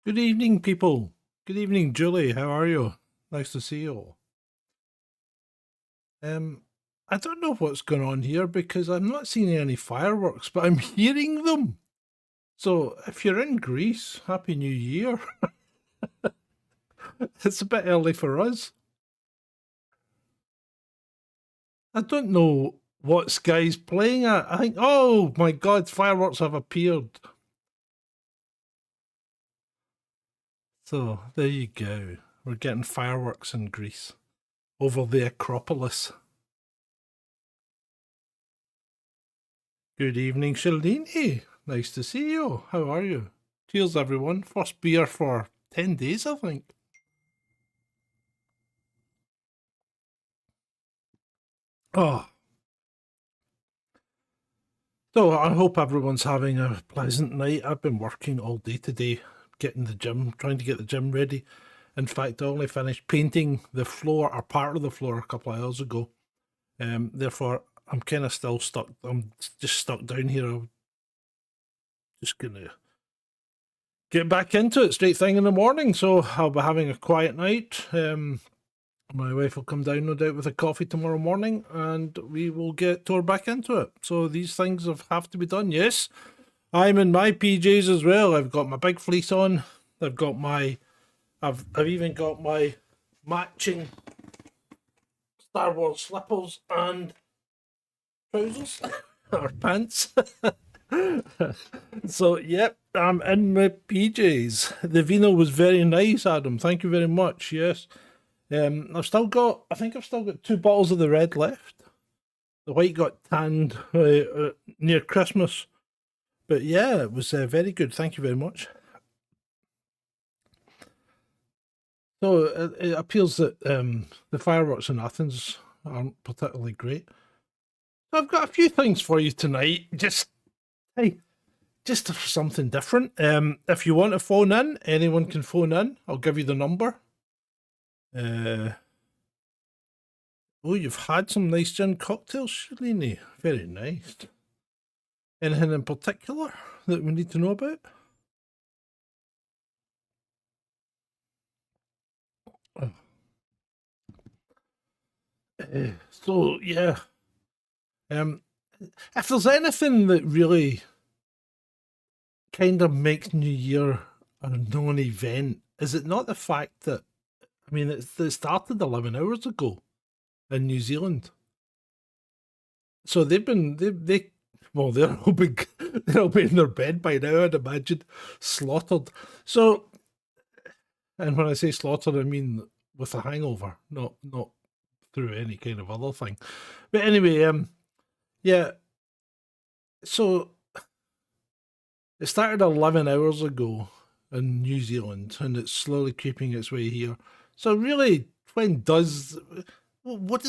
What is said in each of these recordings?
Good evening, people. Good evening, Julie. How are you? Nice to see you all. I don't know what's going on here because I'm not seeing any fireworks, but I'm hearing them. So if you're in Greece, Happy New Year. It's a bit early for us. I don't know what Sky's playing at. I think, oh my God, fireworks have appeared. So there you go. We're getting fireworks in Greece over the Acropolis. Good evening, Shalini. Nice to see you. How are you? Cheers, everyone. First beer for 10 days, I think. Oh. So I hope everyone's having a pleasant night. I've been working all day today, getting the gym, trying to get the gym ready. In fact, I only finished painting the floor, or part of the floor, a couple of hours ago. Therefore, I'm kind of still stuck. I'm just stuck down here. I'm just going to get back into it straight thing in the morning. So I'll be having a quiet night. My wife will come down, no doubt, with a coffee tomorrow morning, and we will get tore back into it. So these things have to be done. Yes, I'm in my PJs as well. I've got my big fleece on. I've got my, I've even got my matching Star Wars slippers and trousers or pants. So yep, I'm in my PJs. The vino was very nice, Adam. Thank you very much. Yes. I think I've still got 2 bottles of the red left. The white got tanned near Christmas. But yeah, it was very good. Thank you very much. So it appears that the fireworks in Athens aren't particularly great. So I've got a few things for you tonight. Just for something different. If you want to phone in, anyone can phone in. I'll give you the number. Oh, you've had some nice gin cocktails, Shalini. Very nice. Anything in particular that we need to know about? So yeah, if there's anything that really kind of makes New Year a non-event, is it not the fact that it started 11 hours ago in New Zealand. So they're all been they're all been in their bed by now, I'd imagine, slaughtered. So, and when I say slaughtered, I mean with a hangover, not through any kind of other thing. But anyway, yeah. So it started 11 hours ago in New Zealand, and it's slowly creeping its way here. So really, what does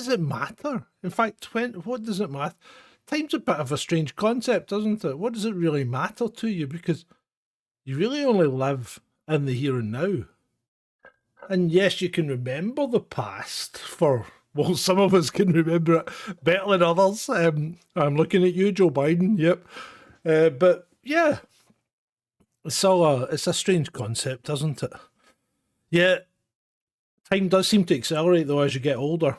it matter? In fact, what does it matter? Time's a bit of a strange concept, isn't it? What does it really matter to you? Because you really only live in the here and now. And yes, you can remember the past well, some of us can remember it better than others. I'm looking at you, Joe Biden. Yep. But yeah, it's a strange concept, isn't it? Yeah, time does seem to accelerate though as you get older.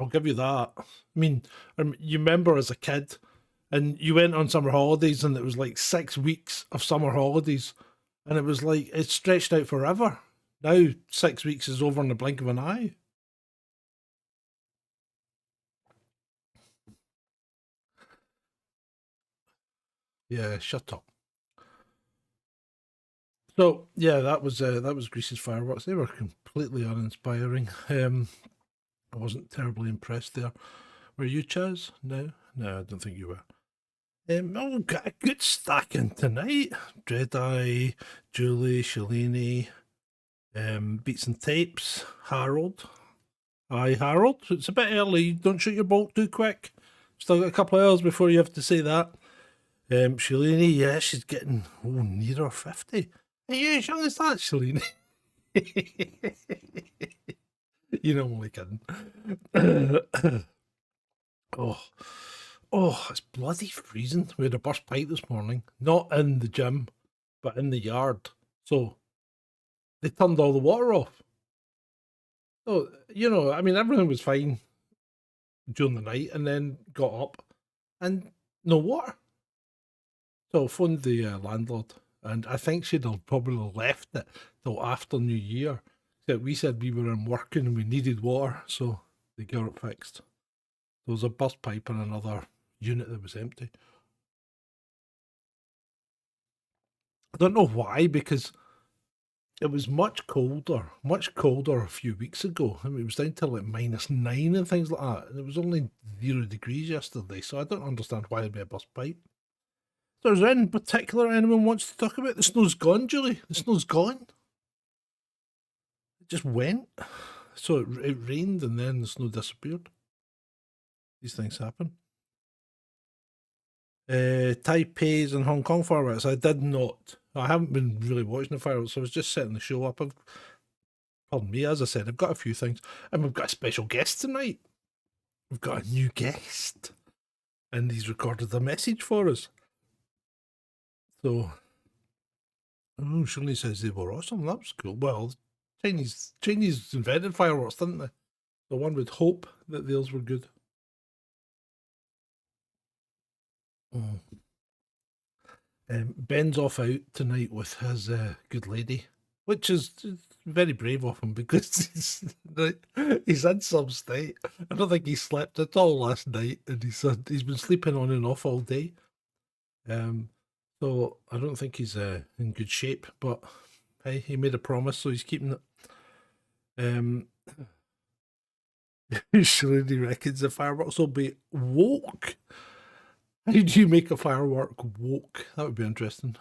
I'll give you that. I mean, you remember as a kid, and you went on summer holidays, and it was like 6 weeks of summer holidays, and it was like it stretched out forever. Now 6 weeks is over in the blink of an eye. Yeah, shut up. So yeah, that was Greece's fireworks. They were completely uninspiring. I wasn't terribly impressed there. Were you, Chaz? No, I don't think you were. We've got a good stacking tonight. Dreadeye, Julie, Shalini, Beats and Tapes, Harold. Aye, Harold. It's a bit early. Don't shoot your bolt too quick. Still got a couple of hours before you have to say that. Shalini, yeah, she's getting nearer 50. Are you as young as that, Shalini? You know, I'm only kidding. Oh, it's bloody freezing. We had a burst pipe this morning. Not in the gym, but in the yard. So they turned all the water off. So, you know, I mean, everything was fine during the night, and then got up and no water. So I phoned the landlord, and I think she'd have probably left it till after New Year. So we said we were in working and we needed water, so they got it fixed. There was a burst pipe in another unit that was empty. I don't know why, because it was much colder a few weeks ago. I mean, it was down to like -9 and things like that. And it was only 0 degrees yesterday, so I don't understand why there'd be a burst pipe. So is there anything in particular anyone wants to talk about? The snow's gone, Julie. The snow's gone. It just went. So it rained and then the snow disappeared. These things happen. Taipei's and Hong Kong fireworks. I did not. I haven't been really watching the fireworks. So I was just setting the show up. Pardon me, as I said, I've got a few things. And we've got a special guest tonight. We've got a new guest. And he's recorded a message for us. So, oh, Shirley says they were awesome. That was cool. Well, Chinese invented fireworks, didn't they? So one would hope that theirs were good. Oh. Ben's off out tonight with his good lady, which is very brave of him, because he's in some state. I don't think he slept at all last night, and he said he's been sleeping on and off all day. So I don't think he's in good shape, but hey, he made a promise, so he's keeping it. Shirley reckons the fireworks will be woke. How do you make a firework woke? That would be interesting. Do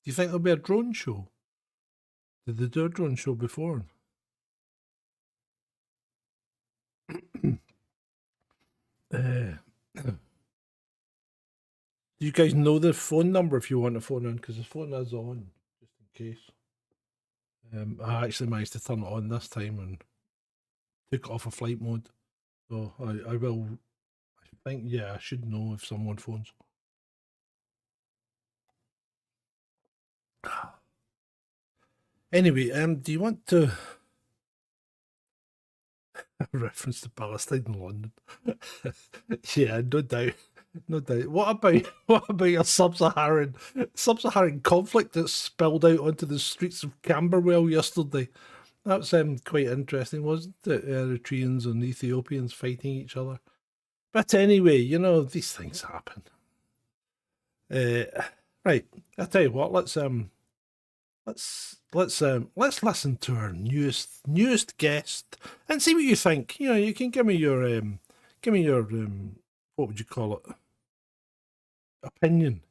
you think there'll be a drone show? Did they do a drone show before? Do you guys know the phone number if you want to phone in? Because the phone is on, just in case. I actually managed to turn it on this time and took it off of flight mode. So I will, I think, yeah, I should know if someone phones. Anyway, do you want to reference to Palestine and London? Yeah, no doubt. No doubt. What about your sub-Saharan conflict that spilled out onto the streets of Camberwell yesterday? That's quite interesting, wasn't it? Eritreans and Ethiopians fighting each other. But anyway, you know, these things happen. Right, I'll tell you what. Let's listen to our newest guest and see what you think. You know, you can give me your what would you call it?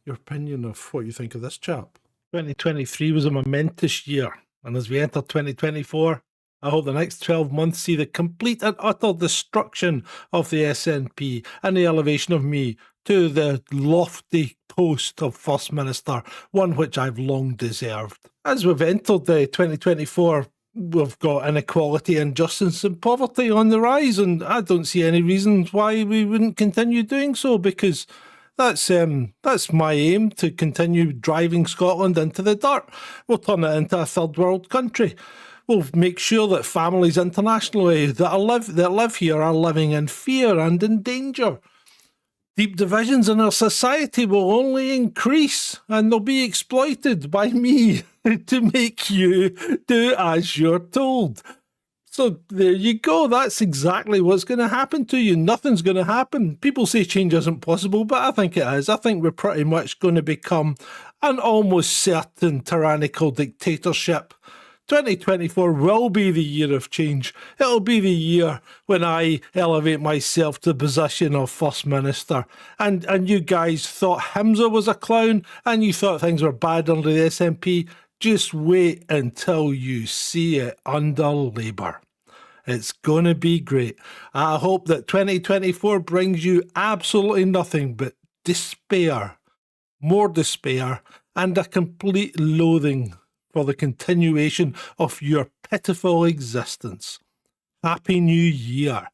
Your opinion of what you think of this chap. 2023 was a momentous year, and as we enter 2024, I hope the next 12 months see the complete and utter destruction of the SNP and the elevation of me to the lofty post of First Minister, one which I've long deserved. As we've entered the 2024, we've got inequality, injustice and poverty on the rise, and I don't see any reasons why we wouldn't continue doing so, because that's my aim, to continue driving Scotland into the dirt. We'll turn it into a third world country. We'll make sure that families internationally that live here are living in fear and in danger. Deep divisions in our society will only increase, and they'll be exploited by me to make you do as you're told. So there you go. That's exactly what's going to happen to you. Nothing's going to happen. People say change isn't possible, but I think it is. I think we're pretty much going to become an almost certain tyrannical dictatorship. 2024 will be the year of change. It'll be the year when I elevate myself to the position of First Minister. And you guys thought Hamza was a clown, and you thought things were bad under the SNP. Just wait until you see it under Labour. It's going to be great. I hope that 2024 brings you absolutely nothing but despair, more despair, and a complete loathing for the continuation of your pitiful existence. Happy New Year.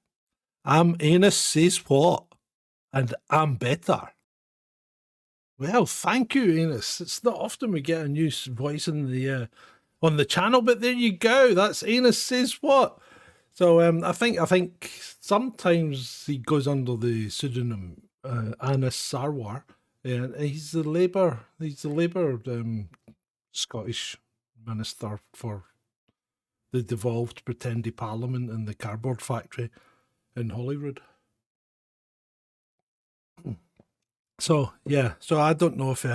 I'm Anus Says What, and I'm better. Well, thank you, Anus. It's not often we get a new voice on on the channel. But there you go. That's Anus Says What. So I think sometimes he goes under the pseudonym Anas Sarwar, and he's the Labour Scottish minister for the devolved pretendy parliament and the cardboard factory in Holyrood. So yeah, so I don't know if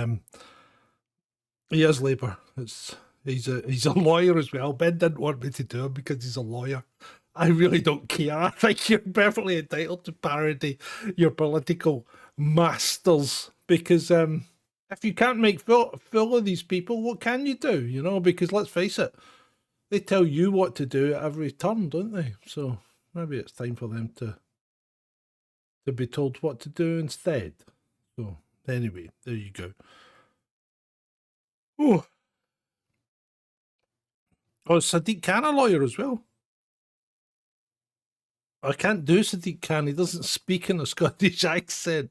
he is Labour. He's a lawyer as well. Ben didn't want me to do him because he's a lawyer. I really don't care. I think you're perfectly entitled to parody your political masters, because if you can't make full of these people, what can you do? You know, because let's face it, they tell you what to do at every turn, don't they? So maybe it's time for them to be told what to do instead. So anyway, there you go. Oh, Sadiq Khan a lawyer as well? I can't do Sadiq Khan. He doesn't speak in a Scottish accent.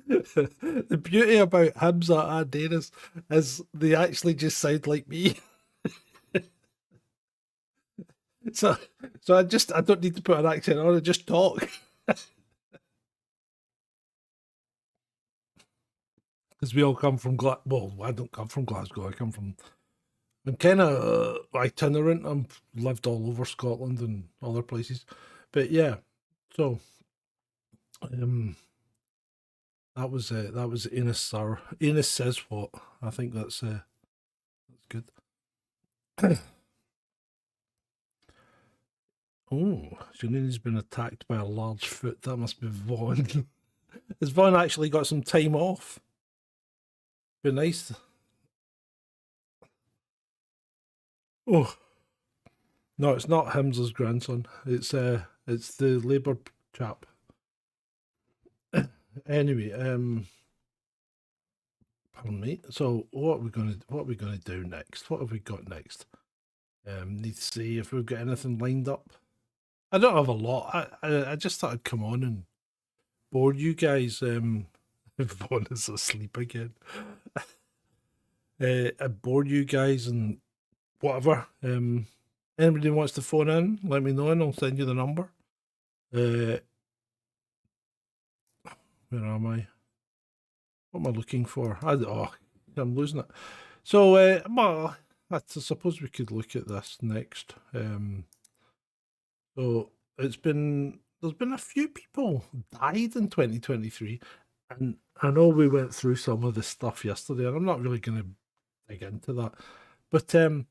The beauty about Hamza and Danis is they actually just sound like me. So I don't need to put an accent on. I just talk. Because we all come from well, I don't come from Glasgow. I'm kind of itinerant. I've lived all over Scotland and other places, but yeah. So, that was Anus Says What. I think that's good. Oh, Janina's been attacked by a large foot. That must be Vaughn. Has Vaughn actually got some time off? Be nice. Oh, no, it's not Hamza's grandson. It's the Labour chap. Anyway, pardon me. So what are we gonna do next? What have we got next? Need to see if we've got anything lined up. I don't have a lot. I just thought I'd come on and bore you guys. Vaughn is asleep again. I bored you guys and whatever. Anybody wants to phone in, let me know and I'll send you the number. Where am I? What am I looking for? I'm losing it. So, well, I suppose we could look at this next. So there's been a few people died in 2023, and I know we went through some of the stuff yesterday, and I'm not really going to dig into that, but there's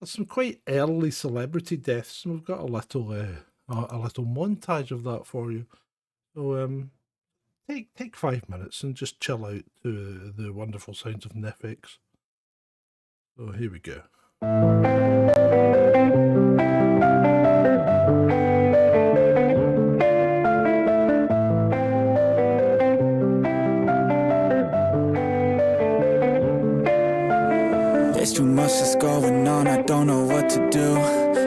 some quite early celebrity deaths, and we've got a little montage of that for you. So take 5 minutes and just chill out to the wonderful sounds of Netflix. So here we go. There's too much that's going on, I don't know what to do.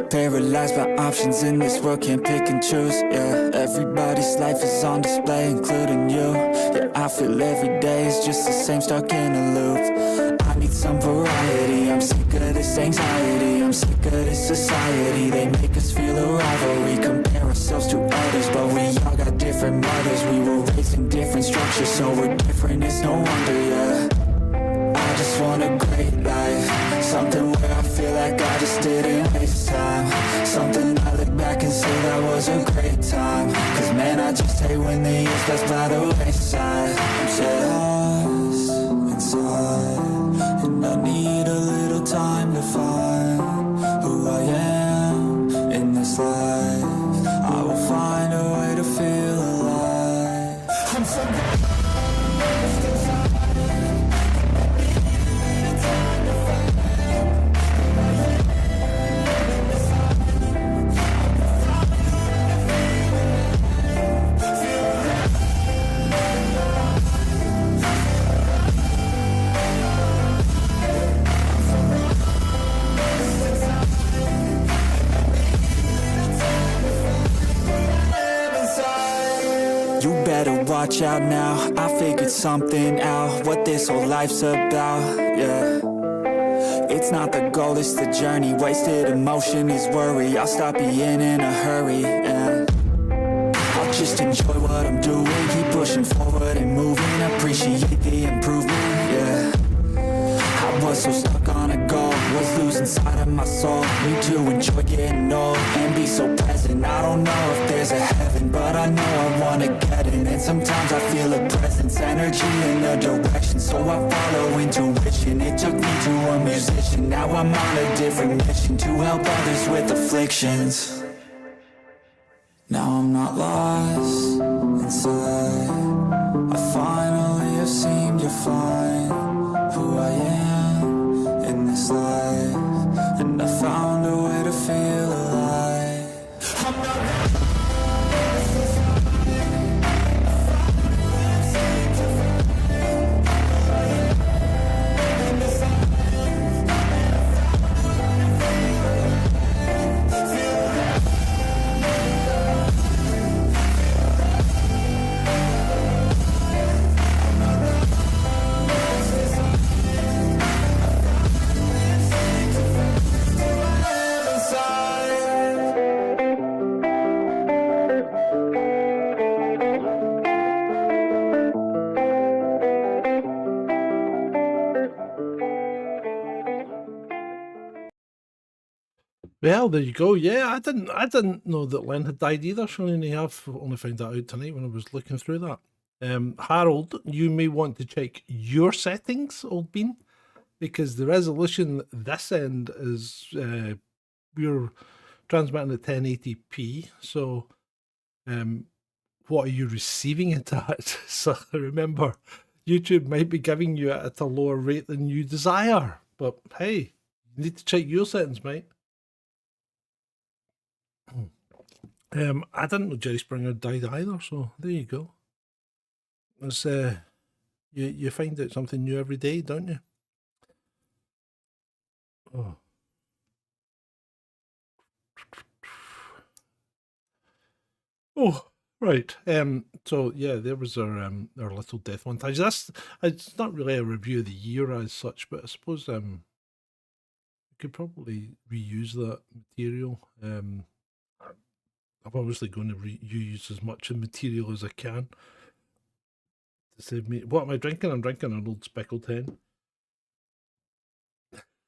Paralyzed by options in this world, can't pick and choose. Yeah, everybody's life is on display, including you. Yeah, I feel every day is just the same, stuck in a loop. I need some variety, I'm sick of this anxiety. I'm sick of this society, they make us feel a rivalry. Compare ourselves to others, but we all got different mothers. We were raised in different structures, so we're different, it's no wonder, yeah. I just want a great life, something where I feel like I just didn't waste time. Something I look back and say that was a great time. Cause man, I just hate when the years pass by the wayside. I'm just lost inside, and I need a little time to find who I am in this life. I will find a way to feel alive. I'm so lost inside. Watch out now, I figured something out, what this whole life's about, yeah. It's not the goal, it's the journey. Wasted emotion is worry. I'll stop being in a hurry, yeah. I'll just enjoy what I'm doing. Keep pushing forward and moving. Appreciate the improvement, yeah. I was so stuck on a goal, was losing sight of my soul. Need to enjoy getting old and be so present. I don't know if there's a heaven, but I know I wanna get in. And sometimes I feel a presence, energy in a direction, so I follow intuition. It took me to a musician, now I'm on a different mission, to help others with afflictions. Now I'm not lost inside, I finally have seemed to find who I am in this life, and I found a way to feel alive. I'm not Well, there you go. Yeah, I didn't know that Len had died either. Shalini, I've only found that out tonight when I was looking through that. Harold, you may want to check your settings, old bean, because the resolution this end is we're transmitting at 1080p. So, what are you receiving it at? So remember, YouTube might be giving you it at a lower rate than you desire. But hey, you need to check your settings, mate. I didn't know Jerry Springer died either, so there you go. It's, you find out something new every day, don't you? Oh. Oh, right. So yeah, there was our little death montage. It's not really a review of the year as such, but I suppose we could probably reuse that material. I'm obviously going to reuse as much of material as I can to save me. What am I drinking? I'm drinking an old speckled hen.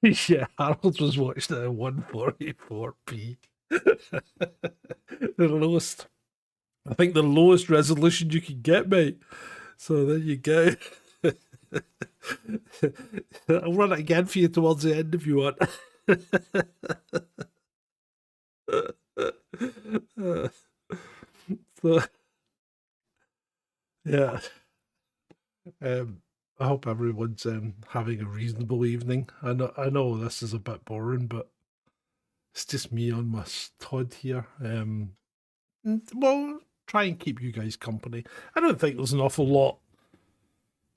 Yeah, Harold was watching it at 144p. The lowest, I think the lowest resolution you can get, mate. So there you go. I'll run it again for you towards the end if you want. So, yeah. I hope everyone's having a reasonable evening. I know this is a bit boring, but it's just me on my Todd here. Well, try and keep you guys company. I don't think there's an awful lot.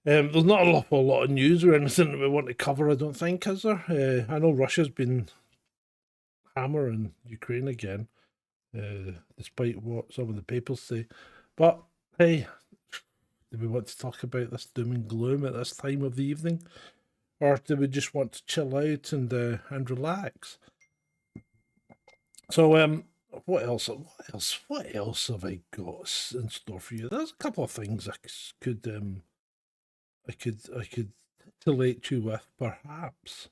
There's not an awful lot of news or anything that we want to cover, I don't think, is there? I know Russia's been hammering Ukraine again, despite what some of the papers say. But hey, do we want to talk about this doom and gloom at this time of the evening, or do we just want to chill out and relax? So what else have I got in store for you? There's a couple of things I could titillate you with, perhaps.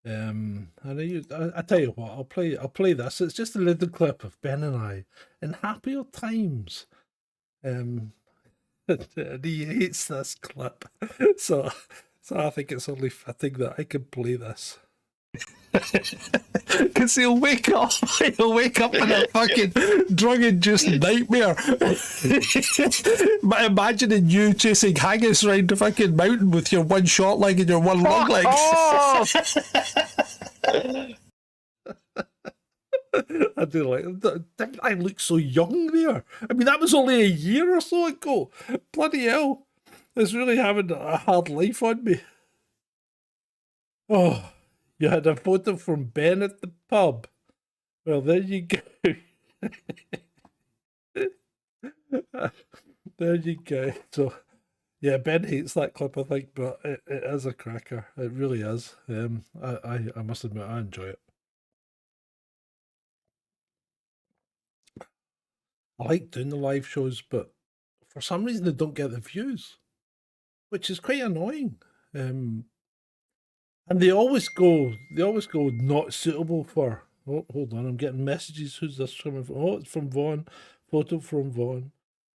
And I tell you what, I'll play this. It's just a little clip of Ben and I in happier times. And he hates this clip, so I think it's only fitting that I can play this. Because he'll wake up in a fucking drug-induced nightmare. But imagining you chasing haggis around the fucking mountain with your one short leg and your one long leg. Oh! I do like. Didn't I look so young there? I mean, that was only a year or so ago. Bloody hell, it's really having a hard life on me. Oh. You had a photo from Benn at the pub. Well, there you go. There you go. So, Yeah, Ben hates that clip, I think, but it is a cracker. It really is. I must admit, I enjoy it. I like doing the live shows, but for some reason they don't get the views, which is quite annoying. And they always go not suitable for. Oh, hold on, I'm getting messages. Who's this coming from? Oh, it's from Vaughan. Photo from Vaughan.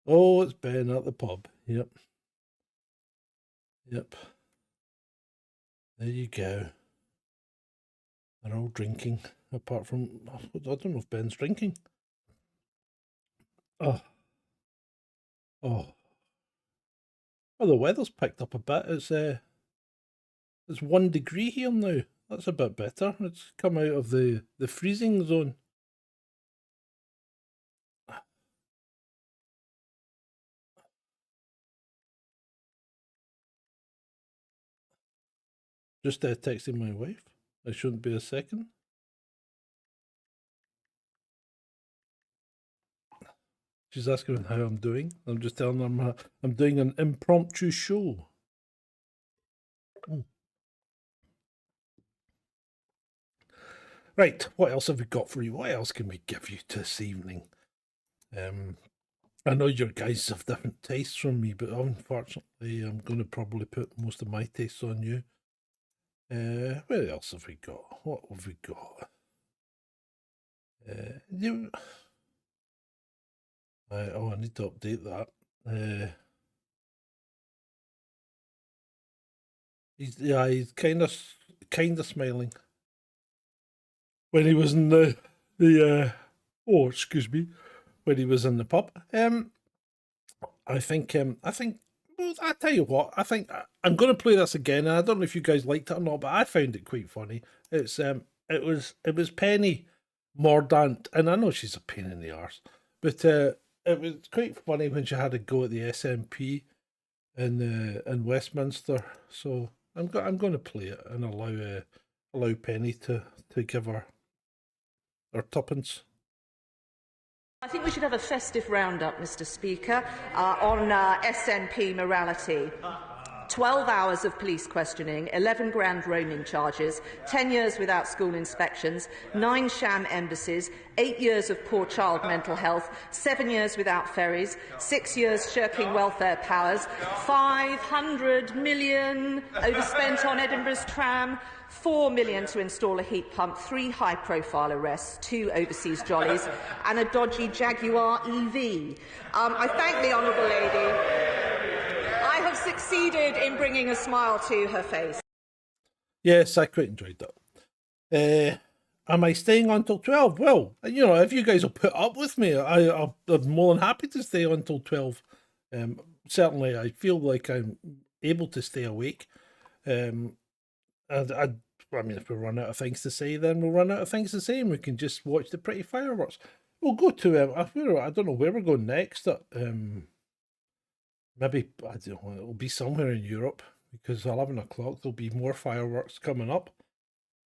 Oh, it's Ben at the pub. Yep. Yep. There you go. They're all drinking, apart from, I don't know if Ben's drinking. Oh, oh. Oh, the weather's picked up a bit. It's 1 degree here now. That's a bit better. It's come out of the freezing zone. Just texting my wife. I shouldn't be a second. She's asking how I'm doing. I'm just telling her I'm doing an impromptu show. Oh. Right, what else have we got for you? What else can we give you this evening? I know your guys have different tastes from me, but unfortunately I'm going to probably put most of my tastes on you. Where else have we got? What have we got? I need to update that. He's kind of smiling when he was in the oh, excuse me, when he was in the pub. I think well, I tell you what, I think I'm going to play this again. And I don't know if you guys liked it or not, but I found it quite funny. It was Penny Mordaunt, and I know she's a pain in the arse, but it was quite funny when she had a go at the SNP in Westminster. So I'm going to play it and allow Penny to give her tuppence. I think we should have a festive roundup, Mr. Speaker, on SNP morality. 12 hours of police questioning, 11 grand roaming charges, 10 years without school inspections, 9 sham embassies, 8 years of poor child mental health, 7 years without ferries, 6 years shirking welfare powers, 500 million overspent on Edinburgh's tram, 4 million to install a heat pump, 3 high-profile arrests, 2 overseas jollies, and a dodgy Jaguar EV. I thank the honourable lady. I have succeeded in bringing a smile to her face. Yes, I quite enjoyed that. Am I staying on till 12? Well, you know, if you guys will put up with me, I'm more than happy to stay on till 12. Certainly, I feel like I'm able to stay awake. And I mean, if we run out of things to say, then we'll run out of things to say, and we can just watch the pretty fireworks. We'll go to I don't know where we're going next. Maybe, I don't know, it'll be somewhere in Europe, because 11 o'clock there'll be more fireworks coming up.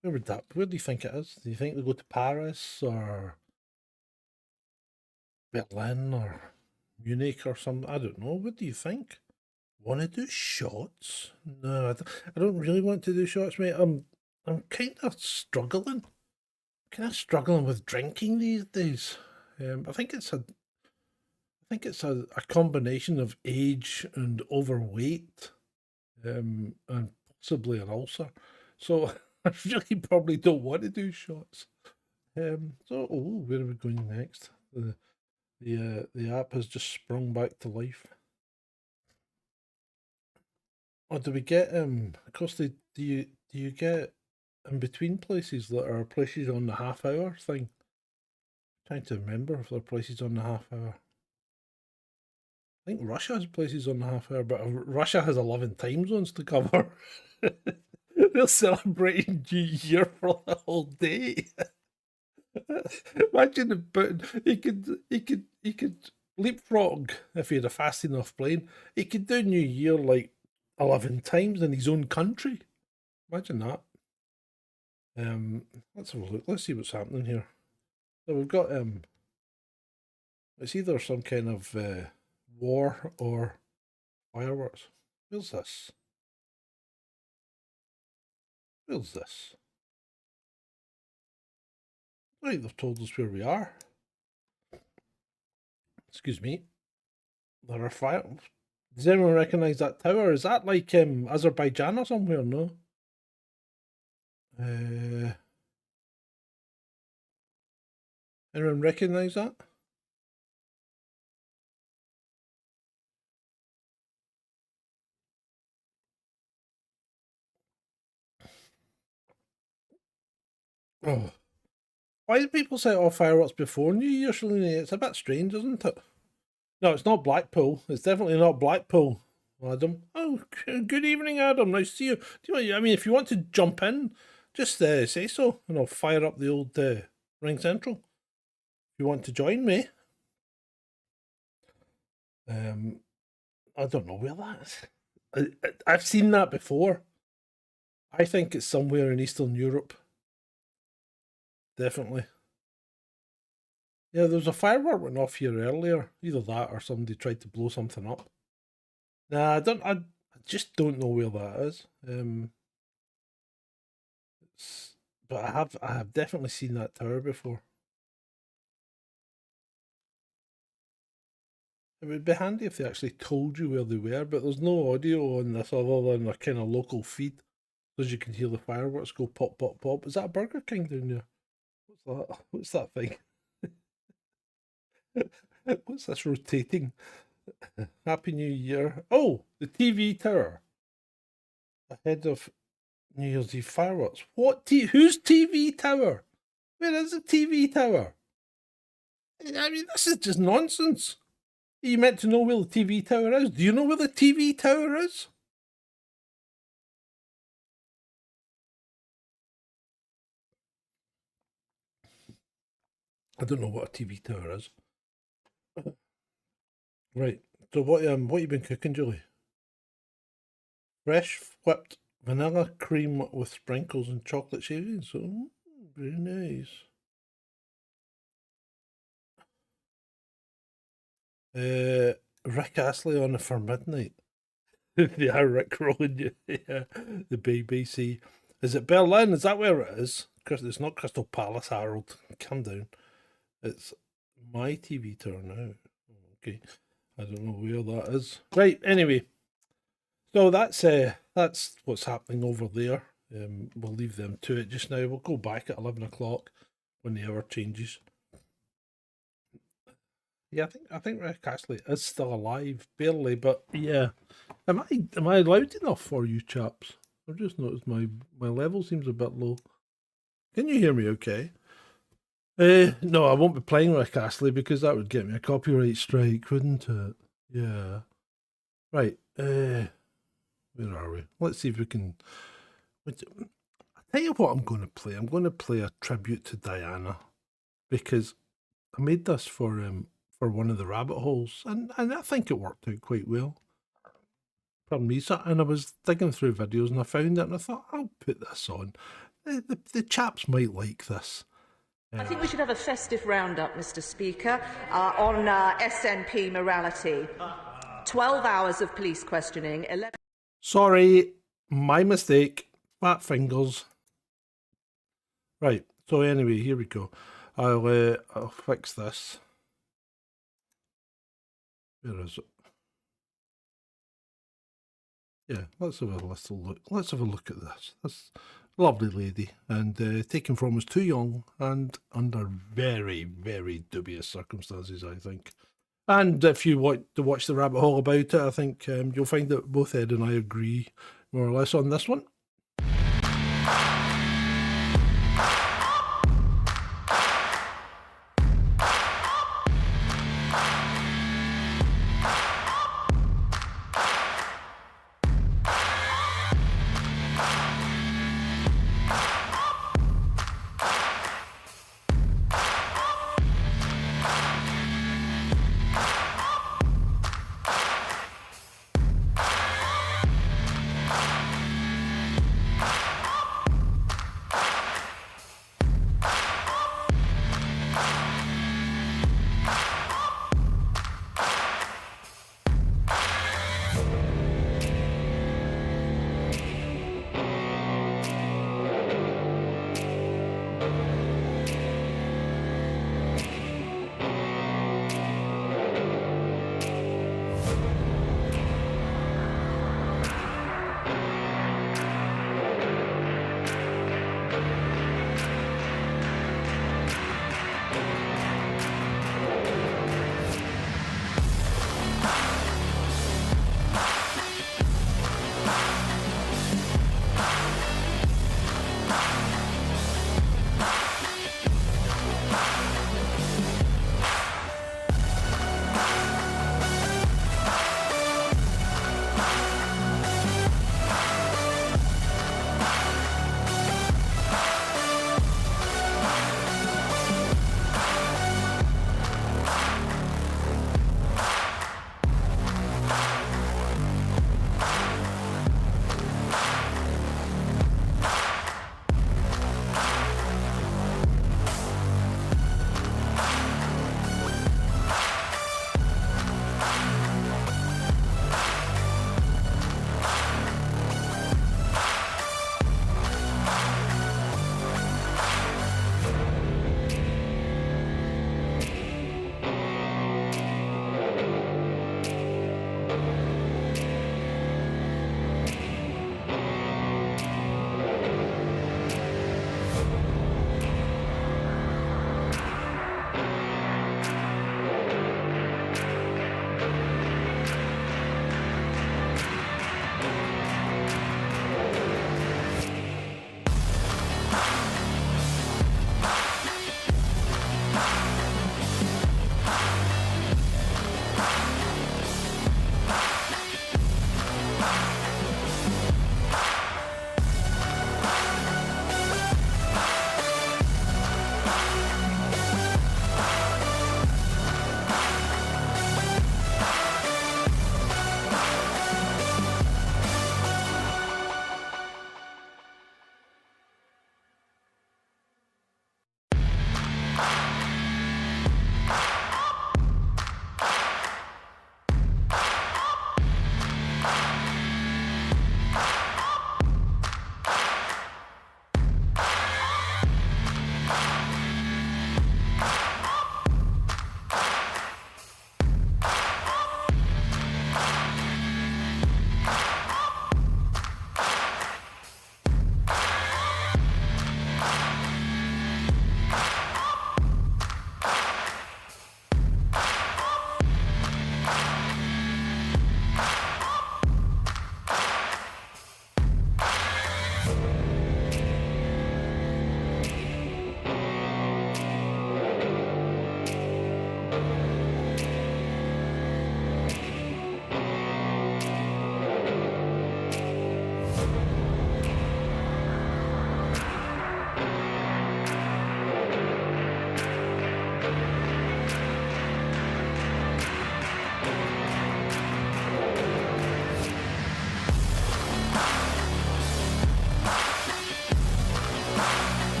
Where do you think it is? Do you think they'll go to Paris or Berlin or Munich or something? I don't know. What do you think? Want to do shots? No, I don't really want to do shots, mate. I'm kind of struggling. With drinking these days. I think it's a combination of age and overweight, and possibly an ulcer. So I really probably don't want to do shots. Where are we going next? The app has just sprung back to life. Oh, do we get of course do you get in between places that are places on the half hour thing? I'm trying to remember if there are places on the half hour. I think Russia has places on the half hour, but Russia has 11 time zones to cover. They're celebrating New Year for the whole day. Imagine he could leapfrog if he had a fast enough plane. He could do New Year like 11 times in his own country. Imagine that. Let's have a look. Let's see what's happening here. So we've got it's either some kind of war or fireworks. Where's this? Where's this? Right, they've told us where we are. Excuse me. There are fire. Does anyone recognise that tower? Is that like Azerbaijan or somewhere? No. Anyone recognise that? Oh. Why do people set off fireworks before New Year, Shalini? It's a bit strange, isn't it? No, it's not Blackpool. It's definitely not Blackpool, Adam. Oh, good evening, Adam. Nice to see you. Do you? I mean, if you want to jump in, just say so, and I'll fire up the old Ring Central. If you want to join me. I don't know where that is. I've seen that before. I think it's somewhere in Eastern Europe. Definitely. Yeah, there was a firework went off here earlier. Either that or somebody tried to blow something up. Nah, I just don't know where that is. But I have definitely seen that tower before. It would be handy if they actually told you where they were, but there's no audio on this other than a kind of local feed. As you can hear the fireworks go pop, pop, pop. Is that a Burger King down there? What's that? What's that thing? What's this rotating? Happy New Year. Oh, the TV tower. Ahead of New Year's Eve fireworks. What? Whose TV tower? Where is the TV tower? I mean, this is just nonsense. Are you meant to know where the TV tower is? Do you know where the TV tower is? I don't know what a TV tower is. Right. So what you been cooking, Julie? Fresh whipped vanilla cream with sprinkles and chocolate shavings. Oh, very nice. Rick Astley on it for midnight. Yeah, Rick rolling you. Yeah, the BBC. Is it Berlin? Is that where it is? It's not Crystal Palace, Harold. Calm down. It's my TV tower now. Okay, I don't know where that is. Right. Anyway, so that's what's happening over there. We'll leave them to it just now. We'll go back at 11 o'clock when the hour changes. Yeah, I think Rick Astley is still alive, barely, but yeah. Am I loud enough for you chaps? I've just noticed my level seems a bit low. Can you hear me okay? No, I won't be playing Rick Astley because that would get me a copyright strike, wouldn't it? Yeah. Right. Where are we? Let's see if we can. I'll tell you what I'm going to play. I'm going to play a tribute to Diana because I made this for one of the rabbit holes, and I think it worked out quite well. Pardon me, and I was digging through videos and I found it, and I thought I'll put this on. The chaps might like this. I think we should have a festive roundup, Mr. Speaker, on SNP morality. 12 hours of police questioning. 11. Sorry, my mistake. Fat fingers. Right. So anyway, here we go. I'll fix this. Where is it? Yeah, let's have a little look. Let's have a look at this. This lovely lady, and taken from us too young and under very, very dubious circumstances, I think. And if you want to watch the rabbit hole about it, I think you'll find that both Ed and I agree more or less on this one.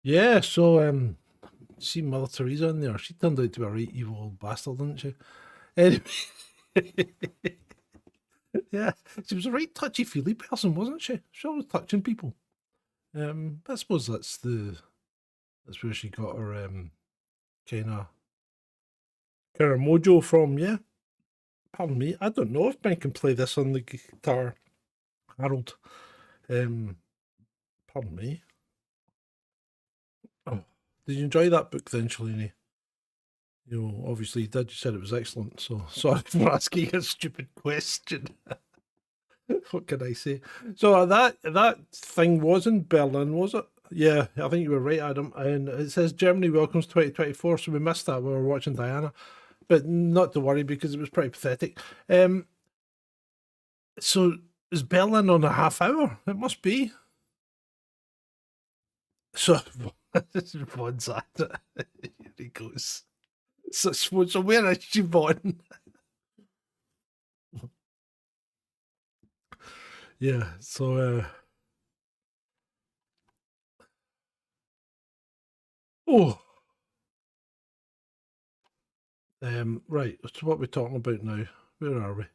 Yeah, so see Mother Teresa in there. She turned out to be a right evil old bastard, didn't she? Anyway, yeah, she was a right touchy feely person, wasn't she? She was touching people. I suppose that's where she got her kind of mojo from. Yeah, pardon me. I don't know if Ben can play this on the guitar, Harold. Um, pardon me. Oh, did you enjoy that book then, Shalini? You know, obviously you did. You said it was excellent. So sorry for asking a stupid question. What can I say? So that thing was in Berlin, was it? Yeah, I think you were right, Adam. And it says Germany welcomes 2024, so we missed that when we were watching Diana. But not to worry because it was pretty pathetic. So is Berlin on a half hour? It must be. So Vaughn's at it. Here he goes. So where is she, Vaughn? Yeah, so oh right, so what are we talking about now? Where are we?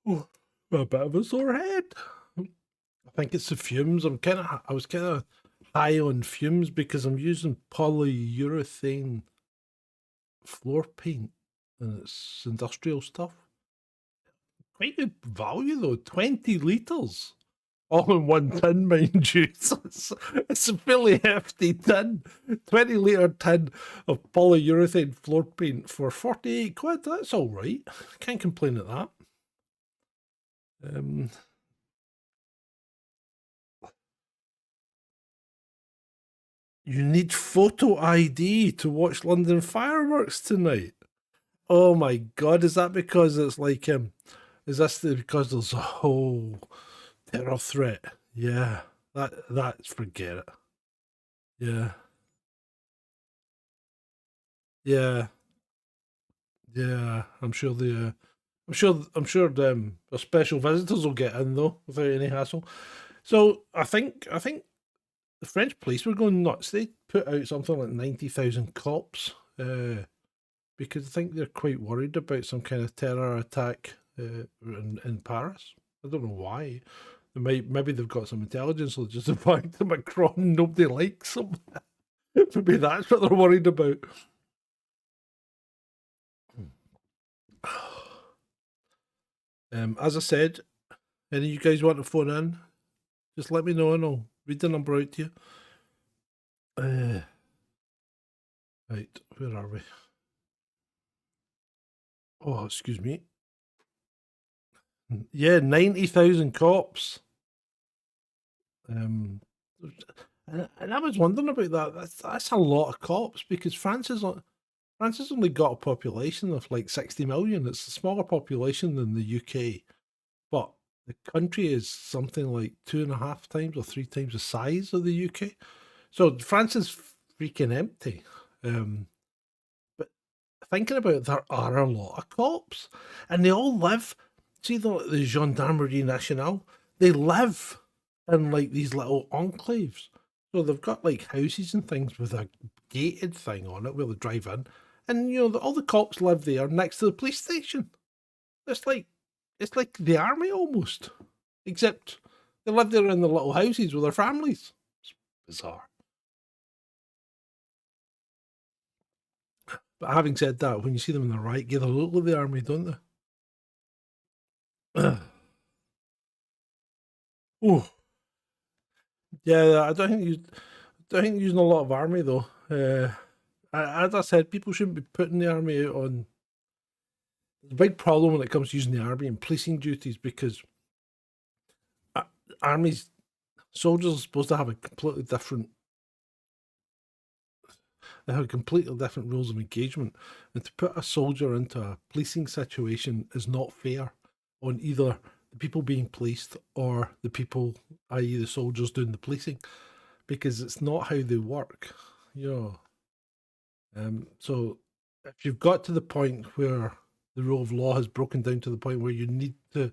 Oh, a bit of a sore head. I think it's the fumes. I was kind of high on fumes because I'm using polyurethane floor paint and it's industrial stuff. Quite good value though, 20 litres. All in one tin, mind you. So it's a fairly hefty tin. 20-litre tin of polyurethane floor paint for 48 quid. That's all right. Can't complain at that. You need photo ID to watch London fireworks tonight. Oh my god, is that because it's like is this because there's a whole terror threat? Yeah. That's forget it. Yeah. Yeah. Yeah. I'm sure the special visitors will get in though without any hassle. So I think the French police were going nuts. They put out something like 90,000 cops because I think they're quite worried about some kind of terror attack in Paris. I don't know why. Maybe they've got some intelligence. Or just the fact that Macron nobody likes him. Maybe that's what they're worried about. As I said, any of you guys want to phone in, just let me know and I'll read the number out to you. Right, where are we? Oh, excuse me. Yeah, 90,000 cops. And I was wondering about that. That's a lot of cops because France has only got a population of like 60 million. It's a smaller population than the UK, but the country is something like 2.5 times or 3 times the size of the UK. So France is freaking empty. But thinking about it, there are a lot of cops, and they all live. See the Gendarmerie Nationale. They live in like these little enclaves. So they've got like houses and things with a gated thing on it where they drive in, and all the cops live there next to the police station. It's like the army almost, except they live there in the little houses with their families. It's bizarre. But having said that, when you see them in the riot gear, they look like the army, don't they? Oh, yeah. I don't think using a lot of army though. As I said, people shouldn't be putting the army out on. There's a big problem when it comes to using the army and policing duties because armies, soldiers are supposed to have a completely different. They have completely different rules of engagement, and to put a soldier into a policing situation is not fair on either the people being policed or the people, i.e., the soldiers doing the policing, because it's not how they work. You know, so if you've got to the point where the rule of law has broken down to the point where you need to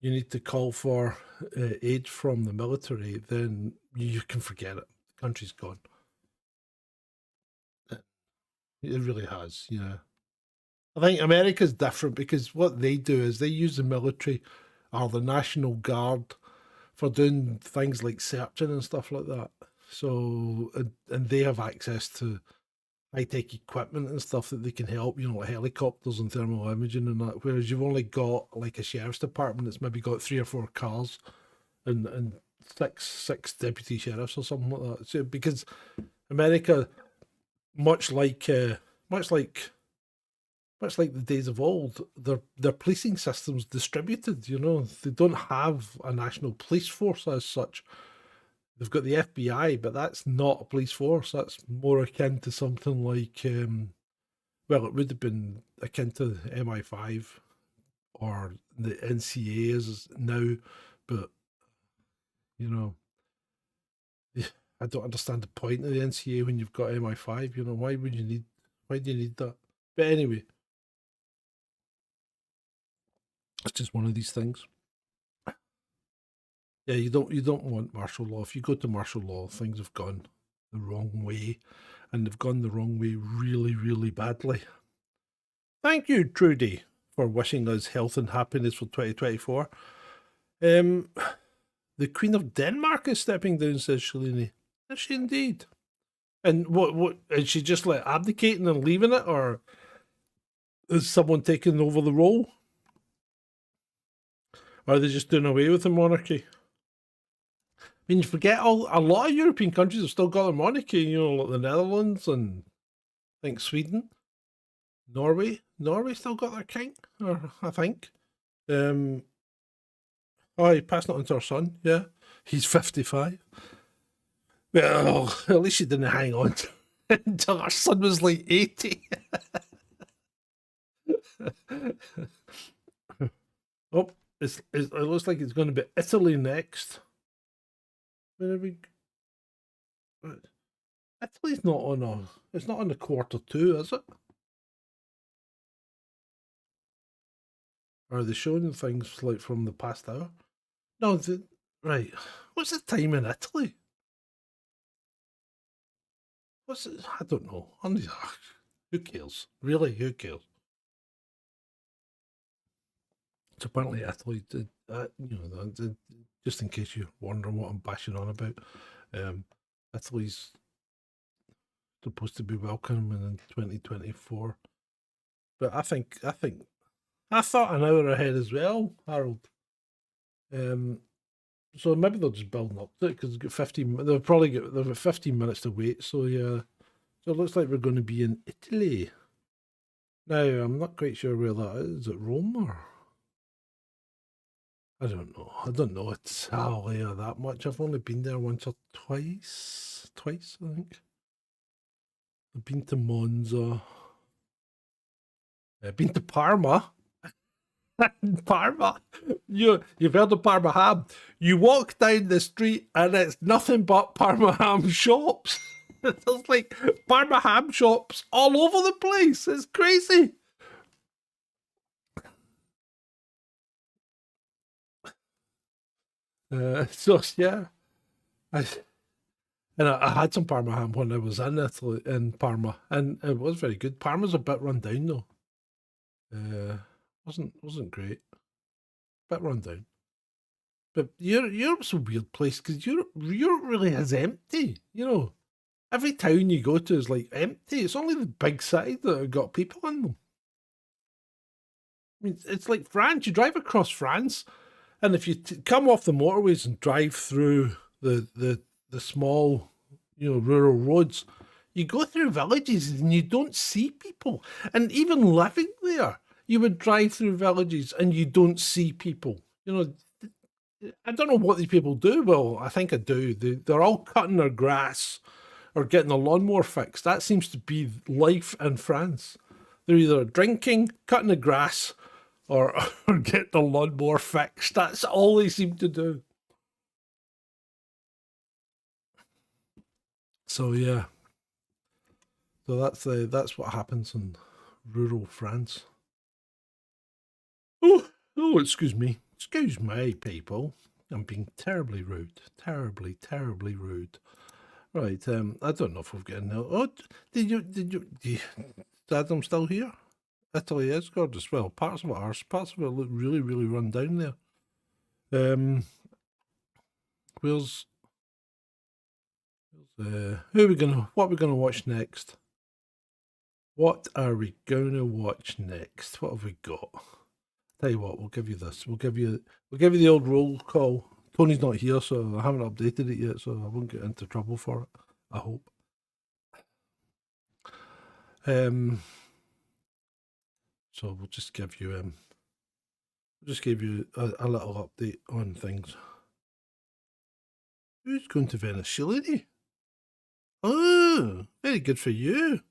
you need to call for aid from the military, then you can forget it. The country's gone. It really has, yeah. I think America's different because what they do is they use the military or the National Guard for doing things like searching and stuff like that. So, and they have access to high-tech equipment and stuff that they can help, you know, like helicopters and thermal imaging and that, whereas you've only got like a sheriff's department that's maybe got 3 or 4 cars and six deputy sheriffs or something like that. So because America, much like the days of old, their policing system's distributed, you know. They don't have a national police force as such. They've got the FBI, but that's not a police force. That's more akin to something like, well, it would have been akin to MI5 or the NCA is now, but, you know, I don't understand the point of the NCA when you've got MI5, you know, why do you need that? But anyway, it's just one of these things. Yeah, you don't want martial law. If you go to martial law, things have gone the wrong way, and they've gone the wrong way really, really badly. Thank you, Trudy, for wishing us health and happiness for 2024. The Queen of Denmark is stepping down, says Shalini. Is she indeed? And what is she just like abdicating and leaving it, or is someone taking over the role? Or are they just doing away with the monarchy? I mean, you forget a lot of European countries have still got their monarchy, you know, like the Netherlands and I think Sweden, Norway still got their king, or I think. Oh, he passed it on to our son, yeah. He's 55. Well, at least he didn't hang on until our son was like 80. Oh, it looks like it's going to be Italy next. Where are we? Italy's not on it's not on the quarter 2, is it? Or are they showing things like from the past hour? No, right. What's the time in Italy? What's it? I don't know. Who cares? Really, who cares? So apparently Italy did that, you know, just in case you're wondering what I'm bashing on about, Italy's supposed to be welcoming in 2024. But I thought an hour ahead as well, Harold. So maybe they're just building up to it because got 15. They've got 15 minutes to wait. So yeah, so it looks like we're going to be in Italy. Now I'm not quite sure where that is. Is it Rome or? I don't know. I don't know Italia that much. I've only been there once or twice. Twice, I think. I've been to Monza. I've been to Parma. Parma. You've heard of Parma ham. You walk down the street and it's nothing but Parma ham shops. There's like Parma ham shops all over the place. It's crazy. So yeah, I had some Parma ham when I was in Italy, in Parma, and it was very good. Parma's a bit run down though. Wasn't great. Bit run down. But Europe's a weird place because Europe really is empty. You know, every town you go to is like empty. It's only the big cities that have got people in them. I mean, it's like France. You drive across France, and if you come off the motorways and drive through the small, you know, rural roads, you go through villages and you don't see people. And even living there, you would drive through villages and you don't see people. You know, I don't know what these people do. Well, I think I do. They're all cutting their grass or getting a lawnmower fixed. That seems to be life in France. They're either drinking, cutting the grass, or getting the lawnmower fixed. That's all they seem to do. So yeah. So that's what happens in rural France. Oh, excuse me. Excuse me, people. I'm being terribly rude. Terribly, terribly rude. Right, I don't know if we've got in there. Oh, is Adam still here? Italy is gorgeous. Well, parts of it are. Parts of it look really, really run down there. Where's what are we gonna watch next? What are we gonna watch next? What have we got? Tell you what, we'll give you this. We'll give you the old roll call. Tony's not here, so I haven't updated it yet, so I won't get into trouble for it. I hope. So we'll just give you a little update on things. Who's going to Venezuela? Oh, very good for you.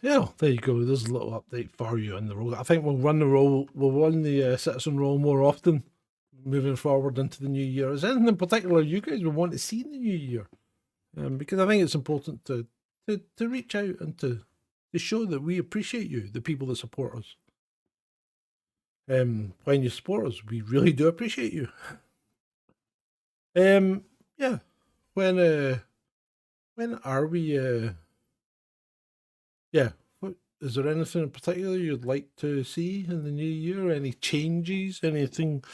Yeah, there you go. There's a little update for you on the role. I think we'll run the citizen role more often moving forward into the new year. Is there anything in particular you guys would want to see in the new year? Because I think it's important to reach out and to show that we appreciate you, the people that support us. When you support us, we really do appreciate you. Yeah. When are we? Yeah. Is there anything in particular you'd like to see in the new year? Any changes? Anything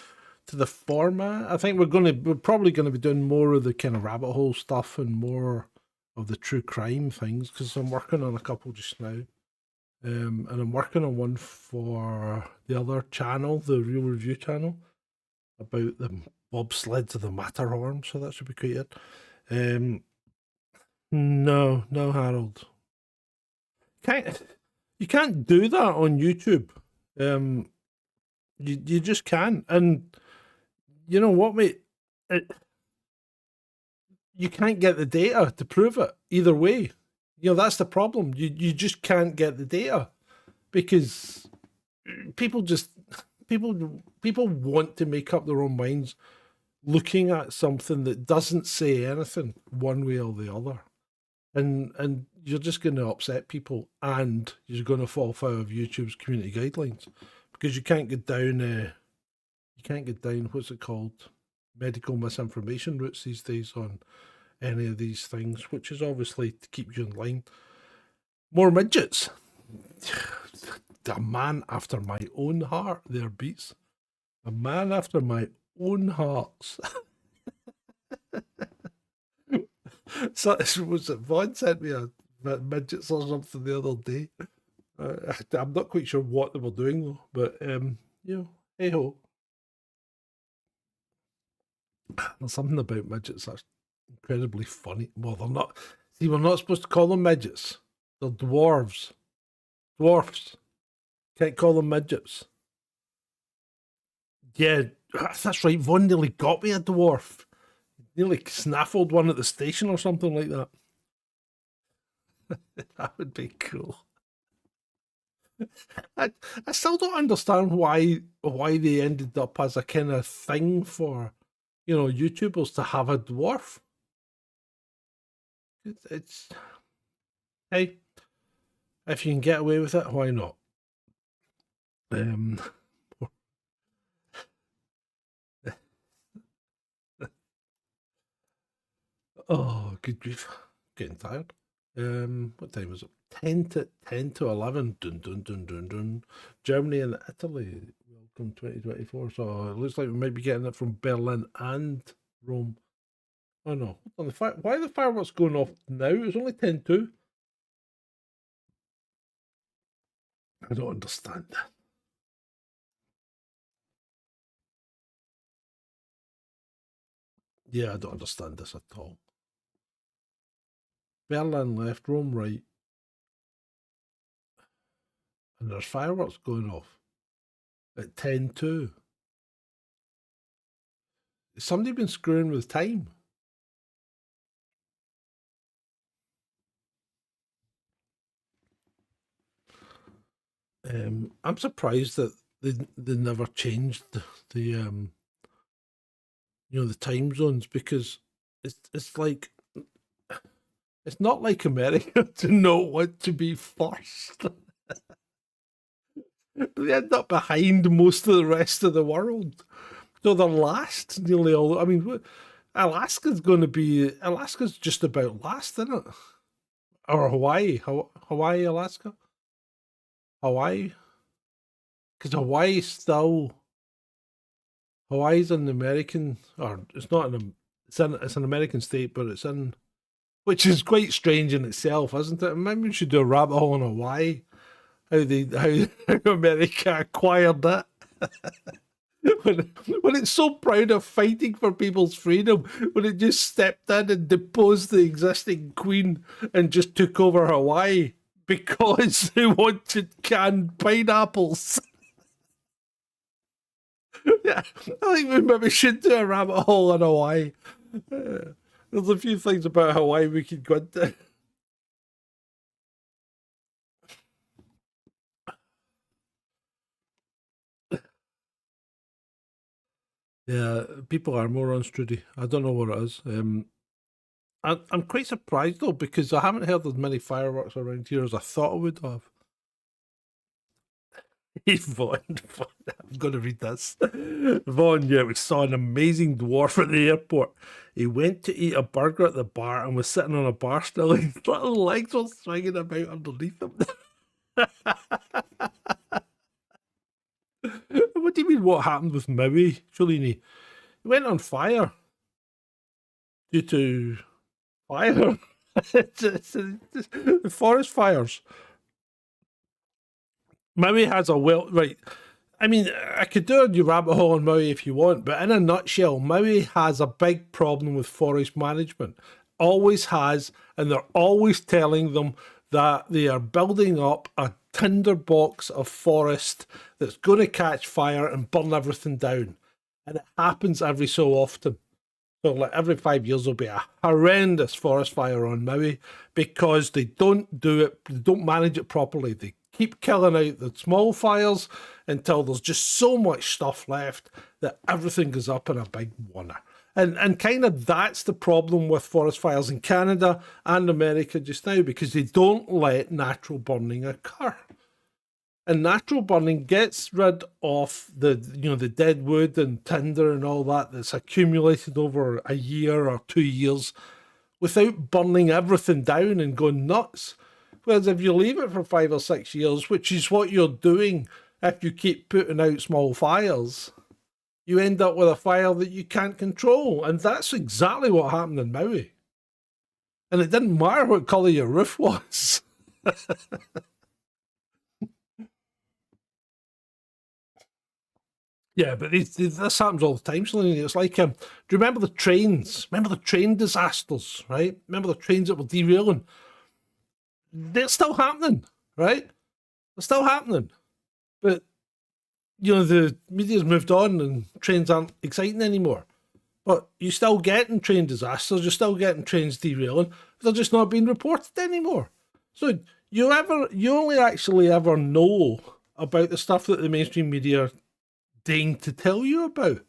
to the format? I think we're probably gonna be doing more of the kind of rabbit hole stuff and more of the true crime things, because I'm working on a couple just now. And I'm working on one for the other channel, the Real Review channel, about the bobsleds of the Matterhorn, so that should be quite it. No, Harold. You can't do that on YouTube. You just can't. And you know what, mate? You can't get the data to prove it either way. You know, that's the problem. You just can't get the data because people want to make up their own minds looking at something that doesn't say anything one way or the other. And you're just going to upset people, and you're going to fall foul of YouTube's community guidelines because you can't get down what's it called, medical misinformation routes these days on any of these things, which is obviously to keep you in line. More midgets. A man after my own heart there, Beats. A man after my own heart. So was it Vaughn sent me a midgets or something the other day. I'm not quite sure what they were doing though, but hey ho. There's something about midgets that's incredibly funny. Well, they're not. See, we're not supposed to call them midgets. They're dwarves. Dwarfs. Can't call them midgets. Yeah, that's right. Vaughn nearly got me a dwarf. Nearly snaffled one at the station or something like that. That would be cool. I still don't understand why they ended up as a kind of thing for, YouTubers to have a dwarf. It's hey, if you can get away with it, why not? Oh, good grief. Getting tired. What time is it? 10 to 11. Dun, dun, dun, dun, dun. Germany and Italy. Welcome 2024. So it looks like we might be getting it from Berlin and Rome. Oh no. Hold on. Why are the fireworks going off now? It's only 10 to. I don't understand that. Yeah, I don't understand this at all. Berlin left, Rome right, and there's fireworks going off at 10:02. Has somebody been screwing with time? I'm surprised that they never changed the the time zones, because it's like, it's not like America to know what to be first. They end up behind most of the rest of the world. So they're last nearly all. I mean, Alaska's just about last, isn't it? Or Hawaii, Hawaii, Alaska, Hawaii, because Hawaii's an American, or it's not it's an American state, but it's in, which is quite strange in itself, isn't it? Maybe we should do a rabbit hole on Hawaii, how America acquired that. when it's so proud of fighting for people's freedom, when it just stepped in and deposed the existing queen and just took over Hawaii because they wanted canned pineapples. Yeah, I think we maybe should do a rabbit hole on Hawaii. There's a few things about Hawaii we could go into. Yeah, people are morons, Trudy. I don't know what it is. I'm quite surprised though, because I haven't heard as many fireworks around here as I thought I would have. Vaughn, I'm going to read this. Vaughn, yeah, we saw an amazing dwarf at the airport. He went to eat a burger at the bar and was sitting on a bar stool. His little legs were swinging about underneath him. What do you mean, what happened with Maui, Cholini? He went on fire due to fire. The forest fires. Maui has a right. I mean, I could do a new rabbit hole on Maui if you want, but in a nutshell, Maui has a big problem with forest management. Always has, and they're always telling them that they are building up a tinderbox of forest that's going to catch fire and burn everything down. And it happens every so often. So like every 5 years there'll be a horrendous forest fire on Maui because they don't do it, they don't manage it properly. They keep killing out the small fires until there's just so much stuff left that everything goes up in a big wunner. And kind of that's the problem with forest fires in Canada and America just now, because they don't let natural burning occur. And natural burning gets rid of the dead wood and tinder and all that that's accumulated over a year or 2 years without burning everything down and going nuts. Whereas if you leave it for 5 or 6 years, which is what you're doing if you keep putting out small fires, you end up with a fire that you can't control. And that's exactly what happened in Maui. And it didn't matter what colour your roof was. Yeah, but this happens all the time, Selene. It's like, do you remember the trains? Remember the train disasters, right? Remember the trains that were derailing? They're still happening, right? They're still happening. But, the media's moved on and trains aren't exciting anymore. But you're still getting train disasters, you're still getting trains derailing, but they're just not being reported anymore. So you only actually ever know about the stuff that the mainstream media deign to tell you about.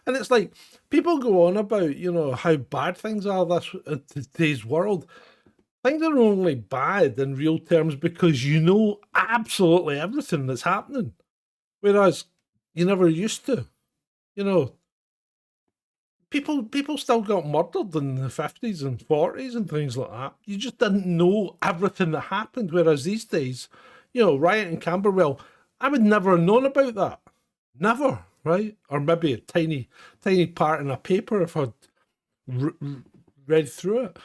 And it's like, people go on about, how bad things are in today's world. Things are only bad in real terms because you know absolutely everything that's happening. Whereas you never used to. People still got murdered in the 50s and 40s and things like that. You just didn't know everything that happened. Whereas these days, riot in Camberwell, I would never have known about that. Never, right? Or maybe a tiny part in a paper if I'd read through it.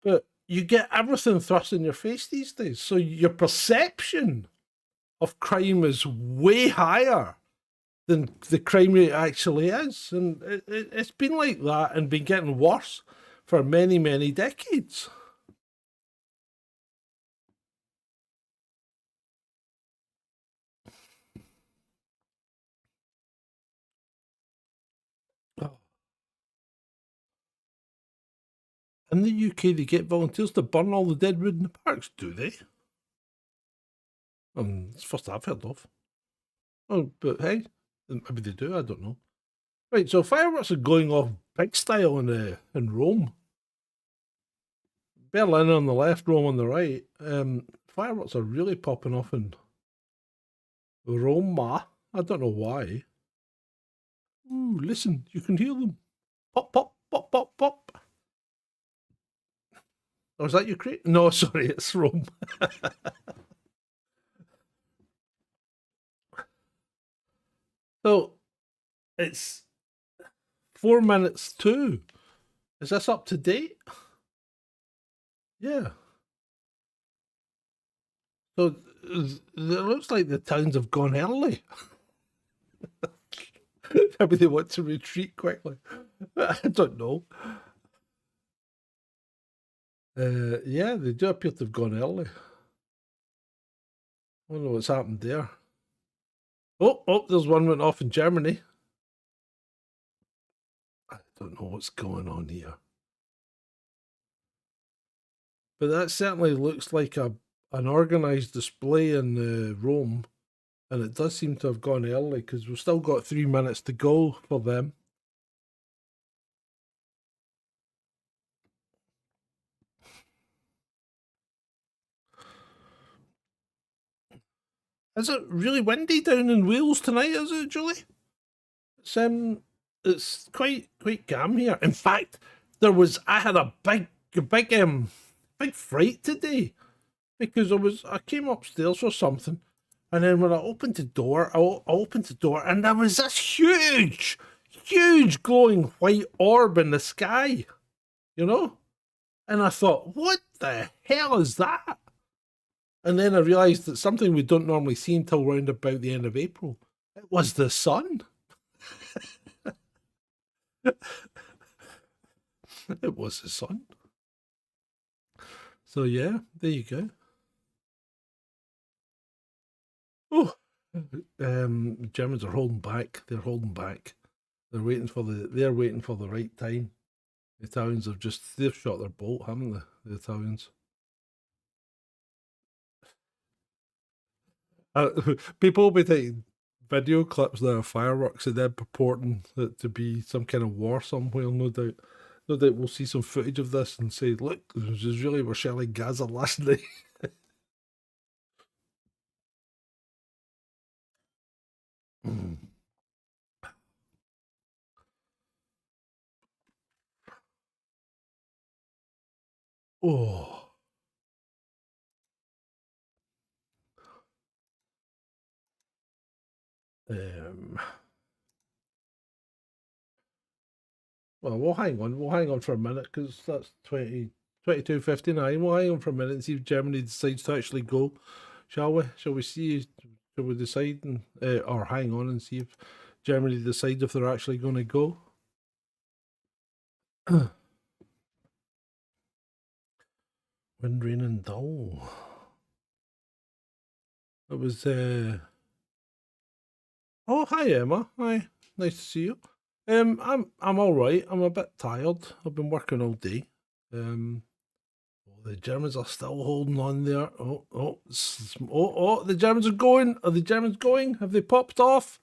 But you get everything thrust in your face these days. So your perception of crime is way higher than the crime rate actually is. And it's been like that and been getting worse for many, many decades. In the UK, they get volunteers to burn all the dead wood in the parks, do they? It's the first I've heard of. Oh, but hey, maybe they do, I don't know. Right, so fireworks are going off big style in Rome. Berlin on the left, Rome on the right. Fireworks are really popping off in Roma. I don't know why. Ooh, listen, you can hear them. Pop, pop, pop, pop, pop. Oh, is that Ukraine? No, sorry, it's Rome. So, it's 4 minutes to. Is this up to date? Yeah. So, it looks like the towns have gone early. Maybe they want to retreat quickly. I don't know. Yeah, they do appear to have gone early. I don't know what's happened there. Oh, there's one went off in Germany. I don't know what's going on here. But that certainly looks like an organised display in Rome. And it does seem to have gone early because we've still got 3 minutes to go for them. Is it really windy down in Wales tonight, is it, Julie? It's quite calm here. In fact, I had a big fright today because I came upstairs for something, and then when I opened the door, and there was this huge glowing white orb in the sky, you know? And I thought, what the hell is that? And then I realised that something we don't normally see until round about the end of April. It was the sun. It was the sun. So yeah, there you go. Oh, Germans are holding back. They're holding back. They're waiting for the right time. The Italians they've shot their bolt, haven't they? The Italians. People will be taking video clips there of fireworks and then purporting it to be some kind of war somewhere, no doubt. No doubt we'll see some footage of this and say, look, we're shelling Gaza last night. Oh. Well, we'll hang on. We'll hang on for a minute because that's 22:59. We'll hang on for a minute and see if Germany decides to actually go. Shall we? Shall we see? Shall we decide or hang on and see if Germany decides if they're actually going to go? Wind, rain, and dull. It was. Oh, hi Emma. Hi, nice to see you. I'm all right. I'm a bit tired. I've been working all day. The Germans are still holding on there. The Germans are going. Are the Germans going? Have they popped off?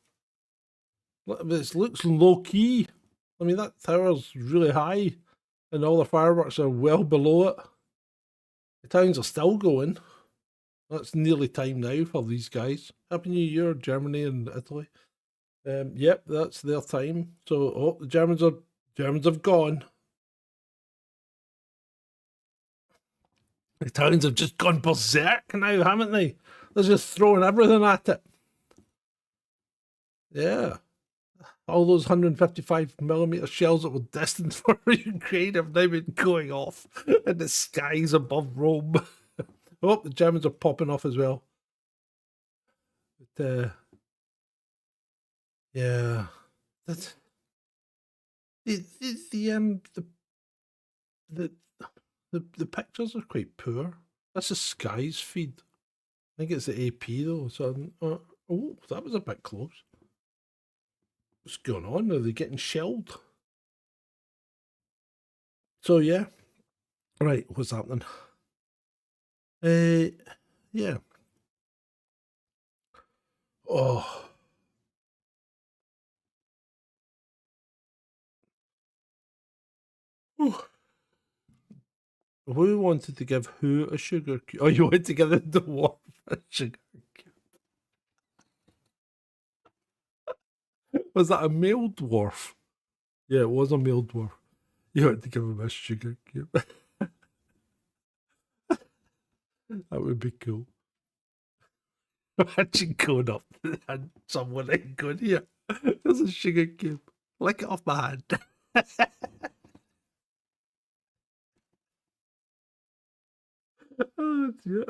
This looks low key. I mean, that tower's really high, and all the fireworks are well below it. The towns are still going. That's nearly time now for these guys. Happy New Year, Germany and Italy. Yep, that's their time. So, the Germans have gone. The Italians have just gone berserk now, haven't they? They're just throwing everything at it. Yeah. All those 155mm shells that were destined for Ukraine have now been going off in the skies above Rome. The Germans are popping off as well. yeah, that's the the the pictures are quite poor. That's a Sky's feed. I think it's the AP though. So oh, that was a bit close. What's going on? Are they getting shelled? So yeah, right. What's happening? Yeah. Oh, Whew. Who wanted to give who a sugar cube? Oh, you wanted to give the dwarf a sugar cube. Was that a male dwarf? Yeah, it was a male dwarf. You wanted to give him a sugar cube. That would be cool. Imagine going up and someone and going, here, there's a sugar cube. Lick it off my hand. Oh, dear.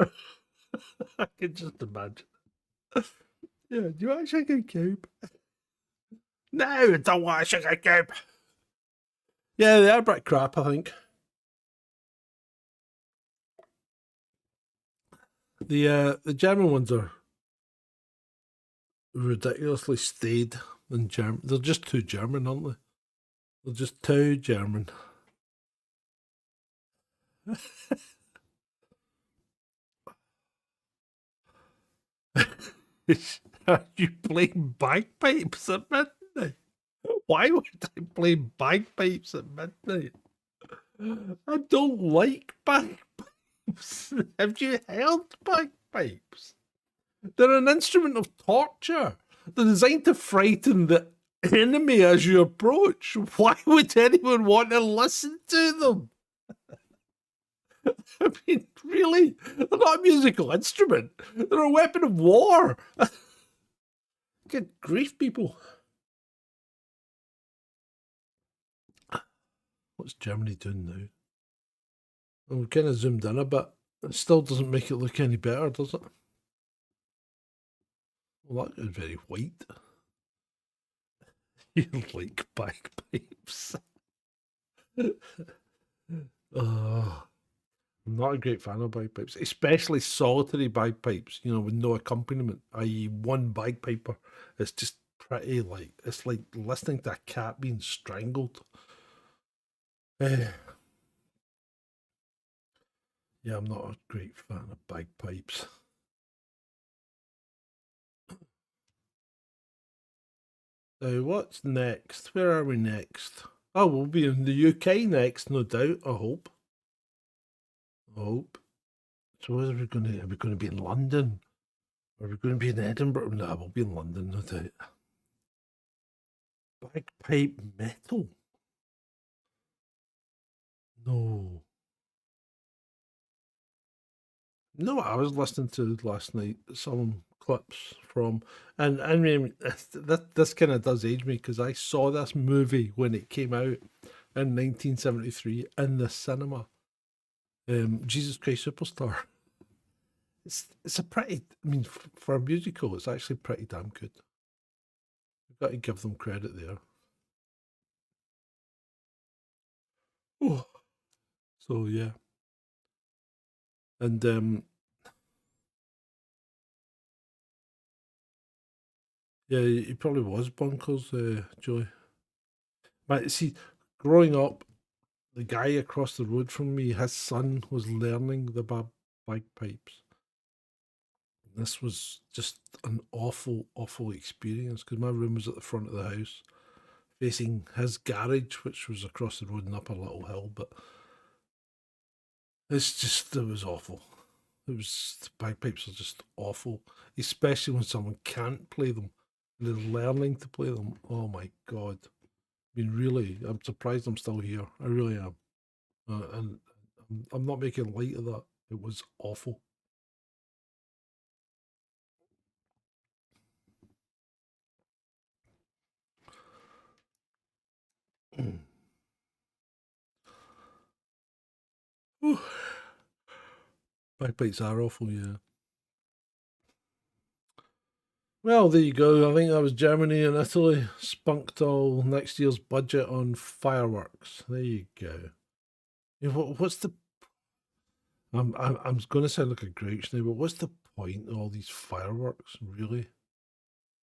I can just imagine. Yeah, do you want a sugar cube? No, I don't want a sugar cube. Yeah, they are a bit crap, I think. The German ones are ridiculously staid and German. They're just too German, aren't they? They're just too German. Are you playing bagpipes at midnight? Why would I play bagpipes at midnight? I don't like bagpipes. Have you heard bagpipes? They're an instrument of torture. They're designed to frighten the enemy as you approach. Why would anyone want to listen to them? I mean, really? They're not a musical instrument. They're a weapon of war. Good grief, people. What's Germany doing now? Well, we kind of zoomed in a bit. It still doesn't make it look any better, does it? Well, that is very white. You like bagpipes. Oh, I'm not a great fan of bagpipes, especially solitary bagpipes, you know, with no accompaniment, i.e. one bagpiper. It's just pretty like, it's like listening to a cat being strangled. Yeah, I'm not a great fan of bagpipes. What's next? Where are we next? Oh, we'll be in the UK next, no doubt, I hope. So are we going to be in London? Are we going to be in Edinburgh? No, we'll be in London, no doubt. Bagpipe metal? No. No, I was listening to last night some clips from, and I mean, this kind of does age me because I saw this movie when it came out in 1973 in the cinema. Jesus Christ Superstar. It's a pretty, I mean, for a musical, it's actually pretty damn good. You've got to give them credit there. Oh, so yeah, and yeah, he probably was bonkers, Joey. But see, growing up, the guy across the road from me, his son was learning the bagpipes. This was just an awful, awful experience because my room was at the front of the house, facing his garage, which was across the road and up a little hill. But it was awful. The bagpipes are just awful, especially when someone can't play them. They're learning to play them. Oh my God. I mean, really, I'm surprised I'm still here. I really am. And I'm not making light of that. It was awful. Bagpipes are awful, yeah. Well, there you go. I think that was Germany and Italy spunked all next year's budget on fireworks. There you go. What's the? I'm going to sound like a grouch now, but what's the point of all these fireworks, really?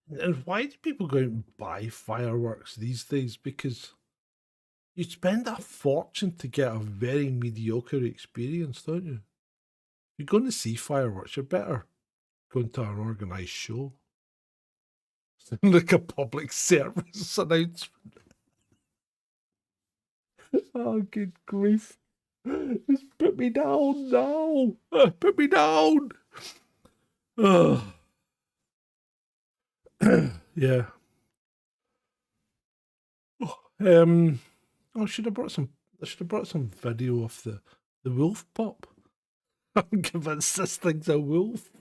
And why do people go out and buy fireworks these days? Because you spend a fortune to get a very mediocre experience, don't you? If you're going to see fireworks, you're better going to an organised show. Like a public service announcement. Oh, good grief. Just put me down now. Put me down. Oh. Yeah. I should have brought some video of the wolf pup. I'm convinced this thing's a wolf.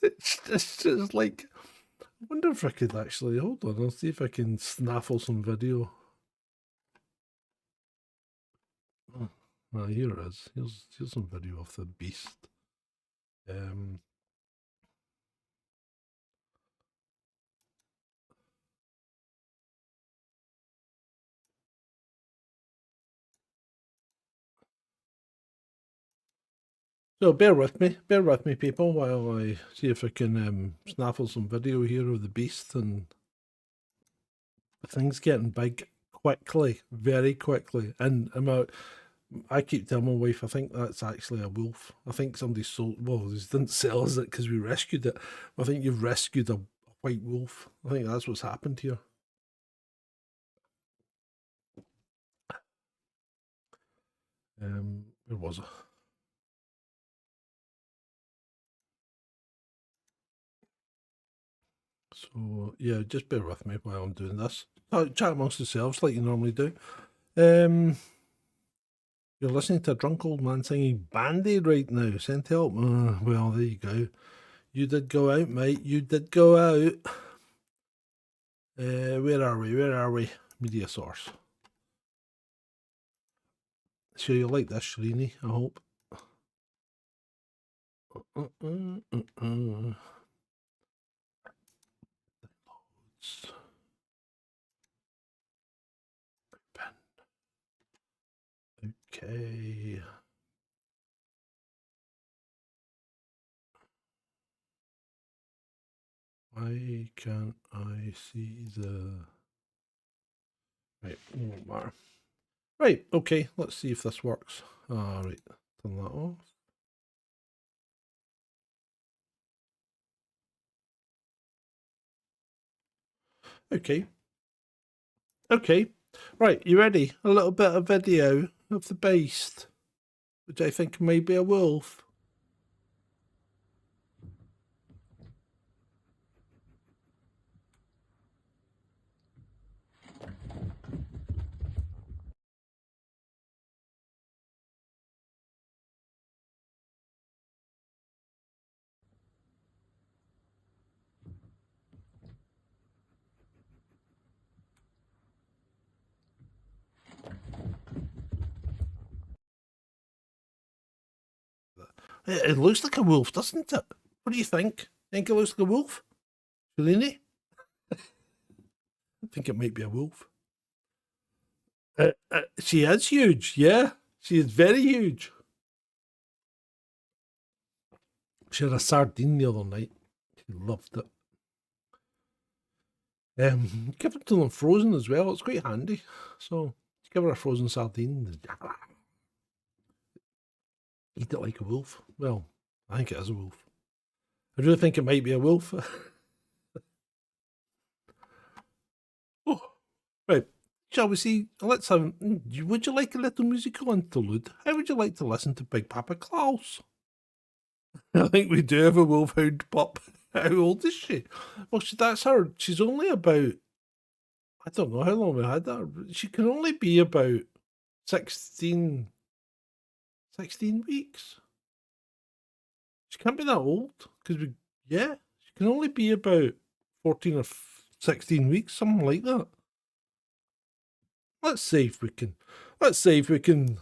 It's just like, I wonder if I could actually, hold on, I'll see if I can snaffle some video. Oh, here it is. Here's some video of the beast. So bear with me, people, while I see if I can snaffle some video here of the beast. And the thing's getting big quickly, very quickly. And I keep telling my wife, I think that's actually a wolf. I think somebody sold, well, they didn't sell us it because we rescued it. I think you've rescued a white wolf. I think that's what's happened here. Where was it? So yeah, just bear with me while I'm doing this. Chat amongst yourselves like you normally do. You're listening to a drunk old man singing Band-Aid right now. Sent help. Well, there you go. You did go out, mate. You did go out. Where are we? Where are we? Media source. Sure you like this, Shalini, I hope. Okay. Why can't I see the... Right, won't matter. Right, okay, let's see if this works. Right, turn that off. Okay. Okay. Right, you ready? A little bit of video of the beast, which I think may be a wolf. It looks like a wolf, doesn't it? What do you think? Think it looks like a wolf? Shalini? I think it might be a wolf. She is huge, yeah. She is very huge. She had a sardine the other night. She loved it. Give it to them frozen as well. It's quite handy. So give her a frozen sardine. Eat it like a wolf. Well, I think it is a wolf. I really think it might be a wolf. Oh, right. Shall we see? Let's have. Would you like a little musical interlude? How would you like to listen to Big Papa Klaus? I think we do have a wolfhound pup. How old is she? Well, that's her. She's only about, I don't know how long we had that. She can only be about 16 weeks. She can't be that old because she can only be about 14 or 16 weeks, something like that. Let's see if we can.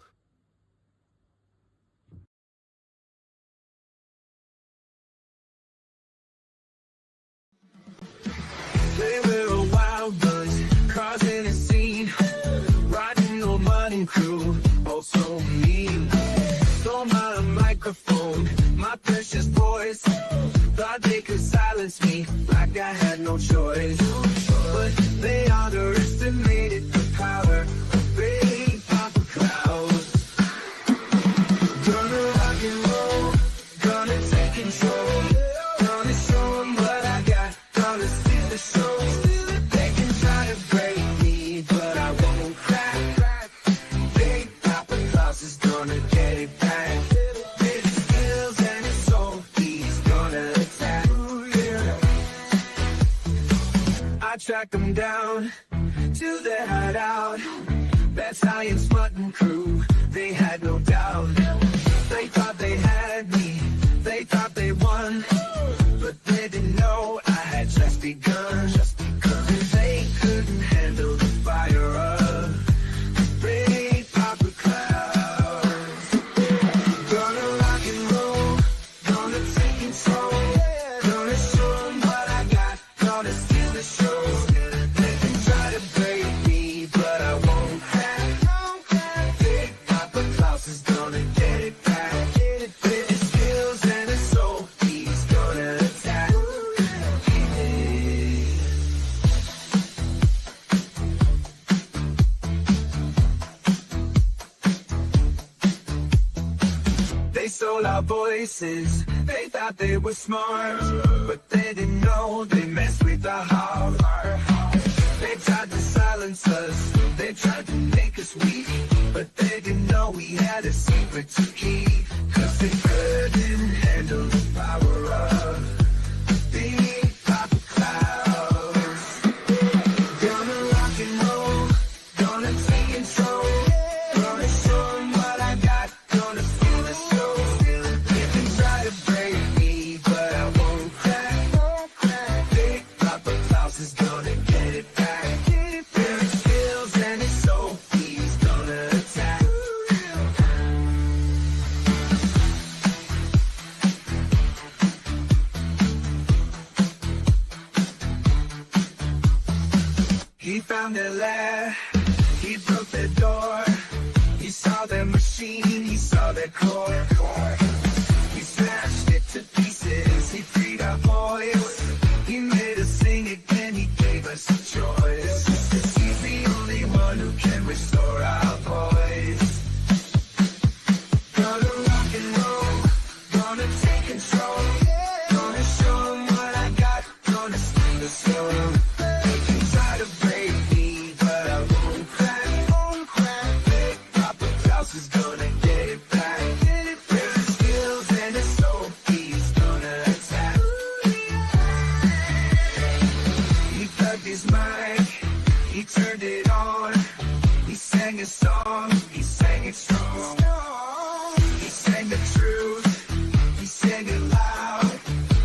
my precious boys thought they could silence me like I had no choice. But they underestimated the power of big papa clouds. Gonna rock and roll, gonna take control, gonna show them what I got, gonna steal the show. They can try to break me, but I won't crack. Big papa Klaus is gonna get it back. With his skills and his soul, he's gonna attack. I tracked them down to their hideout. That science mutton crew, they had no doubt. They thought they had me, they thought they won, but they didn't know I had just begun. Cause they couldn't handle the fire of big papa clouds. Gonna rock and roll, gonna take control, gonna show 'em what I got, gonna steal the show. They can try to break me, but I won't crack. Big papa Klaus is gonna get it back. With his skills and his soul, he's gonna attack. They stole our voices, they thought they were smart, but they didn't know they messed with our heart. They tried to silence us, they tried to make us weak, but they didn't know we had a secret to keep. Cause they couldn't handle the power of big papa clouds. Gonna rock and roll, gonna take control, gonna show 'em what I got, gonna steal the show. They can try to break me, but I won't crack. Big papa Klaus is gonna get it back. With his skills and his soul, he's gonna attack. He found their lair, he broke their door. He saw their machine, he saw their core. He smashed it to pieces, he freed our voice. He made us sing again, he gave us a choice. 'Cause he's the only one who can restore our voice. Gonna rock and roll, gonna take control, gonna show 'em what I got, gonna steal the show. They can try to break me, but I won't crack. Big papa Klaus is gonna get it back. With his skills and his soul, he's gonna attack. He plugged his mic, he turned it on. He sang a song, he sang it strong. He sang the truth, he sang it loud.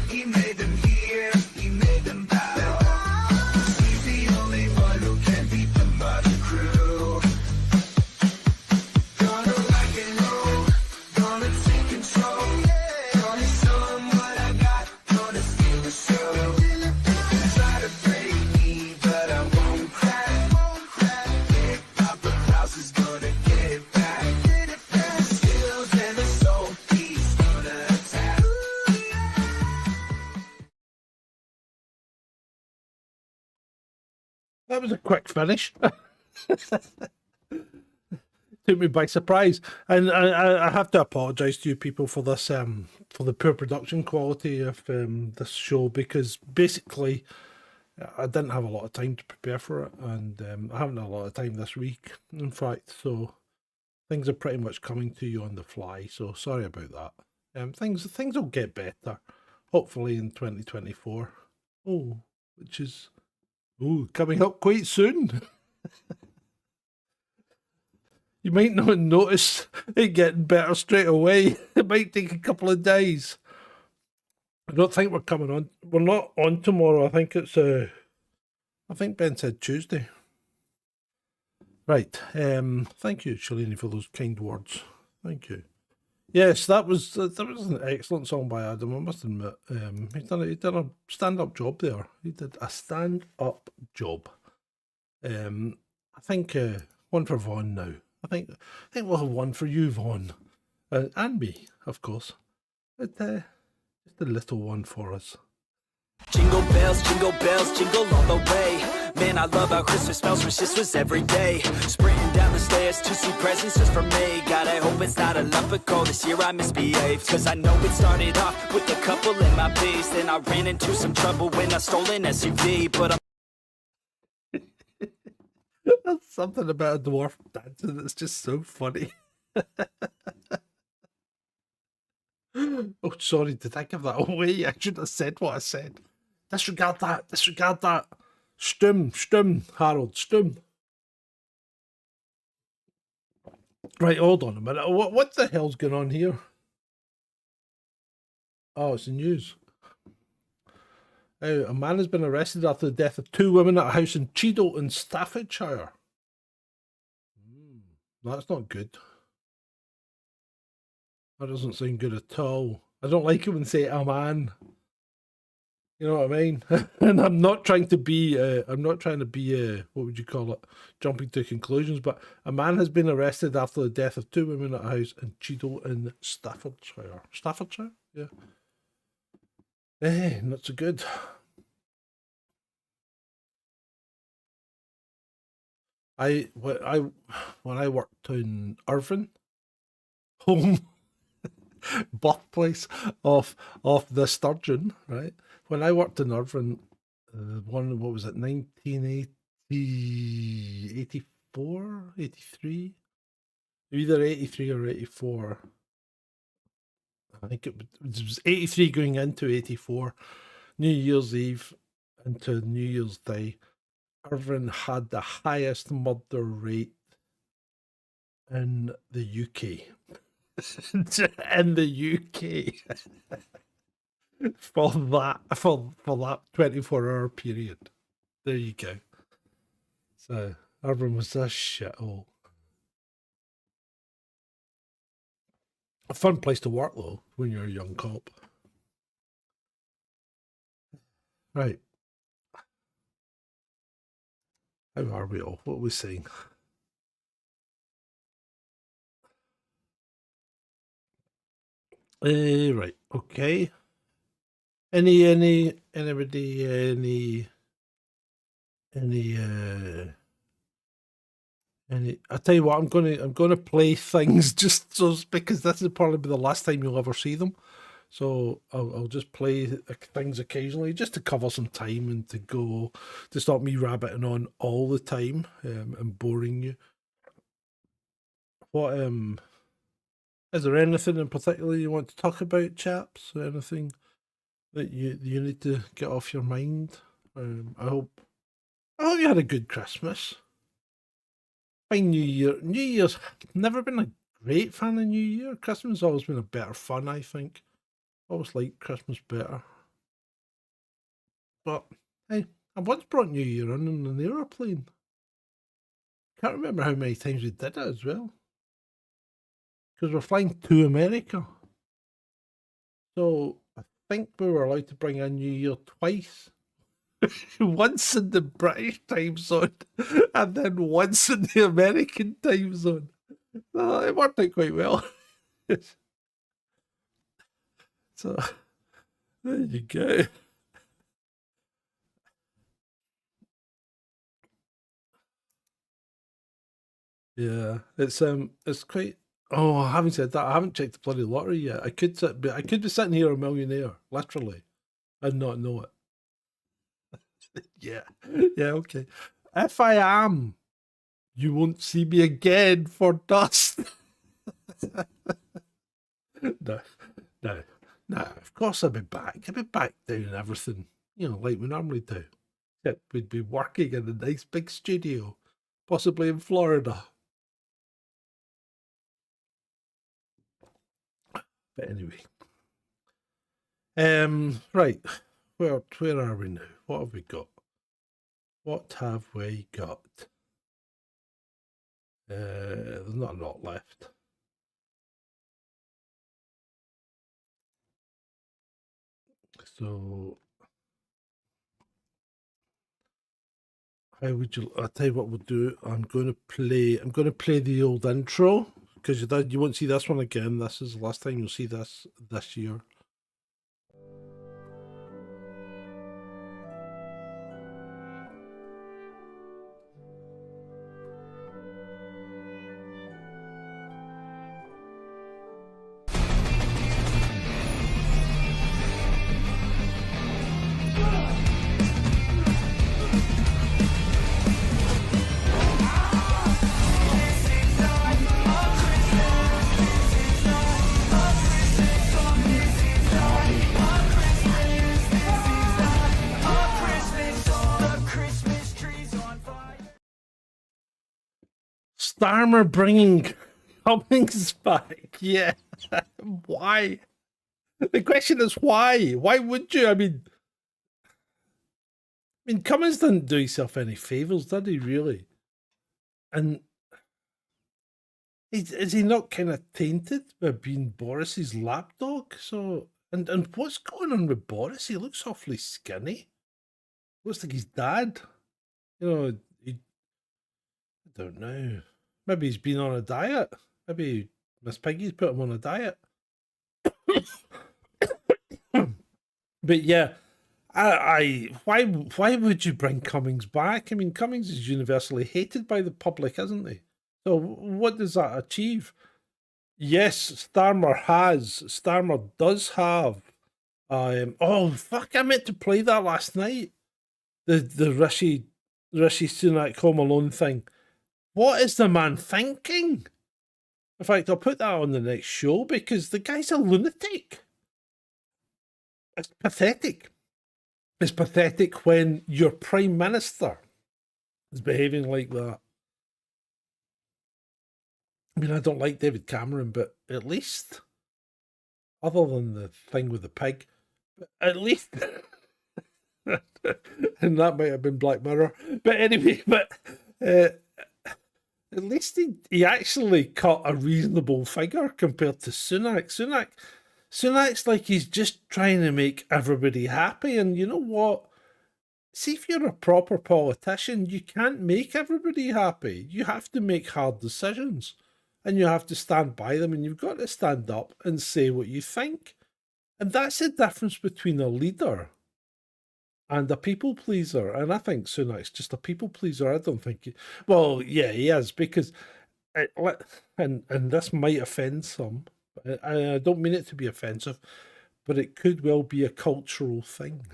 He made them hear, he made them bow. He's the only one who can beat the mother crew. Gonna rock and roll, gonna take control, gonna show 'em what I got, gonna steal the show. They try to break me, but I won't crack. Big papa Klaus is gonna get it back. With his skills and his soul, he's gonna attack. That was a quick finish. Took me by surprise, and I have to apologise to you people for this, for the poor production quality of this show, because basically I didn't have a lot of time to prepare for it, and I haven't had a lot of time this week, in fact, so things are pretty much coming to you on the fly. So sorry about that. Things will get better, hopefully in 2024. Oh, which is coming up quite soon. You might not notice it getting better straight away. It might take a couple of days. I don't think we're coming on. We're not on tomorrow. I think it's I think Ben said Tuesday. Right. Thank you, Shalini, for those kind words. Thank you. Yes, that was an excellent song by Adam, I must admit. He did a stand-up job there. He did a stand-up job. I think one for Vaughn now. I think we'll have one for you, Vaughn, and me, of course. But just a little one for us. Jingle bells, jingle all the way. Man, I love how Christmas smells, wish this was every day. Sprinting down the stairs to see presents just for me. God, I hope it's not enough, but cold this year I misbehaved. Cause I know it started off with a couple in my B's. Then I ran into some trouble when I stole an SUV. But I'm There's something about a dwarf dancing that's just so funny. Oh, sorry, did I give that away? I should have said what I said. Disregard that, disregard that. Stum, Harold, stum. Right, hold on a minute. What the hell's going on here? Oh, it's the news. A man has been arrested after the death of 2 women at a house in Cheadle in Staffordshire. That's not good. That doesn't sound good at all. I don't like it when they say a man. You know what I mean? And I'm not trying to be, what would you call it? Jumping to conclusions, but a man has been arrested after the death of 2 women at a house in Cheadle in Staffordshire. Staffordshire? Yeah. Not so good. When I worked in Irvine, home birthplace of the sturgeon, right? When I worked in Irvine, what was it, 1980, 84, 83? Either 83 or 84. I think it was 83 going into 84. New Year's Eve into New Year's Day. Irvine had the highest murder rate in the UK. In the UK. for that 24-hour period. There you go. So Irvine was a shithole. A fun place to work though when you're a young cop. Right. How are we all? What are we saying? Right. Okay. Anybody, I tell you what, I'm gonna play things just so because this will probably be the last time you'll ever see them. So I'll just play things occasionally just to cover some time and to stop me rabbiting on all the time and boring you. What is there anything in particular you want to talk about, chaps? Anything that you need to get off your mind? I hope you had a good Christmas. Fine New Year. New Year's never been a great fan of New Year. Christmas has always been a better fun, I think. Always liked Christmas better. But hey, I once brought New Year in an aeroplane. Can't remember how many times we did it as well. Because we're flying to America. So I think we were allowed to bring in New Year twice. Once in the British time zone and then once in the American time zone. It worked out quite well. So there you go. Yeah, it's quite. Oh, having said that, I haven't checked the bloody lottery yet. I could be sitting here a millionaire, literally, and not know it. Yeah, okay. If I am, you won't see me again for dust. No. Of course I'll be back. I'll be back doing everything, like we normally do. Except we'd be working in a nice big studio, possibly in Florida. But anyway. Right. Where are we now? What have we got? There's not a lot left. So how would you? I'll tell you what we'll do. I'm going to play the old intro because you won't see this one again. This is the last time you'll see this year. Starmer bringing Cummings back. Yeah. Why? The question is why? Why would you? I mean, Cummings didn't do himself any favours, did he, really? And is he not kind of tainted by being Boris's lapdog? So, and what's going on with Boris? He looks awfully skinny. Looks like his dad. You know, I don't know. Maybe he's been on a diet. Maybe Miss Piggy's put him on a diet. But yeah, why would you bring Cummings back? I mean, Cummings is universally hated by the public, isn't he? So what does that achieve? Yes, Starmer does have. Oh fuck! I meant to play that last night. The Rishi Sunak Home Alone thing. What is the man thinking? In fact, I'll put that on the next show because the guy's a lunatic. It's pathetic. It's pathetic when your Prime Minister is behaving like that. I mean, I don't like David Cameron, but at least, other than the thing with the pig, at least, and that might have been Black Mirror, but anyway, at least he actually cut a reasonable figure compared to Sunak. Sunak's like he's just trying to make everybody happy, and you know what? See, if you're a proper politician, you can't make everybody happy. You have to make hard decisions, and you have to stand by them, and you've got to stand up and say what you think. And that's the difference between a leader and a people pleaser. And I think Sunak's just a people pleaser. I don't think well, yeah, he is, because and this might offend some. I don't mean it to be offensive, but it could well be a cultural thing.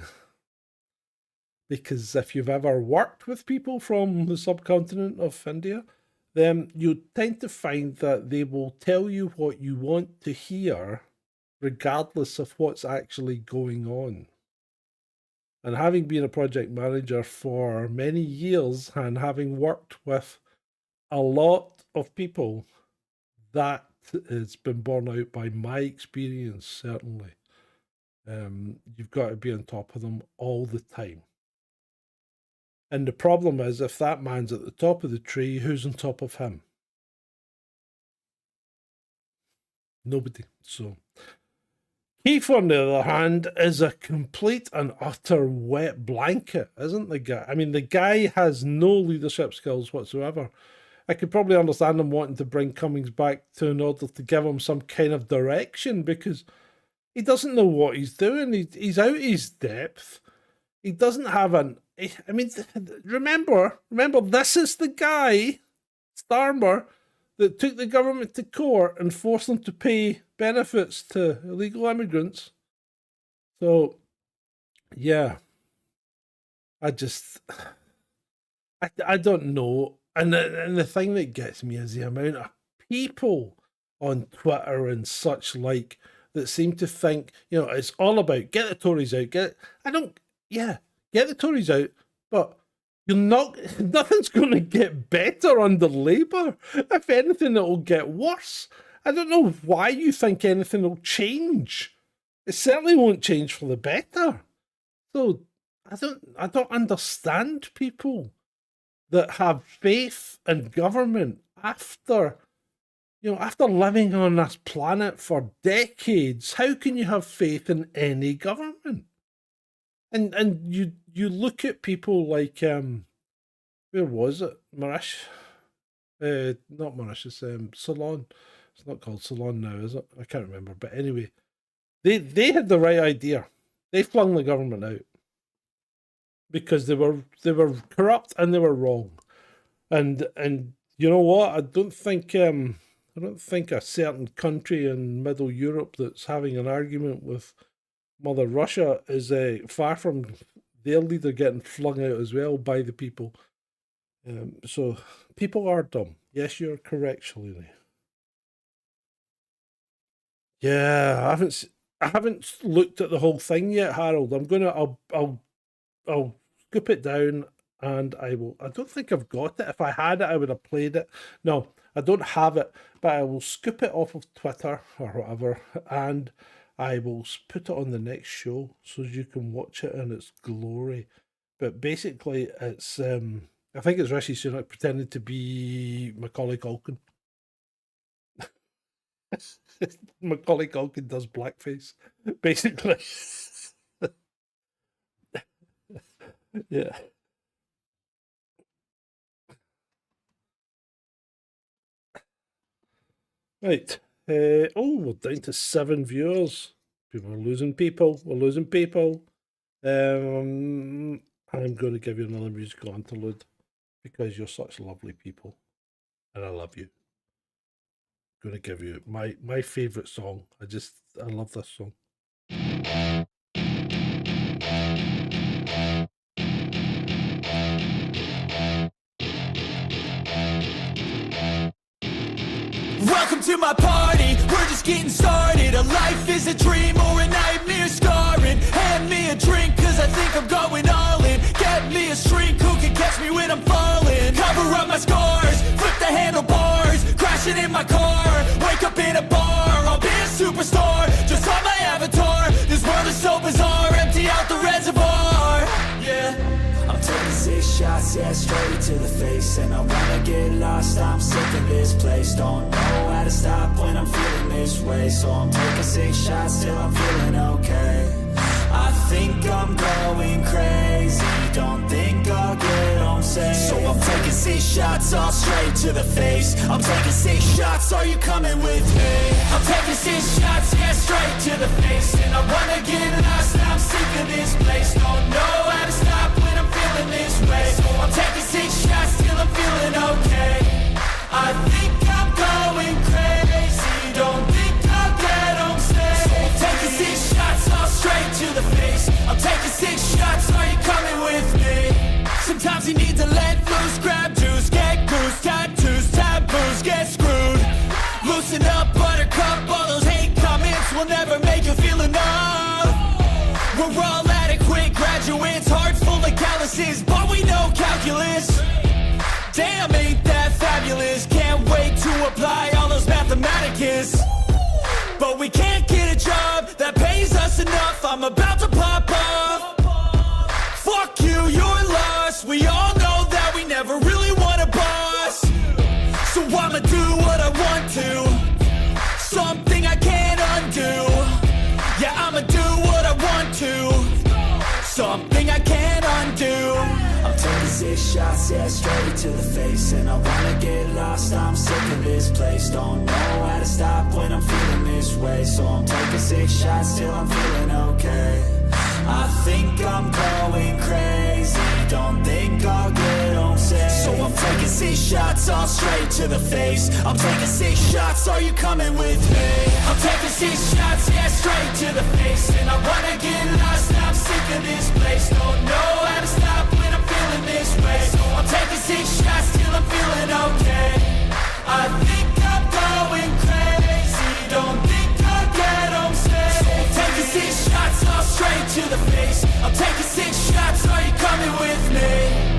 Because if you've ever worked with people from the subcontinent of India, then you tend to find that they will tell you what you want to hear, regardless of what's actually going on. And having been a project manager for many years and having worked with a lot of people, that has been borne out by my experience, certainly. You've got to be on top of them all the time. And the problem is, if that man's at the top of the tree, who's on top of him? Nobody. So Keith, on the other hand, is a complete and utter wet blanket, isn't the guy? I mean, the guy has no leadership skills whatsoever. I could probably understand him wanting to bring Cummings back in order to give him some kind of direction, because he doesn't know what he's doing. He's out his depth. He doesn't have an... I mean, remember, this is the guy, Starmer, that took the government to court and forced them to pay benefits to illegal immigrants. So, yeah. I don't know. And the thing that gets me is the amount of people on Twitter and such like that seem to think, it's all about get the Tories out, get the Tories out, but nothing's going to get better under Labour. If anything, it'll get worse. I don't know why you think anything will change. It certainly won't change for the better. So I don't understand people that have faith in government after living on this planet for decades. How can you have faith in any government? And you look at people like where was it? Not Mauritius, Ceylon. It's not called Salon now, is it? I can't remember. But anyway, they had the right idea. They flung the government out because they were corrupt and they were wrong. And you know what? I don't think a certain country in Middle Europe that's having an argument with Mother Russia is far from their leader getting flung out as well by the people. So people are dumb. Yes, you're correct, Shalini. Yeah, I haven't looked at the whole thing yet, Harold. I'll scoop it down and I will. I don't think I've got it. If I had it, I would have played it. No, I don't have it, but I will scoop it off of Twitter or whatever, and I will put it on the next show so you can watch it in its glory. But basically, it's I think it's Rishi Sunak pretending to be Macaulay Culkin. Macaulay Culkin does blackface, basically. Yeah. Right. We're down to 7 viewers. People are losing people. We're losing people. I'm going to give you another musical interlude because you're such lovely people, and I love you. I'm going to give you my favorite song. I love this song. Welcome to my party, we're just getting started. A life is a dream or a nightmare scarring. Hand me a drink cause I think I'm going all in. Get me a shrink who can catch me when I'm falling. Cover up my scars, flip the handlebars. Crashing in my car, wake up in a bar. I'll be a superstar, just on my avatar. This world is so bizarre, empty out the reservoir. Yeah, I'm taking 6 shots, yeah, straight to the face. And I wanna get lost, I'm sick of this place. Don't know how to stop when I'm feeling this way. So I'm taking 6 shots till I'm feeling okay. I think I'm going crazy, don't think I'll get home safe. So I'm taking 6 shots all straight to the face. I'm taking 6 shots, are you coming with me? I'm taking 6 shots, yeah, straight to the face. And I wanna get lost, I'm sick of this place. Don't know how to stop when I'm feeling this way. So I'm taking 6 shots till I'm feeling okay. I think I'm going crazy, don't think I'll get home safe. So I'm taking 6 shots all straight to the face. I'm taking 6 shots, are you coming with me? Sometimes you need to let loose, grab juice, get goose, tattoos, taboos, get screwed. Loosen up, buttercup, all those hate comments will never make you feel enough. We're all adequate graduates, hearts full of calluses, but we know calculus. Damn, ain't that fabulous? Can't wait to apply all those mathematicus. But we can't get a job that pays us enough. I'm about to pop off. Fuck you, you're lost. We all know that we never really want a boss. So I'ma do what I want to. Something I can't undo. Yeah, I'ma do what I want to. Something I can't undo. I'm taking 6 shots, yeah, straight to the face. And I wanna get lost, I'm sick of this place. Don't know how to stop when I'm feeling this way. So I'm taking 6 shots till I'm feeling okay. I think I'm going crazy, don't think I'll get home safe. So I'm taking 6 shots all straight to the face. I'm taking 6 shots, are you coming with me? I'm taking 6 shots, yeah, straight to the face. And I wanna get lost, I'm sick of this place. Don't know how to stop when I'm feeling this way. So I'm taking 6 shots till I'm feeling okay. I think I'm going crazy, don't think I'll get home safe. So I'm taking 6 shots all straight to the face. I'm taking 6 shots, are you coming with me?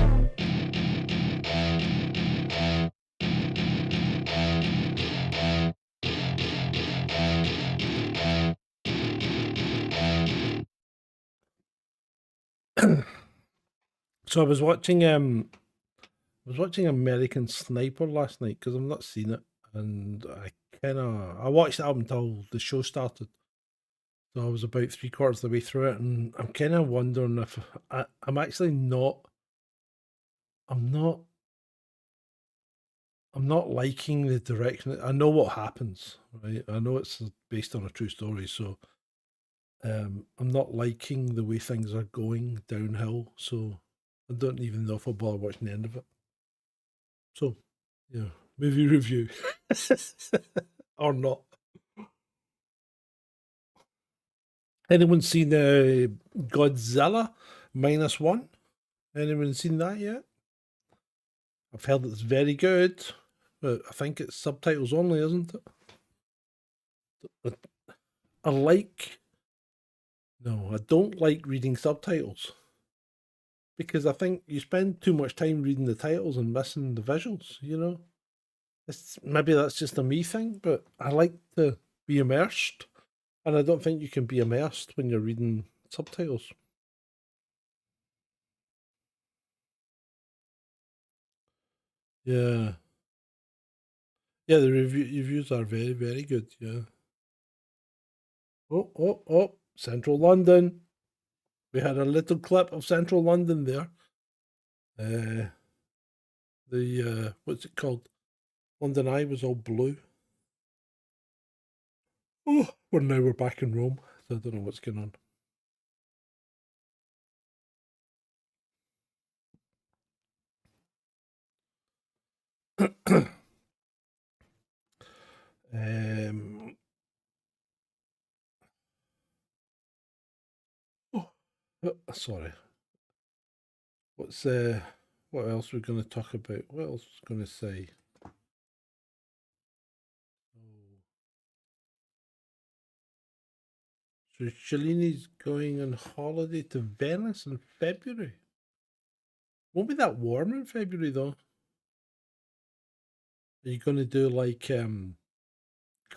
So I was watching American Sniper last night because I've not seen it, and I watched it up until the show started. So I was about 3/4 of the way through it, and I'm kind of wondering if I'm actually not. I'm not I'm not liking the direction. I know what happens, right? I know it's based on a true story, so I'm not liking the way things are going downhill. So I don't even know if I'll bother watching the end of it. So, yeah, movie review or not. Anyone seen Godzilla -1? Anyone seen that yet? I've heard it's very good, but I think it's subtitles only, isn't it? I don't like reading subtitles because I think you spend too much time reading the titles and missing the visuals, you know? Maybe that's just a me thing, but I like to be immersed, and I don't think you can be immersed when you're reading subtitles. Yeah. Yeah, the reviews are very, very good, yeah. Oh, Central London. We had a little clip of Central London there. What's it called? London Eye was all blue. Oh, now we're back in Rome, so I don't know what's going on. Sorry. What else we're going to talk about? What else was going to say? So Cellini's going on holiday to Venice in February. Won't be that warm in February though. Are you going to do like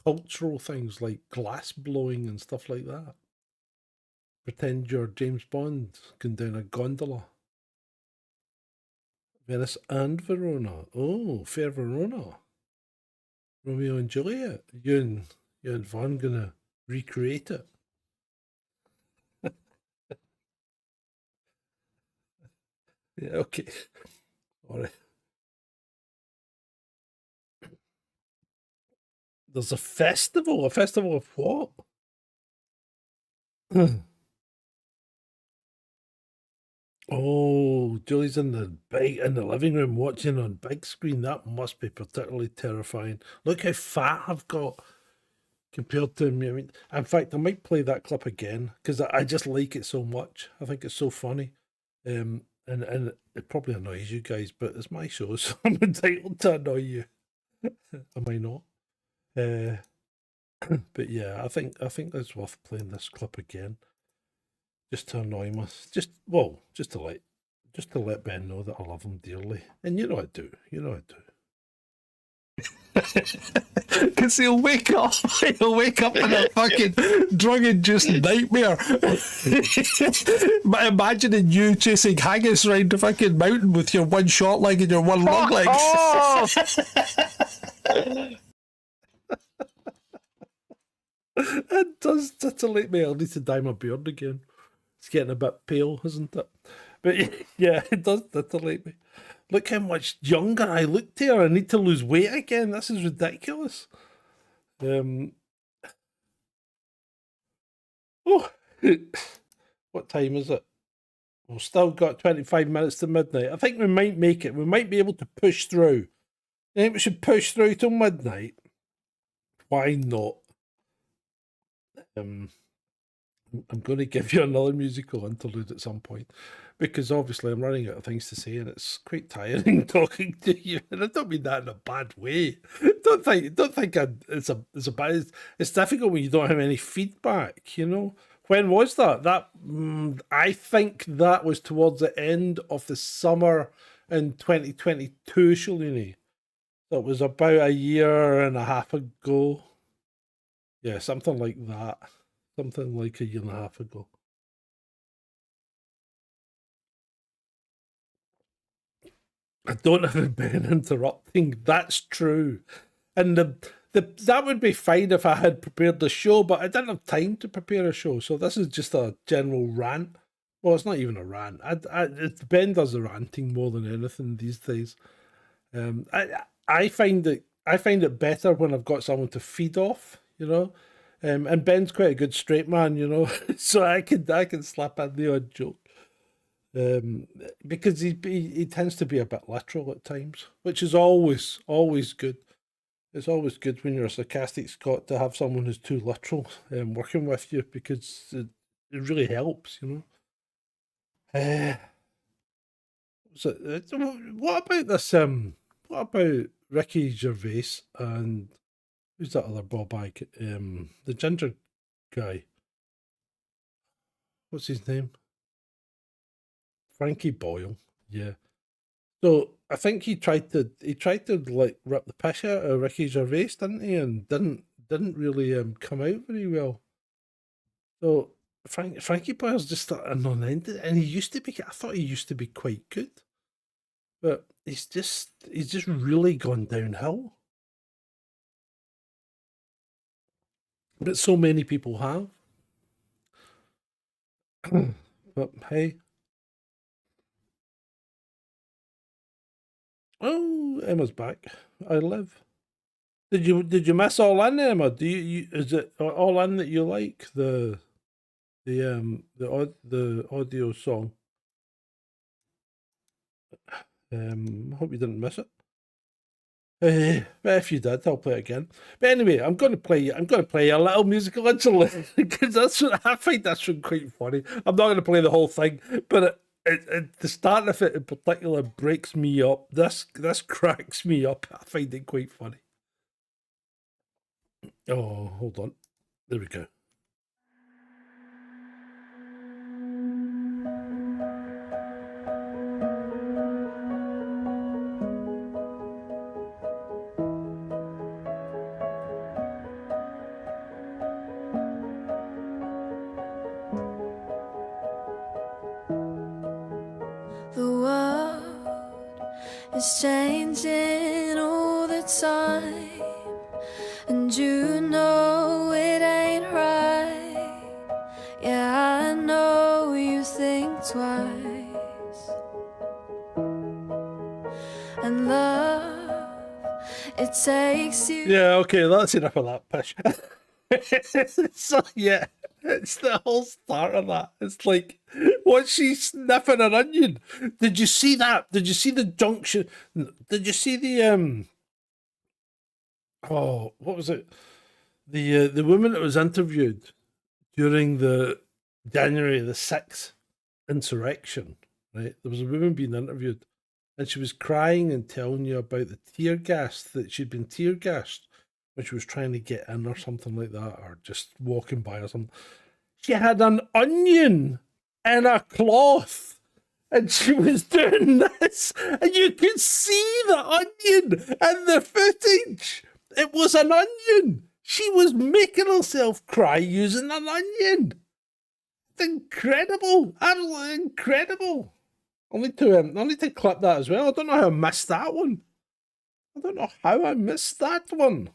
cultural things like glass blowing and stuff like that? Pretend you're James Bond going down a gondola. Venice and Verona. Oh, fair Verona. Romeo and Juliet. You and Vaughn gonna recreate it. Yeah, okay. All right. There's a festival. A festival of what? Oh, Julie's in the living room watching on big screen. That must be particularly terrifying. Look how fat I've got compared to me. I mean, in fact, I might play that clip again because I just like it so much. I think it's so funny. And it probably annoys you guys, but it's my show, so I'm entitled to annoy you. Am I not? But yeah, I think it's worth playing this clip again, just to annoy me. Just to let Ben know that I love him dearly, and you know I do. You know I do. Because he'll wake up in a fucking drug induced nightmare. But imagining you chasing haggis around the fucking mountain with your one short leg and your one long leg. It does titillate me. I'll need to dye my beard again. It's getting a bit pale, isn't it? But yeah, it does titillate me. Look how much younger I look there. I need to lose weight again. This is ridiculous. Oh, what time is it? We've still got 25 minutes to midnight. I think we might make it. We might be able to push through. I think we should push through till midnight. Why not? I'm going to give you another musical interlude at some point because obviously I'm running out of things to say and it's quite tiring talking to you. And I don't mean that in a bad way. Don't think it's a bad. It's difficult when you don't have any feedback. You know, when was that? I think that was towards the end of the summer in 2022, Shalini. That was about a year and a half ago. Yeah, something like that. Something like a year and a half ago. I don't have a Ben interrupting. That's true. And that would be fine if I had prepared the show, but I didn't have time to prepare a show. So this is just a general rant. Well, it's not even a rant. Ben does the ranting more than anything these days. I find it better when I've got someone to feed off, you know. And Ben's quite a good straight man, you know, so I can slap in the odd joke. Because he tends to be a bit literal at times, which is always good. It's always good when you're a sarcastic Scot to have someone who's too literal working with you, because it really helps, you know. So what about this? What about Ricky Gervais and who's that other ball bag? The ginger guy. What's his name? Frankie Boyle. Yeah. So I think he tried to like rip the piss out of Ricky Gervais, didn't he? And didn't really come out very well. So Frankie Boyle's just a non-entity, and he used to be. I thought he used to be quite good, but he's just really gone downhill. But so many people have. But hey. Oh, Emma's back. I live. Did you miss All In, Emma? Do you is it All In that you like, the audio song? Hope you didn't miss it. But if you did, I'll play it again. But anyway, I'm going to play a little musical interlude because I find that's quite funny. I'm not going to play the whole thing, but the start of it in particular breaks me up. This cracks me up. I find it quite funny. Oh, hold on. There we go. The world is changing all the time, and you know it ain't right. Yeah, I know you think twice. And love, it takes you. Yeah, okay, that's enough of that pish. So yeah, it's the whole start of that. It's like, what's she sniffing an onion? Did you see that? Did you see the junction? Did you see the oh, what was it? The woman that was interviewed during the January the 6th insurrection, right? There was a woman being interviewed, and she was crying and telling you about the tear gas, that she'd been tear gassed when she was trying to get in or something like that, or just walking by or something. She had an onion in a cloth, and she was doing this, and you could see the onion in the footage. It was an onion. She was making herself cry using an onion. It's incredible, absolutely incredible. I'll need to clip that as well. I don't know how I missed that one. I don't know how I missed that one.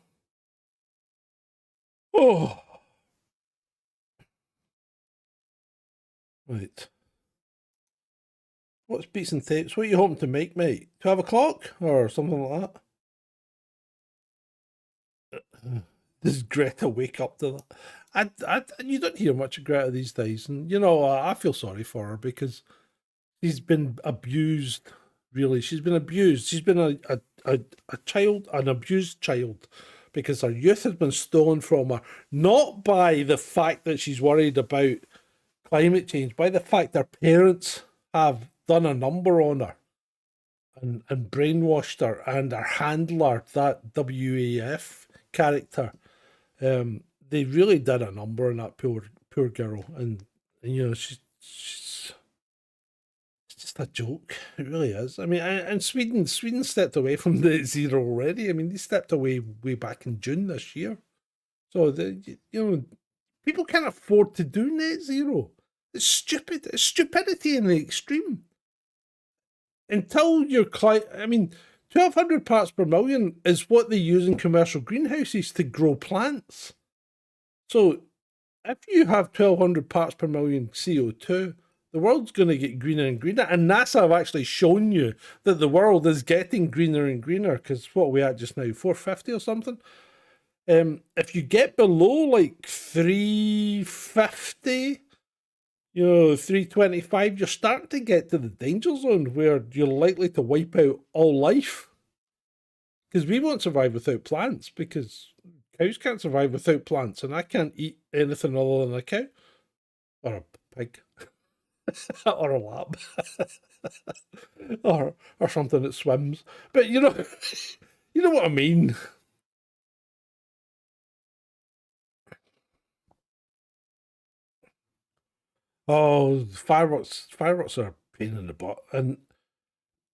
Oh. Right. What's beats and tapes? What are you hoping to make, mate? 12 o'clock or something like that? Does Greta wake up to that? You don't hear much of Greta these days, and you know I feel sorry for her because she's been abused. Really, she's been abused. She's been a child, an abused child, because her youth has been stolen from her, not by the fact that she's worried about climate change, by the fact her parents have done a number on her and brainwashed her, and her handler, that WAF character, they really did a number on that poor girl, and you know she's just a joke. It really is. I mean, and Sweden stepped away from the zero already. I mean, they stepped away way back in June this year. So people can't afford to do net zero. It's stupid. It's stupidity in the extreme. Until your client, I mean, 1,200 parts per million is what they use in commercial greenhouses to grow plants. So if you have 1,200 parts per million CO2, The world's going to get greener and greener, and NASA have actually shown you that the world is getting greener and greener, because what are we at just now, 450 or something? If you get below like 350, 325, you're starting to get to the danger zone where you're likely to wipe out all life. Because we won't survive without plants, because cows can't survive without plants, and I can't eat anything other than a cow or a pig. Or a lamb. or something that swims. But you know what I mean. Oh, fireworks are a pain in the butt. And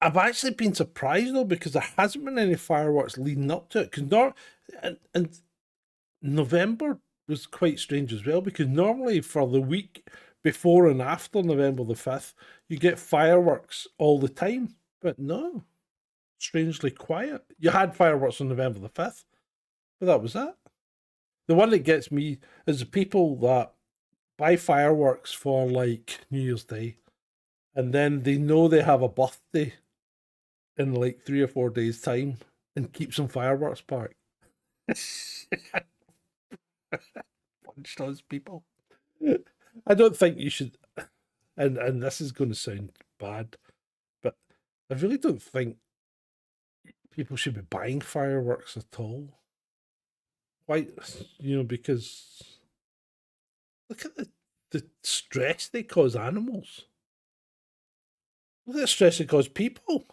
I've actually been surprised though, because there hasn't been any fireworks leading up to it. And November was quite strange as well, because normally for the week before and after November the 5th, you get fireworks all the time. But no, strangely quiet. You had fireworks on November the 5th, but that was it. The one that gets me is the people that buy fireworks for like New Year's Day, and then they know they have a birthday in like 3 or 4 days' time and keep some fireworks park. Punch those people. I don't think you should, and this is going to sound bad, but I really don't think people should be buying fireworks at all. Why? Because look at the stress they cause animals. Look at the stress they cause people.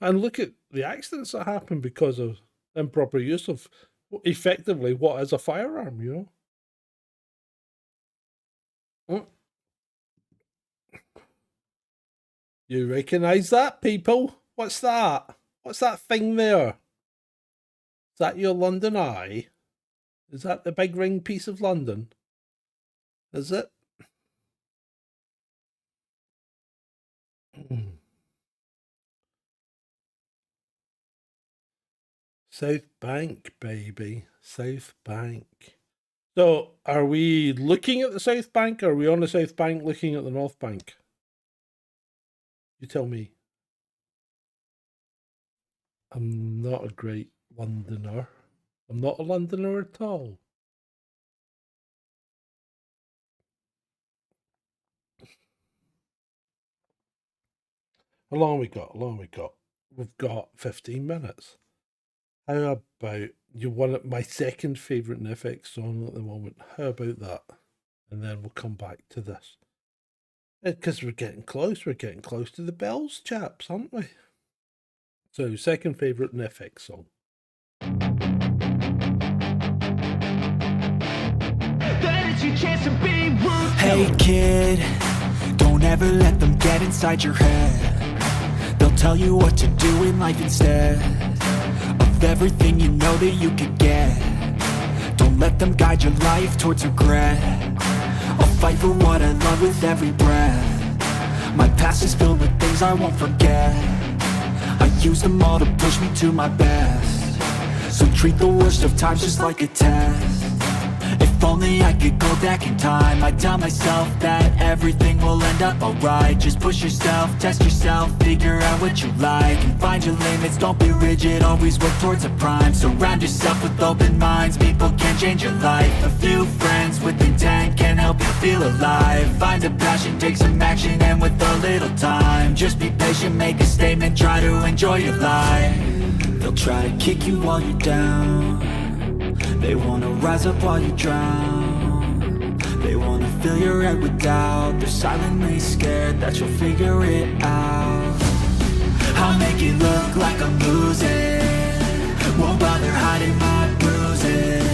And look at the accidents that happen because of improper use of effectively what is a firearm, You recognise that, people? What's that? What's that thing there? Is that your London Eye? Is that the big ring piece of London? Is it? South Bank, baby. South Bank. So, are we looking at the South Bank, or are we on the South Bank looking at the North Bank? You tell me. I'm not a great Londoner. I'm not a Londoner at all. How long we got? We've got 15 minutes. How about you want my second favourite FX song at the moment? How about that? And then we'll come back to this. Because we're getting close. We're getting close to the bells, chaps, aren't we? So, second favourite FX song. Hey kid, don't ever let them get inside your head. They'll tell you what to do in life instead of everything you know that you could get. Don't let them guide your life towards regret. I'll fight for what I love with every breath. My past is filled with things I won't forget. I use them all to push me to my best. So treat the worst of times just like a test. If only I could go back in time, I'd tell myself that everything will end up alright. Just push yourself, test yourself, figure out what you like, and find your limits, don't be rigid, always work towards a prime. Surround yourself with open minds, people can change your life. A few friends with intent can help you feel alive. Find a passion, take some action, and with a little time, just be patient, make a statement, try to enjoy your life. They'll try to kick you while you're down. They wanna rise up while you drown. They wanna fill your head with doubt. They're silently scared that you'll figure it out. I'll make it look like I'm losing, won't bother hiding my bruises.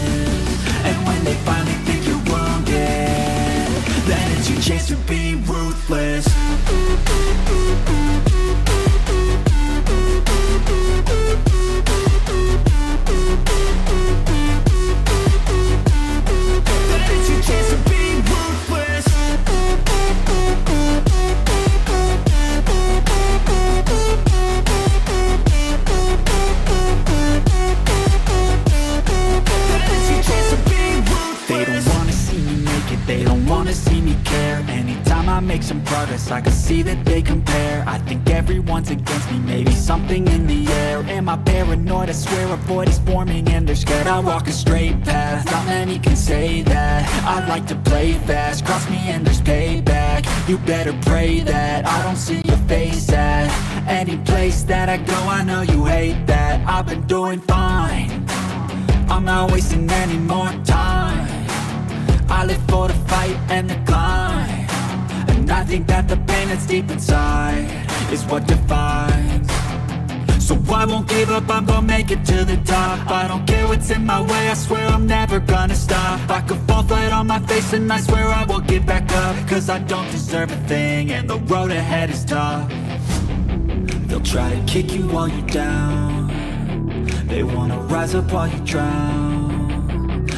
And when they finally think you're wounded, then it's your chance to be ruthless. Chance to be ruthless. They don't wanna see me make it, they don't wanna see me care. Anytime I make some progress, notice, I can see that they compare. I think everyone's against me, maybe something in the air. Am I paranoid? I swear a void is forming and they're scared I walk a straight path. Not many can say that. I like to play fast, cross me and there's payback. You better pray that I don't see your face at any place that I go. I know you hate that. I've been doing fine, I'm not wasting any more time. I live for the fight and the climb, and I think that the pain that's deep inside is what defines. So I won't give up, I'm gonna make it to the top. I don't care what's in my way, I swear I'm never gonna stop. I could fall flat on my face and I swear I will get back up, cause I don't deserve a thing and the road ahead is tough. They'll try to kick you while you're down, they wanna rise up while you drown.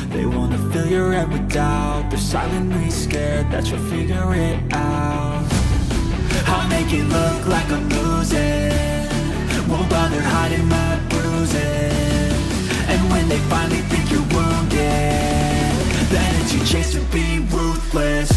They wanna fill your head with doubt, they're silently scared that you'll figure it out. I'll make it look like I'm losing, won't bother hiding my bruises. And when they finally think you're wounded, then it's your chance to be ruthless.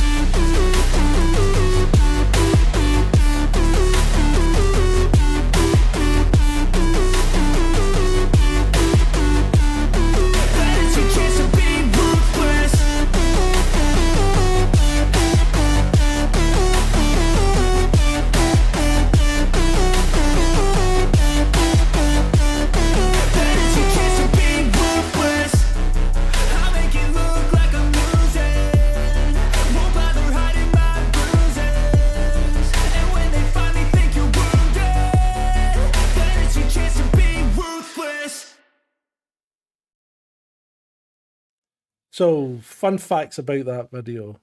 So, fun facts about that video.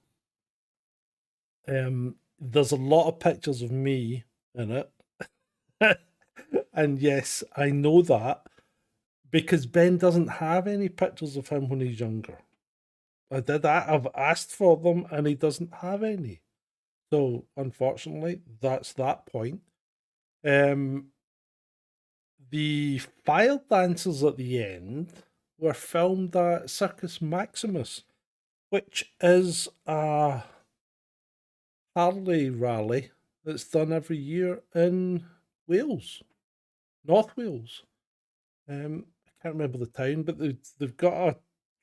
There's a lot of pictures of me in it. And yes, I know that because Ben doesn't have any pictures of him when he's younger. I did that. I've asked for them and he doesn't have any. So, unfortunately, that's that point. The fire dancers at the end were filmed at Circus Maximus, which is a Harley rally that's done every year in Wales, North Wales. I can't remember the town, but they've got a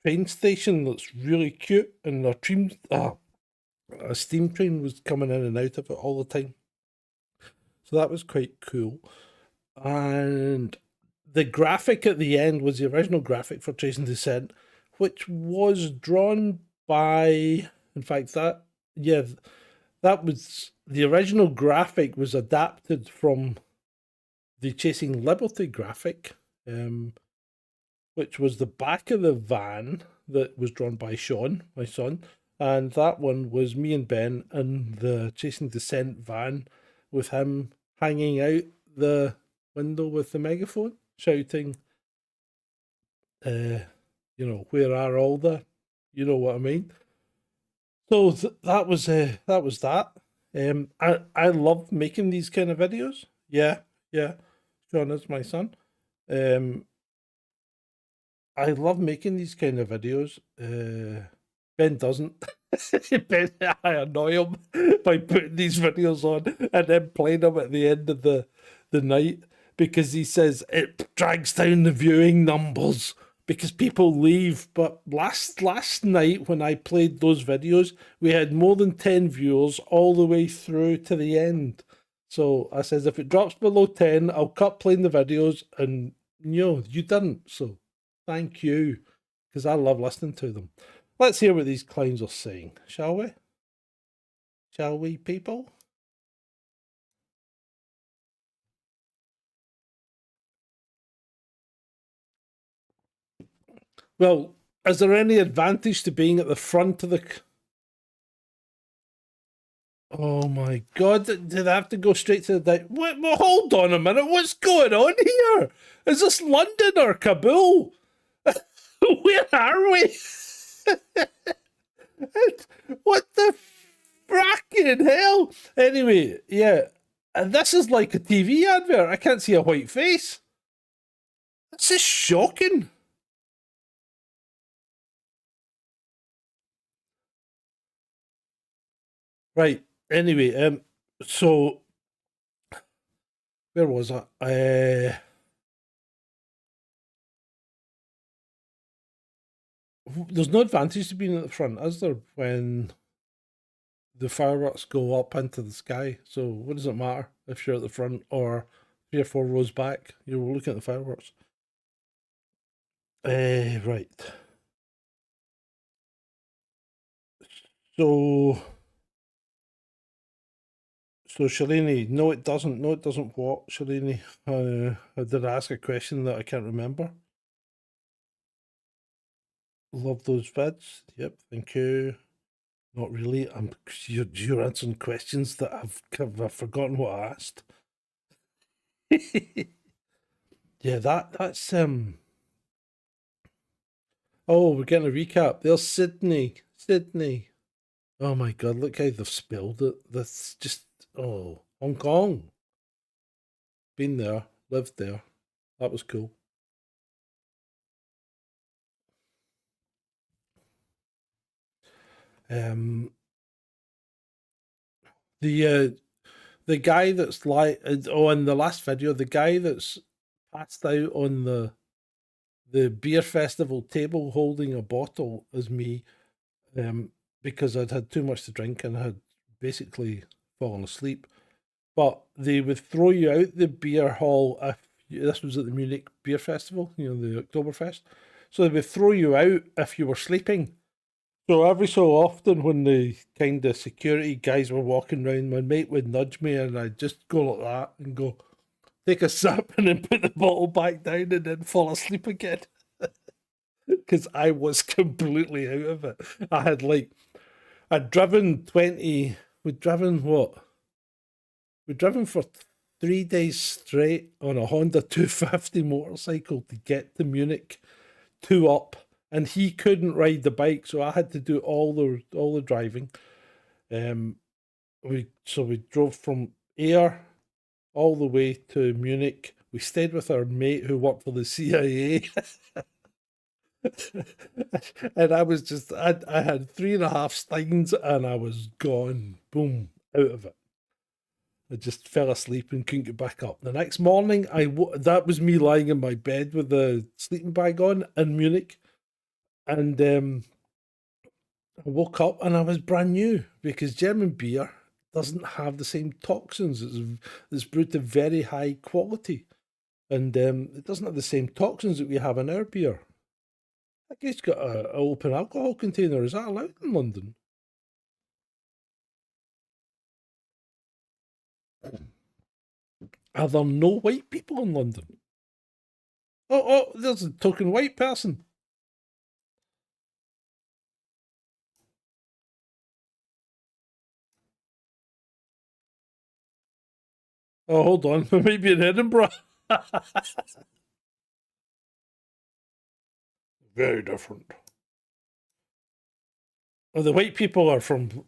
train station that's really cute, and a steam train was coming in and out of it all the time. So that was quite cool. And the graphic at the end was the original graphic for Chasing Dissent, which was drawn by, in fact, that was the original graphic was adapted from the Chasing Liberty graphic, which was the back of the van that was drawn by Sean, my son, and that one was me and Ben in the Chasing Dissent van with him hanging out the window with the megaphone, shouting, where are all the, you know what I mean? So that was that. I love making these kind of videos. Yeah. Sean is my son. I love making these kind of videos. Ben doesn't. Ben, I annoy him by putting these videos on and then playing them at the end of the night, because he says it drags down the viewing numbers because people leave. But last night when I played those videos, we had more than 10 viewers all the way through to the end. So I says, if it drops below 10, I'll cut playing the videos, and you didn't. So thank you, because I love listening to them. Let's hear what these clowns are saying, shall we? Shall we, people? Well, is there any advantage to being at the front of the... Oh my God, did I have to go straight to the... What, well, hold on a minute, what's going on here? Is this London or Kabul? Where are we? What the fracking hell? Anyway, yeah, and this is like a TV advert. I can't see a white face. This is shocking. Right. Anyway, So where was I? There's no advantage to being at the front, is there, when the fireworks go up into the sky? So what does it matter if you're at the front or 3 or 4 rows back? You're looking at the fireworks. Right. So Shalini, no, it doesn't. No, it doesn't. What, Shalini? Did I ask a question that I can't remember? Love those vids. Yep, thank you. Not really. You're answering questions that I've forgotten what I asked. Yeah, that's Oh, we're getting a recap. There's Sydney. Sydney. Oh my god, look how they've spelled it. That's just Hong Kong. Been there, lived there. That was cool. The guy that's like in the last video, the guy that's passed out on the beer festival table holding a bottle is me, because I'd had too much to drink and had basically fallen asleep. But they would throw you out the beer hall if this was at the Munich Beer Festival, the Oktoberfest. So they would throw you out if you were sleeping. So every so often, when the kind of security guys were walking around, my mate would nudge me, and I'd just go like that and go, take a sip, and then put the bottle back down, and then fall asleep again. Because I was completely out of it. I'd driven 20. We'd driven what? We'd driven for 3 days straight on a Honda 250 motorcycle to get to Munich, 2 up. And he couldn't ride the bike, so I had to do all the driving. We drove from Ayr all the way to Munich. We stayed with our mate who worked for the CIA. And I was just I had 3.5 steins and I was gone, boom, out of it. I just fell asleep and couldn't get back up. The next morning, that was me lying in my bed with the sleeping bag on in Munich. And I woke up and I was brand new, because German beer doesn't have the same toxins. It's brewed to very high quality, and it doesn't have the same toxins that we have in our beer. I guess it's got an open alcohol container. Is that allowed in London? Are there no white people in London? Oh, there's a token white person. Oh, hold on. Maybe in Edinburgh. Very different. Oh, the white people are from...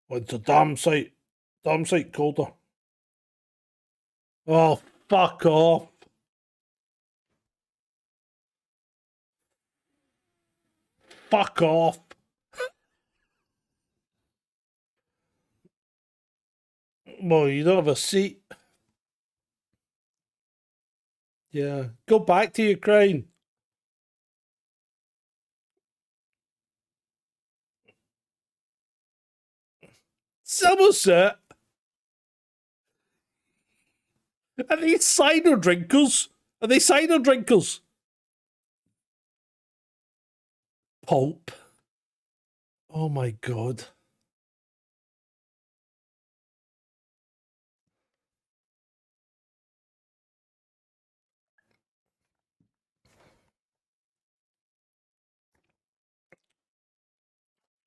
Oh, it's a damn sight colder. Oh, fuck off. Fuck off. Well, you don't have a seat. Yeah. Go back to Ukraine. Somerset? Are they cider drinkers? Are they cider drinkers? Pulp. Oh my god.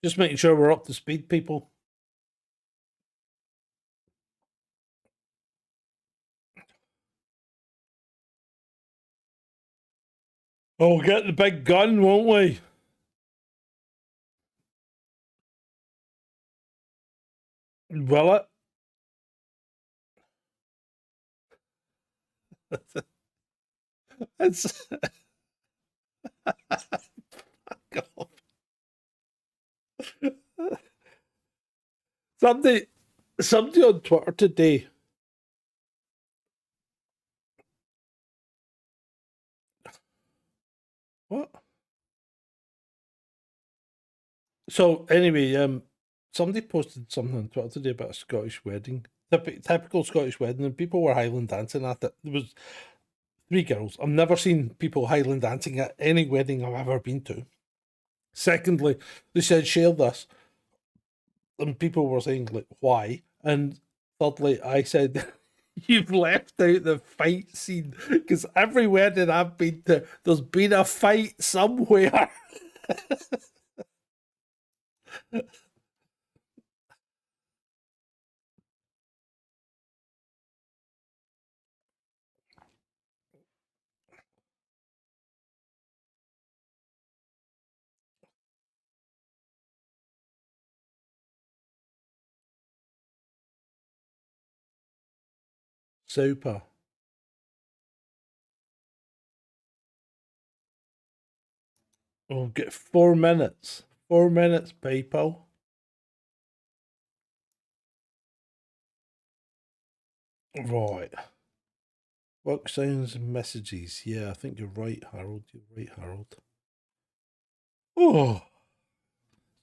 Just making sure we're up to speed, people. Oh, we'll get the big gun, won't we? Will it? It's... Somebody on Twitter today. What? So anyway, somebody posted something on Twitter today about a Scottish wedding, typical Scottish wedding, and people were Highland dancing at it. There was 3 girls. I've never seen people Highland dancing at any wedding I've ever been to. Secondly, they said share this, and people were saying like why. And thirdly, I said you've left out the fight scene because every wedding I've been to, there's been a fight somewhere. Super. We'll get 4 minutes. 4 minutes, people. Right. Work sounds and messages. Yeah, I think you're right, Harold. You're right, Harold. Oh.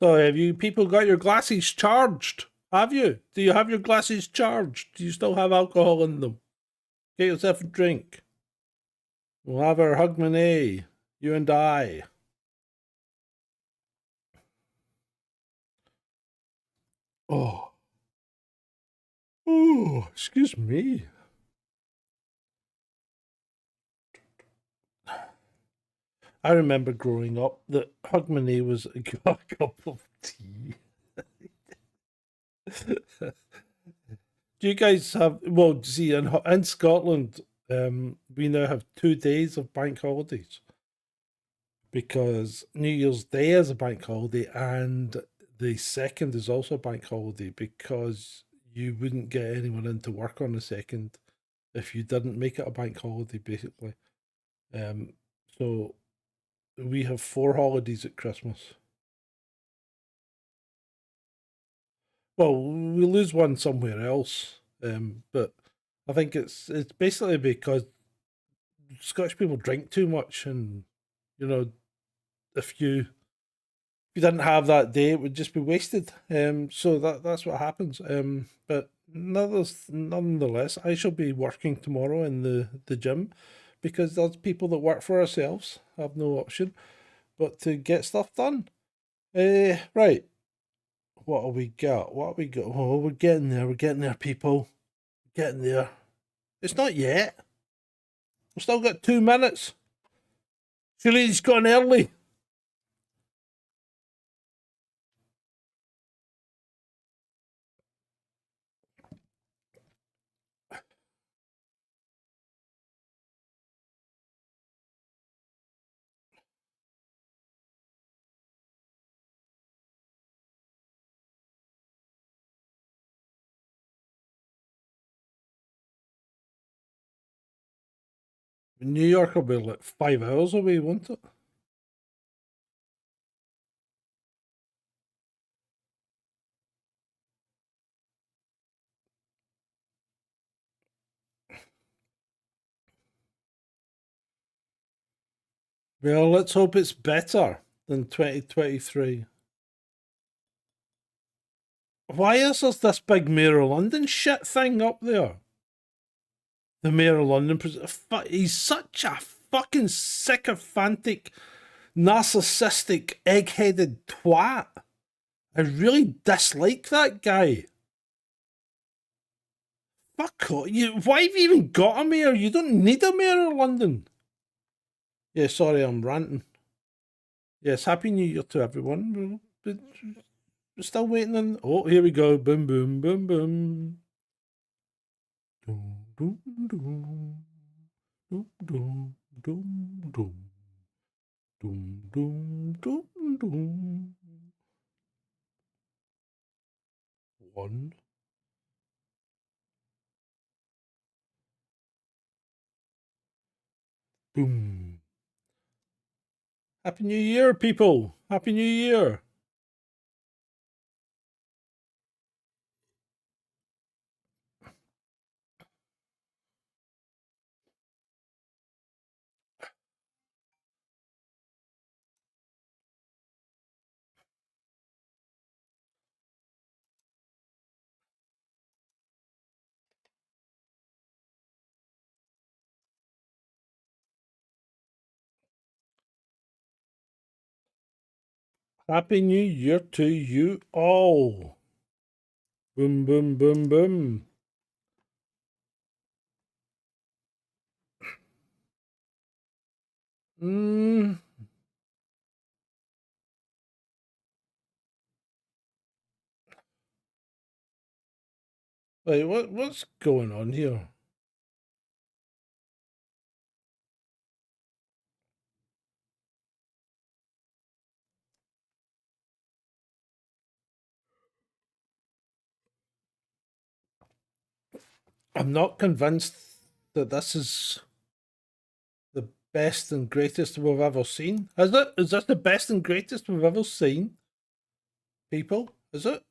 So have you people got your glasses charged? Have you? Do you have your glasses charged? Do you still have alcohol in them? Get yourself a drink. We'll have our Hogmanay. You and I. Oh. Oh, excuse me. I remember growing up that Hogmanay was a cup of tea. Do you guys have, well, see, in Scotland, we now have 2 days of bank holidays because New Year's Day is a bank holiday and the 2nd is also a bank holiday because you wouldn't get anyone into work on the 2nd if you didn't make it a bank holiday, basically. So we have 4 holidays at Christmas. Well, we lose one somewhere else, but I think it's basically because Scottish people drink too much, and you know, if you didn't have that day, it would just be wasted. So that's what happens. But nonetheless, I shall be working tomorrow in the gym because there's people that work for ourselves have no option but to get stuff done. Right. What have we got? What have we got? Oh, we're getting there. We're getting there, people. We're getting there. It's not yet. We've still got 2 minutes. Surely he's gone early. New York will be like 5 hours away, won't it? Well, let's hope it's better than 2023. Why is there this big Mayor of London shit thing up there? The Mayor of London, he's such a fucking sycophantic, narcissistic, egg-headed twat. I really dislike that guy. Fuck off. Why have you even got a mayor? You don't need a mayor of London. Yeah, sorry, I'm ranting. Yes, Happy New Year to everyone. We're still waiting on. Oh, here we go. Boom, boom, boom, boom. Doom, doom, doom. Doom, doom, doom, doom. Doom, doom, doom, doom. 1. Boom. Happy New Year, people. Happy New Year. Happy New Year to you all. Boom, boom, boom, boom. Wait, what's going on here? I'm not convinced that this is the best and greatest we've ever seen. Is it? Is this the best and greatest we've ever seen? People? Is it?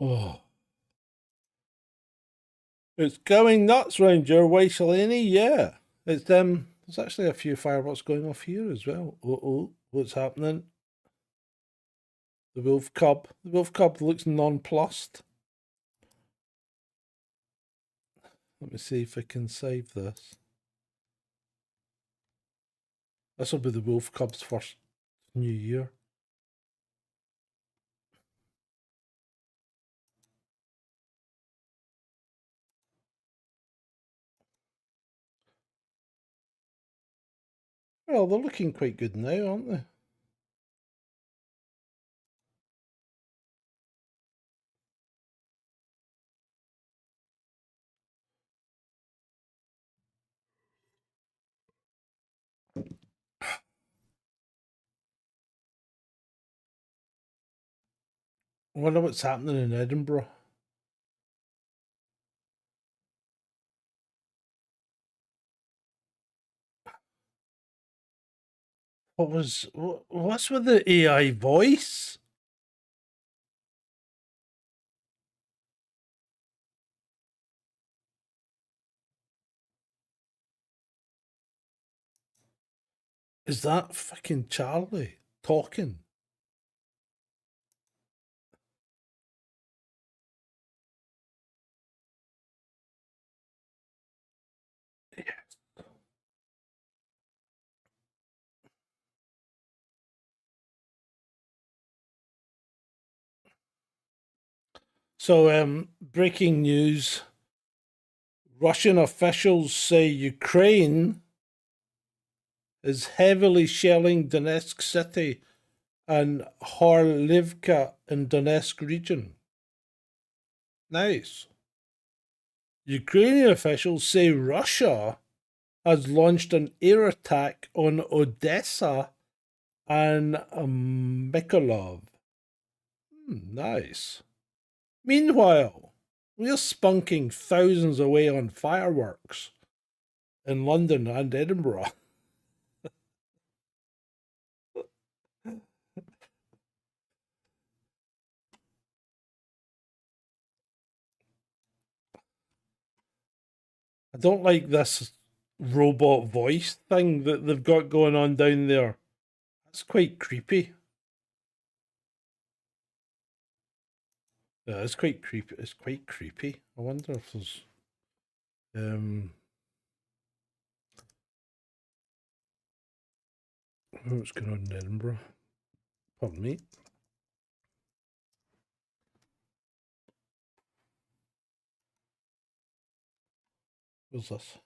Oh. It's going nuts round your way, Shalini. Yeah. It's there's actually a few fireworks going off here as well. What's happening? The wolf cub. The wolf cub looks nonplussed. Let me see if I can save this. This will be the wolf cub's first New Year. Well, they're looking quite good now, aren't they? I wonder what's happening in Edinburgh. What's with the AI voice? Is that fucking Charlie talking? So, breaking news. Russian officials say Ukraine is heavily shelling Donetsk city and Horlivka in Donetsk region. Nice. Ukrainian officials say Russia has launched an air attack on Odessa and Mykolaiv. Nice. Meanwhile, we're spunking thousands away on fireworks in London and Edinburgh. I don't like this robot voice thing that they've got going on down there. That's quite creepy. Yeah, it's quite creepy. It's quite creepy. I wonder if there's what's going on in Edinburgh. Pardon me. What's this?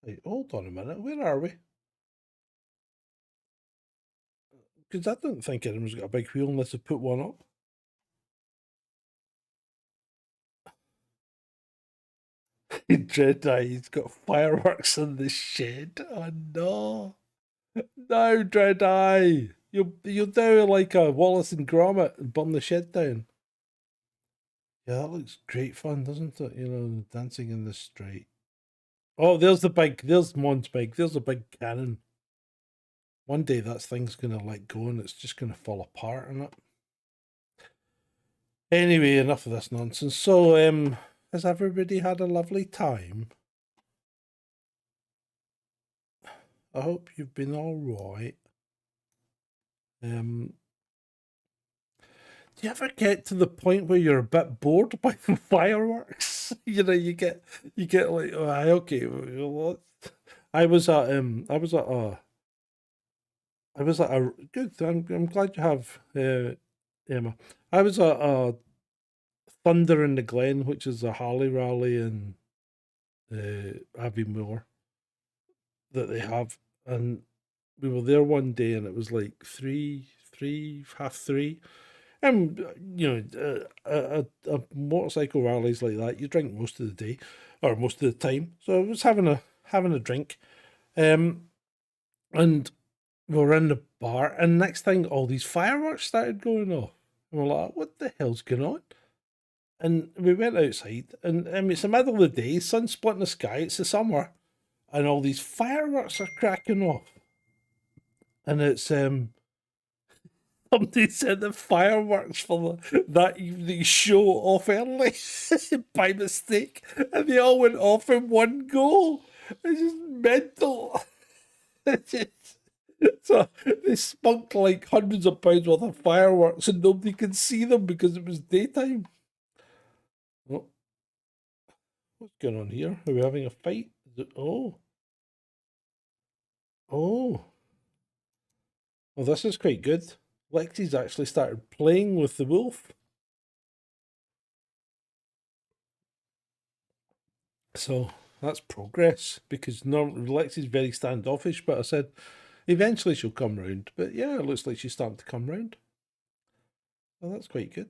Hey, hold on a minute. Where are we? Because I don't think anyone's got a big wheel unless they put one up. Dreadeye, he's got fireworks in the shed. Oh no. No, Dreadeye. You'll do like a Wallace and Gromit and burn the shed down. Yeah, that looks great fun, doesn't it? You know, dancing in the street. Oh, there's Mon's big, there's a big cannon. One day that thing's gonna let go and it's just gonna fall apart in it. Anyway, enough of this nonsense. So, has everybody had a lovely time? I hope you've been all right. Do you ever get to the point where you're a bit bored by the fireworks? You know, you get like, oh, okay. Well, I was at a good. I'm glad you have Emma. I was at a Thunder in the Glen, which is a Harley rally in Abbeymoor that they have, and we were there one day, and it was like half three. And you know, a motorcycle rallies like that, you drink most of the day, or most of the time. So I was having a drink, and we were in the bar, and next thing, all these fireworks started going off, and we're like, "What the hell's going on?" And we went outside, and I mean, it's the middle of the day, sun splitting the sky, it's the summer, and all these fireworks are cracking off, and it's somebody said the fireworks for that evening show off early by mistake, and they all went off in one go. It's just mental. So they spunked like hundreds of pounds worth of fireworks, and nobody could see them because it was daytime. Oh, what's going on here? Are we having a fight? Oh. Well, this is quite good. Lexi's actually started playing with the wolf. So that's progress, because normally Lexi's very standoffish, but I said eventually she'll come round. But yeah, it looks like she's starting to come round. Well, that's quite good.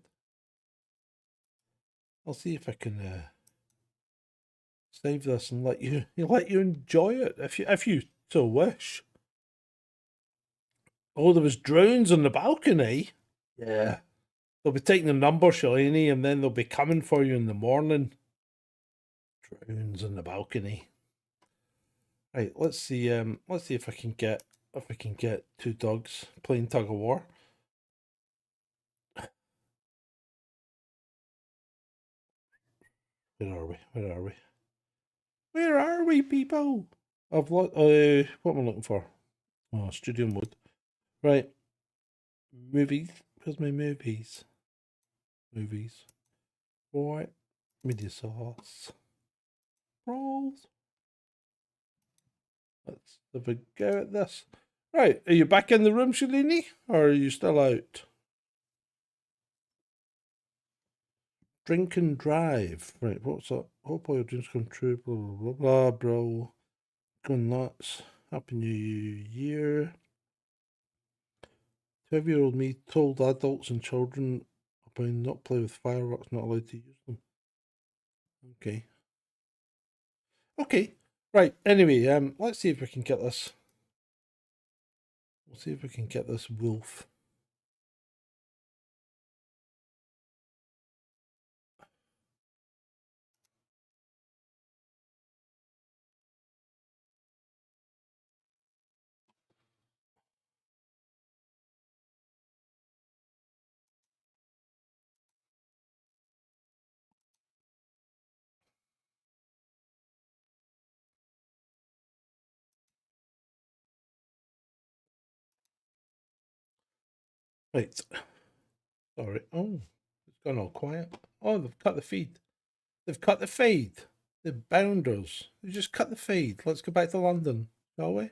I'll see if I can save this and let you enjoy it if you so wish. Oh, there was drones on the balcony. Yeah. They'll be taking the number, Shalini, and then they'll be coming for you in the morning. Drones on the balcony. Right, let's see if I can get two dogs playing tug of war. Where are we, people? What am I looking for? Oh, studio mode. Right. Movies. Where's my movies? Right. Media source. Rolls. Let's have a go at this. Right. Are you back in the room, Shalini? Or are you still out? Drink and drive. Right, what's that? Hope all your dreams come true. Blah, blah, blah, blah, bro. Going nuts. Happy New Year. 12-year-old me told adults and children about not play with fireworks, not allowed to use them. Okay. Right, anyway, let's see if we can get this. We'll see if we can get this wolf. Right. Sorry. Oh, it's gone all quiet. Oh, they've cut the feed. They've cut the feed. The bounders. They just cut the feed. Let's go back to London, shall we?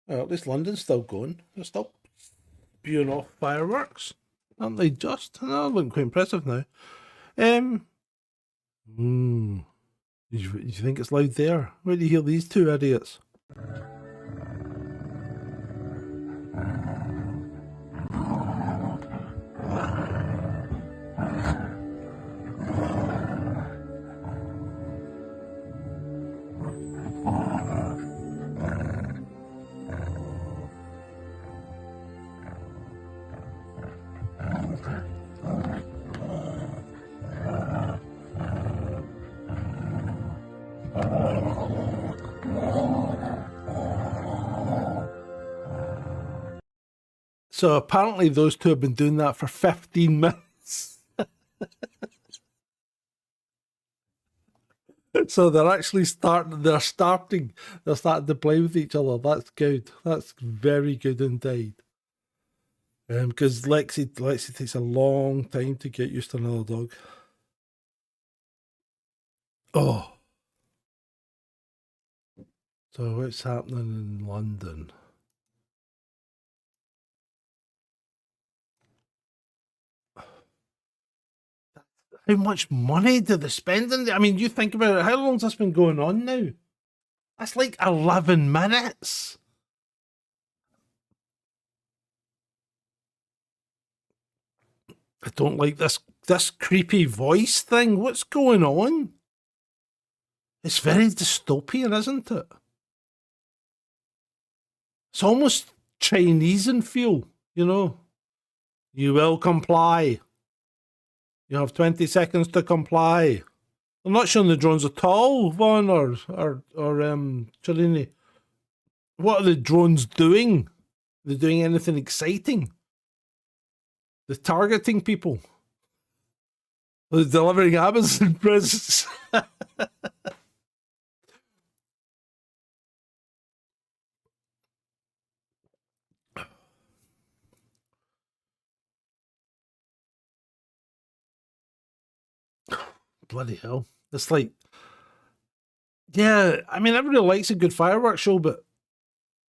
Well, at least London's still going. They're still spewing off fireworks. Aren't they just? No, looking quite impressive now. You think it's loud there? Where do you hear these two idiots? So apparently those two have been doing that for 15 minutes. So they're actually starting to play with each other. That's good. That's very good indeed. Because Lexi takes a long time to get used to another dog. Oh. So what's happening in London? How much money do they spend on it? I mean, you think about it, how long's this been going on now? That's like 11 minutes. I don't like this creepy voice thing. What's going on? It's very dystopian, isn't it? It's almost Chinese in feel, you know. You will comply. You have 20 seconds to comply. I'm not showing the drones at all, Vaughn or Cellini. What are the drones doing? Are they doing anything exciting? They're targeting people. They're delivering Amazon presents. Bloody hell. It's like, yeah, I mean, everybody likes a good fireworks show, but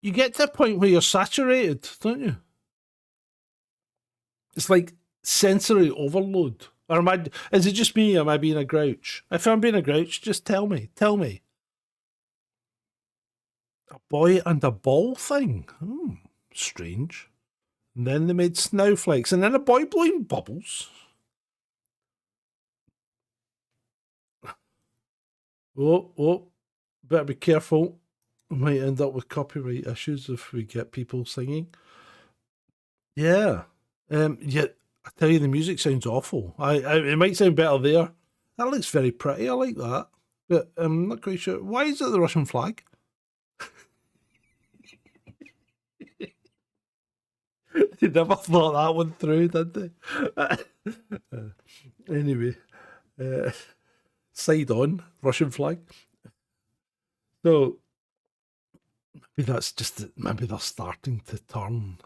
you get to a point where you're saturated, don't you? It's like sensory overload. Or is it just me? Am I being a grouch? If I'm being a grouch, just tell me. Tell me. A boy and a ball thing? Strange. And then they made snowflakes, and then a boy blowing bubbles. Oh, better be careful. We might end up with copyright issues if we get people singing. Yeah. Yet I tell you, the music sounds awful. It might sound better there. That looks very pretty. I like that. But I'm not quite sure. Why is it the Russian flag? They never thought that one through, did they? Anyway. Side on, Russian flag. So maybe that's just maybe they're starting to turn.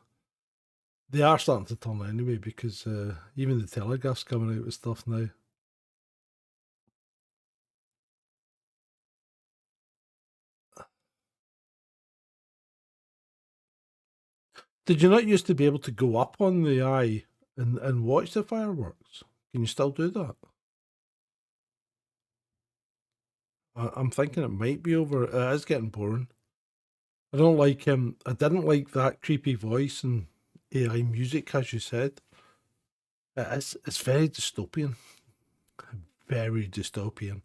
They are starting to turn anyway, because even the Telegraph's coming out with stuff now. Did you not used to be able to go up on the eye and watch the fireworks? Can you still do that? I'm thinking it might be over. It is getting boring. I don't like him. I didn't like that creepy voice and AI music, as you said. It's very dystopian. Very dystopian.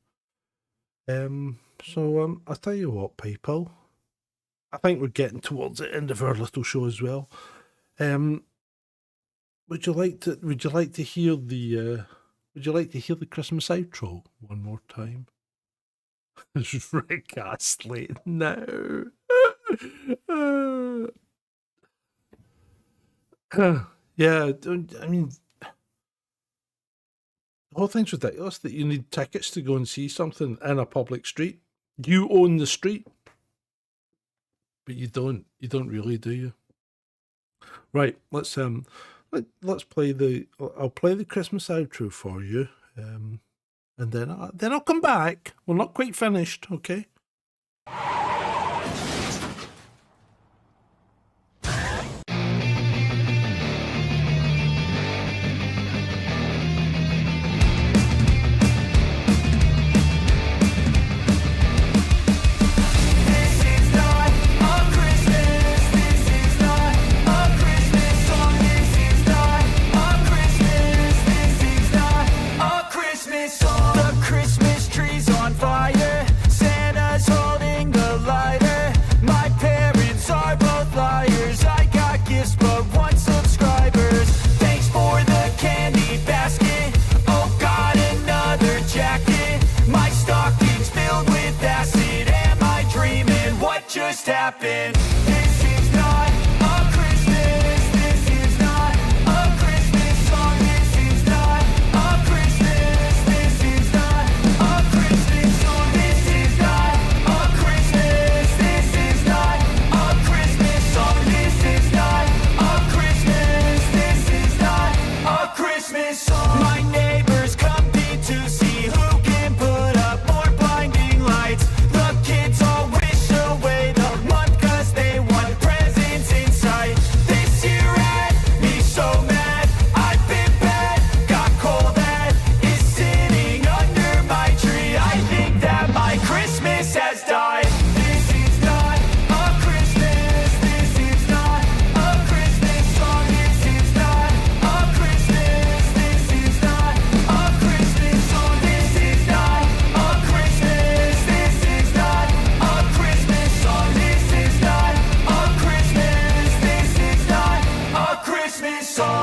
So I'll tell you what, people. I think we're getting towards the end of our little show as well. Would you like to hear the Christmas outro one more time? It's Rick Astley. No. Yeah, I mean, the whole thing's ridiculous that you need tickets to go and see something in a public street. You own the street, but you don't. You don't really, do you? Right. Let's play I'll play the Christmas outro for you. And then I'll come back. We're not quite finished, okay? The Christmas tree's on fire. Santa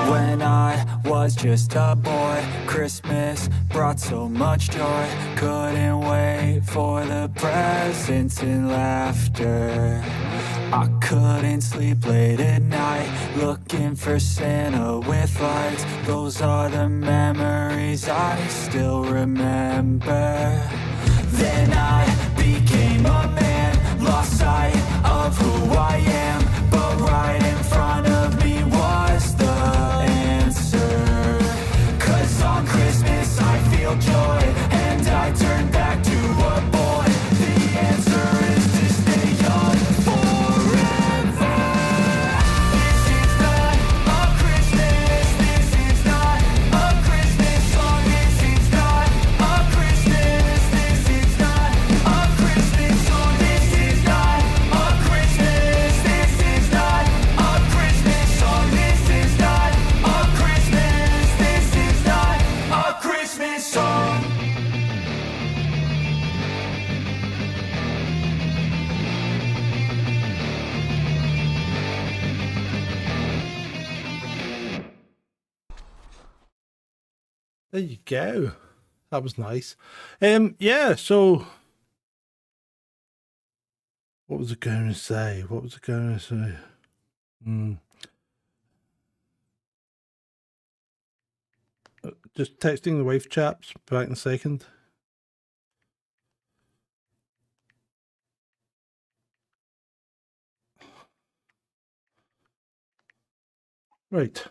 When I was just a boy, Christmas brought so much joy. Couldn't wait for the presents and laughter. I couldn't sleep late at night, looking for Santa with lights. Those are the memories I still remember. Then I became a man, lost sight of who I am, but right in front of me was the answer. 'Cause on Christmas I feel joy, and I turn back to a boy. The answer is to stay young forever. This is not a Christmas, this is not a Christmas song, this is not a Christmas, this is not a Christmas song, this is not a Christmas, this is not a Christmas song, this is not a Christmas, this is not a Christmas song. There you go. That was nice. Yeah, so what was I going to say? What was I going to say? Just texting the wife chaps. Back in a second. Right.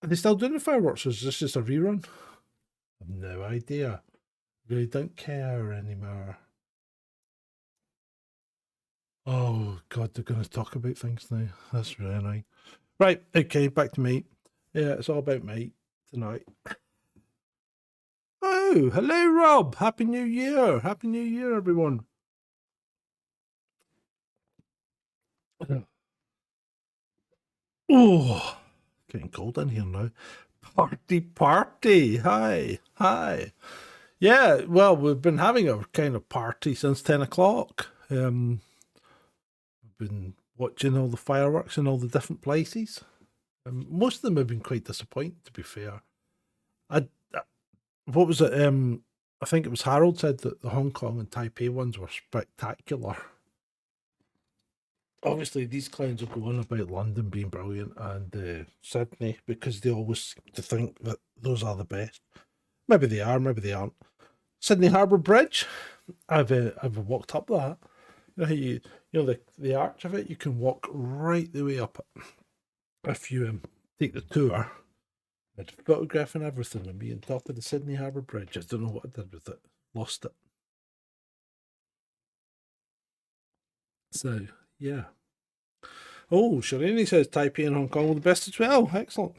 Are they still doing the fireworks, or is this just a rerun? I've no idea. Really don't care anymore. Oh God, they're going to talk about things now. That's really annoying. Right, okay, back to me. Yeah, it's all about me tonight. Oh, hello, Rob. Happy New Year. Happy New Year, everyone. Oh, getting cold in here now. Party. Hi. Yeah, well, we've been having a kind of party since 10 o'clock. We've been watching all the fireworks in all the different places. Most of them have been quite disappointing, to be fair. What was it? I think it was Harold said that the Hong Kong and Taipei ones were spectacular. Obviously, these clowns will go on about London being brilliant and Sydney, because they always seem to think that those are the best. Maybe they are, maybe they aren't. Sydney Harbour Bridge, I've walked up that. You know how you know the arch of it, you can walk right the way up it. If you take the tour, I had a photograph and everything of me on top of the Sydney Harbour Bridge. I don't know what I did with it. Lost it. So, yeah. Oh, Shireen says Taipei and Hong Kong were the best as well. Excellent.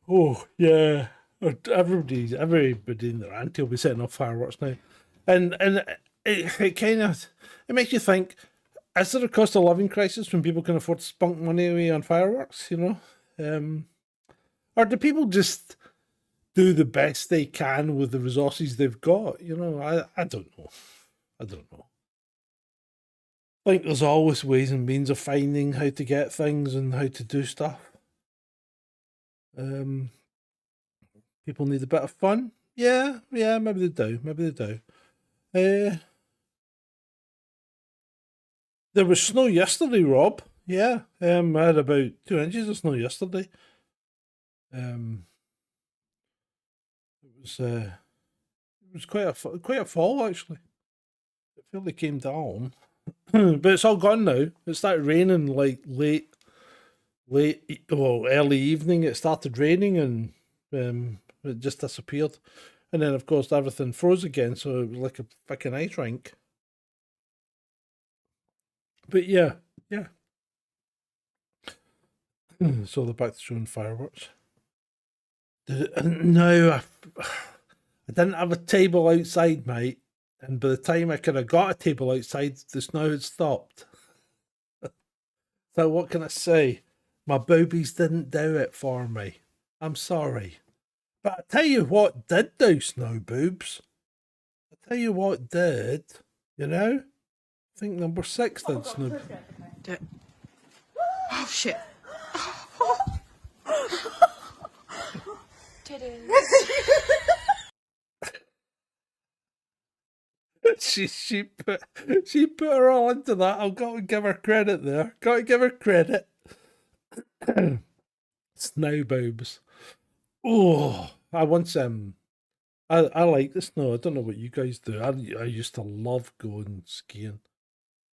Oh, yeah. Everybody in their auntie will be setting off fireworks now. And it kind of, it makes you think, is there a cost of living crisis when people can afford to spunk money away on fireworks, you know? Or do people just do the best they can with the resources they've got? You know, I don't know. I think there's always ways and means of finding how to get things and how to do stuff. People need a bit of fun. Yeah, maybe they do. There was snow yesterday, Rob. Yeah, I had about 2 inches of snow yesterday. It was quite a fall actually. It fairly came down, but it's all gone now. It started raining like early evening. It started raining and it just disappeared, and then of course everything froze again. So it was like a fucking ice rink. But yeah. So they're back to showing fireworks. No, I didn't have a table outside, mate. And by the time I could have got a table outside, the snow had stopped. So what can I say? My boobies didn't do it for me. I'm sorry. But I tell you what did do, snow boobs. I tell you what did, you know? I think number 6 did, snow boobs. Oh, shit. She put her all into that. I've got to give her credit there. Got to give her credit. Snow boobs. Oh, I once I like the snow. I don't know what you guys do. I used to love going skiing.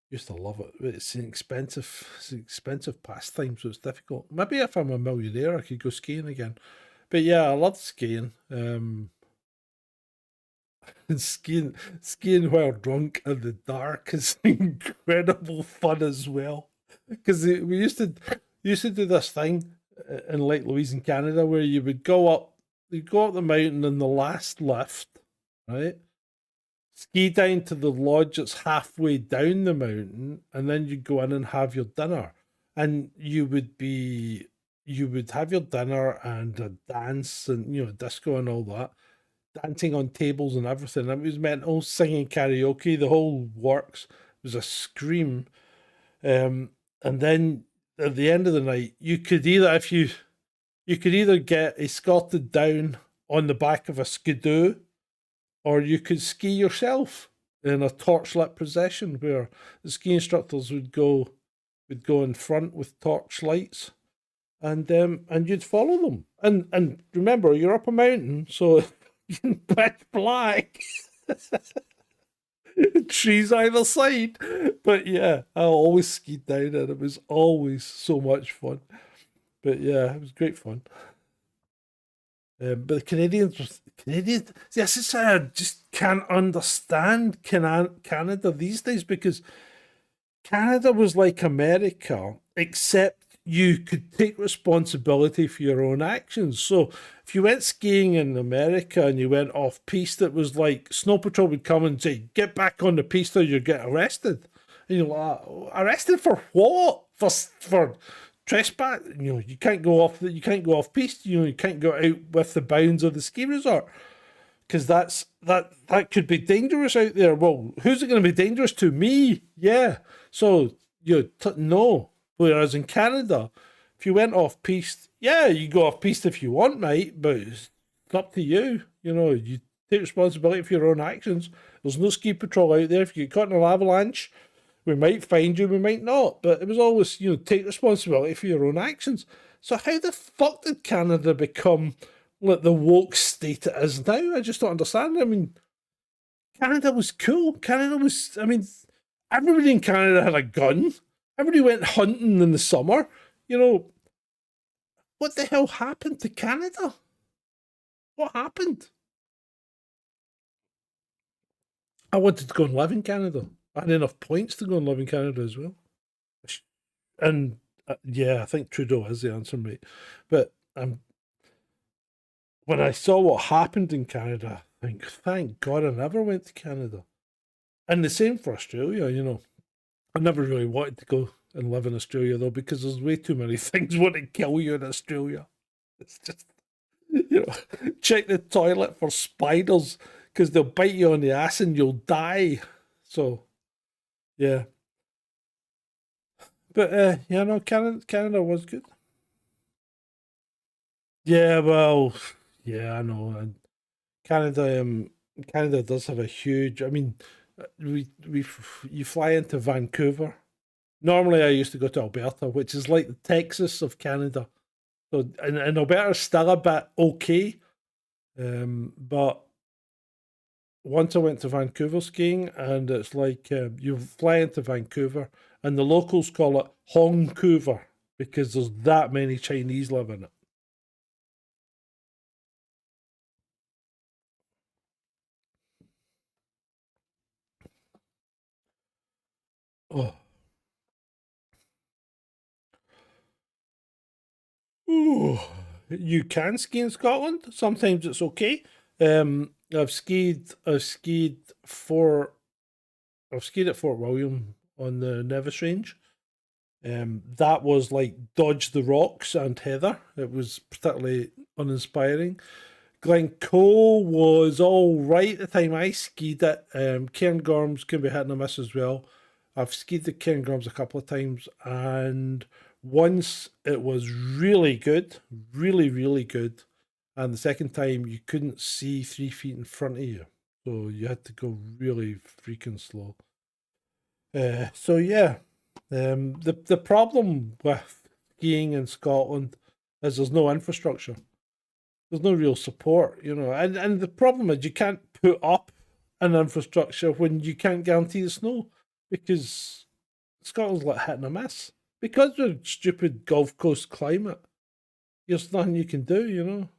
Used to love it. But it's an expensive pastime, so it's difficult. Maybe if I'm a millionaire, I could go skiing again. But yeah, I love skiing. And skiing while drunk in the dark is incredible fun as well. Because we used to do this thing in Lake Louise in Canada where you would go up the mountain in the last lift, right? Ski down to the lodge that's halfway down the mountain, and then you go in and have your dinner. And you would have your dinner and a dance and disco and all that. Dancing on tables and everything. It was mental, singing karaoke, the whole works. It was a scream. And then at the end of the night, you could either get escorted down on the back of a skidoo, or you could ski yourself in a torchlit procession where the ski instructors would go in front with torch lights, and you'd follow them. And remember, you're up a mountain, so pitch black. Trees either side. But yeah, I always skied down and it was always so much fun. But yeah, it was great fun. But the Canadians, this is I just can't understand Canada these days, because Canada was like America, except you could take responsibility for your own actions. So if you went skiing in America and you went off piste, it was like Snow Patrol would come and say, "Get back on the piste or you get arrested." And you're like, "Arrested for what? For trespass? You can't go off piste. You can't go out with the bounds of the ski resort, because that could be dangerous out there." Well, who's it going to be dangerous to? Me? Yeah. So no. Whereas in Canada, if you went off piste, yeah, you go off piste if you want, mate, but it's up to you. You take responsibility for your own actions. There's no ski patrol out there. If you get caught in an avalanche, we might find you, we might not. But it was always, take responsibility for your own actions. So how the fuck did Canada become like the woke state it is now? I just don't understand. I mean, Canada was cool. Everybody in Canada had a gun. Everybody went hunting in the summer. What the hell happened to Canada? What happened? I wanted to go and live in Canada. I had enough points to go and live in Canada as well. And yeah, I think Trudeau is the answer, mate. But when I saw what happened in Canada, I think, thank God I never went to Canada. And the same for Australia, I never really wanted to go and live in Australia, though, because there's way too many things want to kill you in Australia. It's just, check the toilet for spiders, because they'll bite you on the ass and you'll die. So, yeah. But, Canada was good. Yeah, well, yeah, I know. And Canada does have a huge, you fly into Vancouver. Normally I used to go to Alberta, which is like the Texas of Canada. So and Alberta's still a bit okay. But once I went to Vancouver skiing, and it's like you fly into Vancouver and the locals call it Hongcouver because there's that many Chinese living it. Oh. Ooh. You can ski in Scotland. Sometimes it's okay. I've skied at Fort William on the Nevis Range. That was like dodge the rocks and heather. It was particularly uninspiring. Glencoe was all right the time I skied it. Cairngorms can be hit and a miss as well. I've skied the Cairngorms a couple of times, and Once it was really good, really, really good. And the second time you couldn't see 3 feet in front of you. So you had to go really freaking slow. So yeah, the problem with skiing in Scotland is there's no infrastructure. There's no real support, you know. And the problem is you can't put up an infrastructure when you can't guarantee the snow, because Scotland's like hit and a miss. Because of stupid Gulf Coast climate, there's nothing you can do, you know.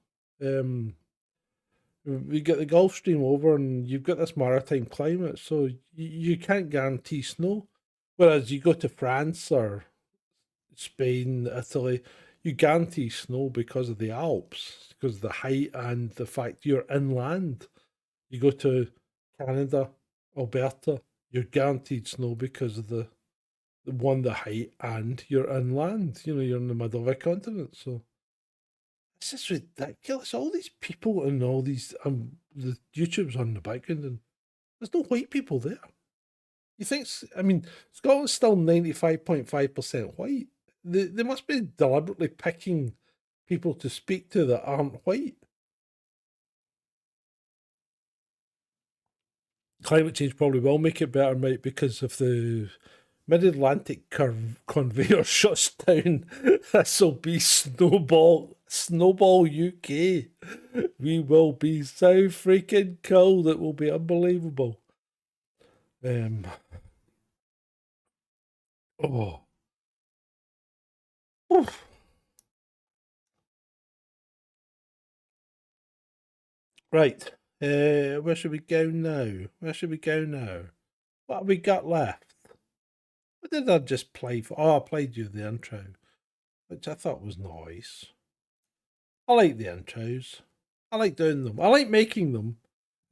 We get the Gulf Stream over and you've got this maritime climate, so you can't guarantee snow. Whereas you go to France or Spain, Italy, you guarantee snow because of the Alps, because of the height and the fact you're inland. You go to Canada, Alberta, you're guaranteed snow because of the height, and you're inland. You know, you're in the middle of a continent, so it's just ridiculous. All these people and all these the YouTube's on the background, and there's no white people there. You think? I mean, Scotland's still 95.5% white. They must be deliberately picking people to speak to that aren't white. Climate change probably will make it better, mate, because if the mid-Atlantic conveyor shuts down, this will be snowball UK. We will be so freaking cold, it will be unbelievable. Oh. Oof. Right. Where should we go now? What have we got left? What did I just play for? Oh, I played you the intro, which I thought was nice. I like the intros. I like doing them. I like making them.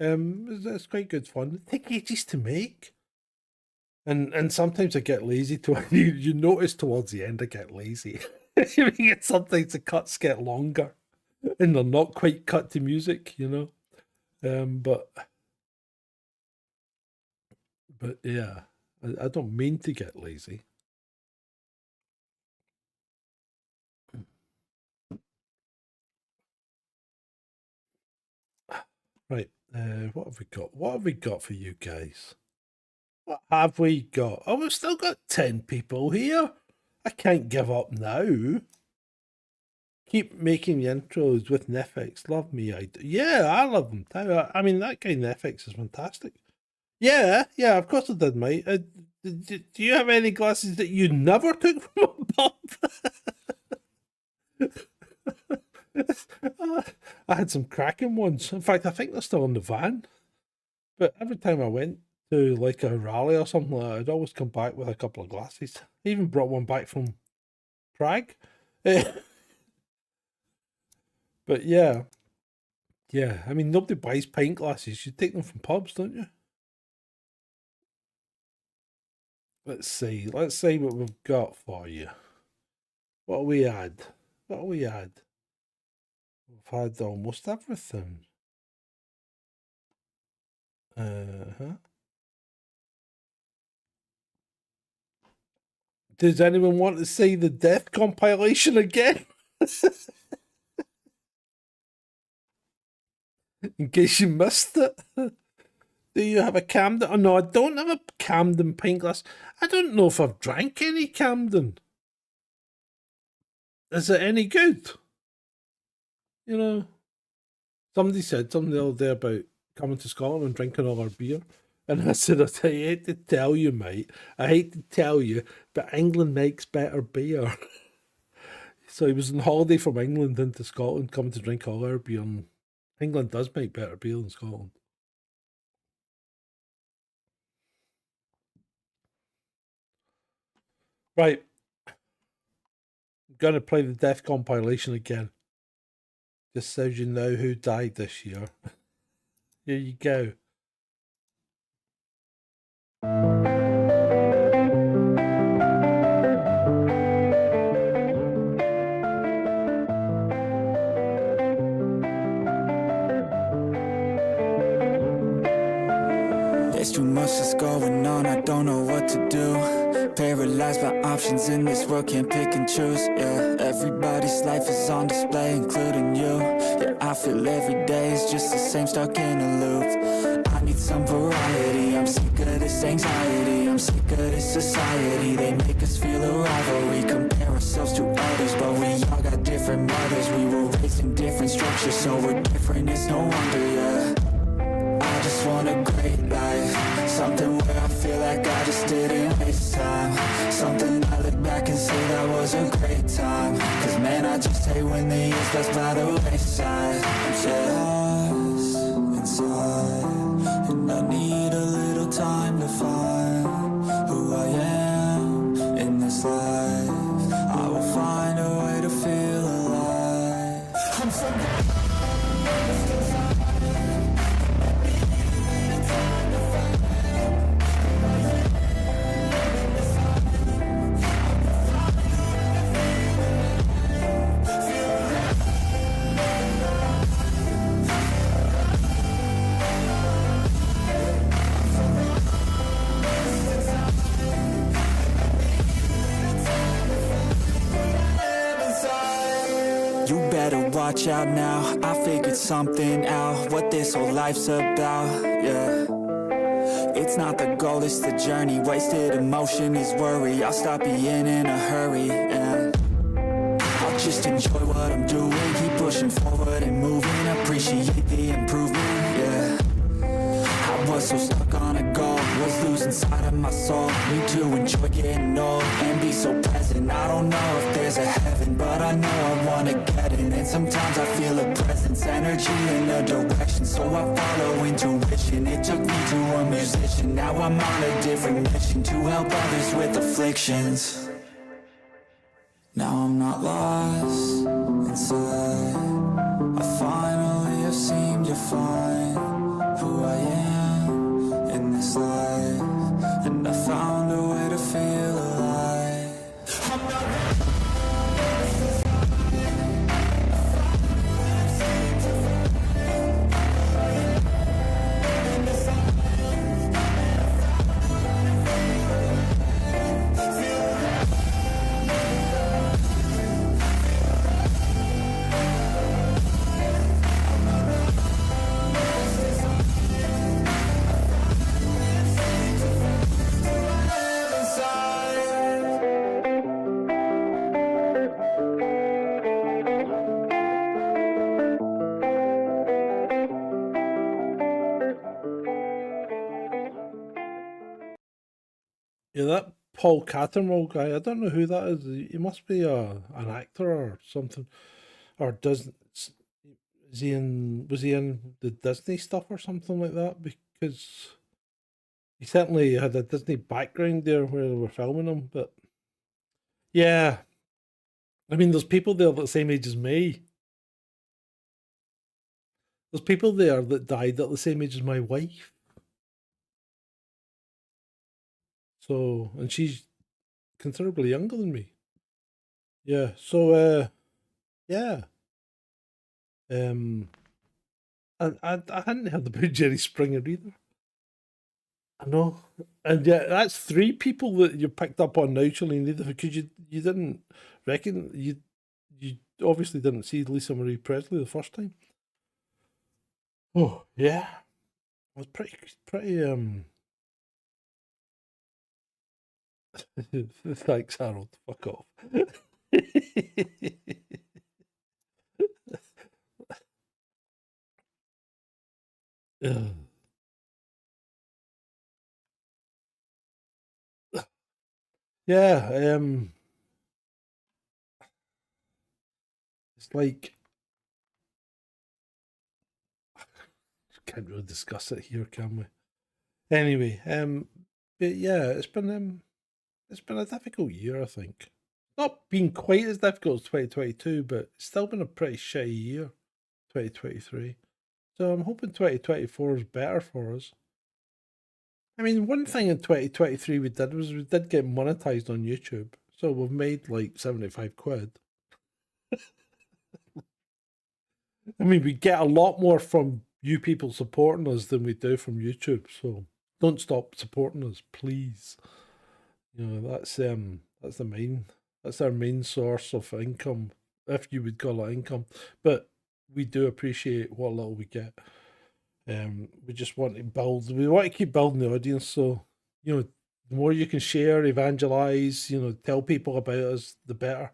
It's quite good fun. They take ages to make. And sometimes I get lazy you notice towards the end I get lazy. Sometimes the cuts get longer and they're not quite cut to music, you know. But yeah, I don't mean to get lazy. Right, what have we got? What have we got for you guys? What have we got? Oh, we've still got 10 people here. I can't give up now. Keep making the intros with Netflix. Love me, I do. Yeah, I love them too. I mean, that guy Netflix is fantastic. Yeah, of course I did, mate. Do you have any glasses that you never took from a pub? I had some cracking ones. In fact, I think they're still in the van. But every time I went to like a rally or something like that, I'd always come back with a couple of glasses. I even brought one back from Prague. But yeah. I mean, nobody buys pint glasses. You take them from pubs, don't you? Let's see what we've got for you. What do we had? We've had almost everything. Does anyone want to see the death compilation again? In case you missed it. Do you have a Camden? Oh no, I don't have a Camden pint glass. I don't know if I've drank any Camden. Is it any good? You know, somebody said something the other day about coming to Scotland and drinking all our beer. And I said, I hate to tell you, mate. I hate to tell you, but England makes better beer. So he was on holiday from England into Scotland, coming to drink all our beer. And England does make better beer than Scotland. Right. I'm going to play the death compilation again. Just so you know who died this year. Here you go. There's too much that's going on, I don't know what to do. Paralyzed by options in this world, can't pick and choose. Yeah, everybody's life is on display, including you. Yeah, I feel every day is just the same, stuck in a loop. I need some variety, I'm sick of this anxiety, I'm sick of this society. They make us feel a rivalry, compare ourselves to others, but we all got different mothers. We were raised in different structures, so we're different, it's no wonder, yeah. I just want a great life, something where I feel like I just didn't waste time, something I look back and say that was a great time. Cause man, I just hate when the years pass by the wayside. I'm so lost inside, and I need a little time to find who I am in this life. I will find a way to feel alive. I'm so watch out now, I figured something out, what this whole life's about, yeah. It's not the goal, it's the journey, wasted emotion is worry. I'll stop being in a hurry, yeah. I'll just enjoy what I'm doing, keep pushing forward and moving, appreciate the improvement, yeah. I was so stuck on a goal, was losing sight of my soul. Need to enjoy getting old and be so present. I don't know if there's a heaven, but I know I wanna get in. And sometimes I feel a presence, energy in a direction, so I follow intuition. It took me to a musician, now I'm on a different mission, to help others with afflictions. Now I'm not lost inside, I finally have seemed to find who I am in this life, and I found a way to feel alive. I'm not Yeah, that Paul Cattermole guy, I don't know who that is. He must be an actor or something. Or was he in the Disney stuff or something like that? Because he certainly had a Disney background there where they were filming him. But yeah, I mean, there's people there the same age as me. There's people there that died at the same age as my wife. So, and she's considerably younger than me. Yeah, so yeah. I hadn't heard about Jerry Springer either. I know. And yeah, that's three people that you picked up on now, Charlene, either because you didn't reckon you obviously didn't see Lisa Marie Presley the first time. Oh, yeah. It was pretty thanks, Harold. Fuck off. Yeah, it's like can't really discuss it here, can we? Anyway, but yeah, it's been a difficult year, I think. Not been quite as difficult as 2022, but it's still been a pretty shitty year, 2023. So I'm hoping 2024 is better for us. I mean, one thing in 2023 we did get monetized on YouTube. So we've made like 75 quid. I mean, we get a lot more from you people supporting us than we do from YouTube. So don't stop supporting us, please. You know, that's our main source of income, if you would call it income. But we do appreciate what little we get. We just want to build. We want to keep building the audience. So, you know, the more you can share, evangelize, you know, tell people about us, the better.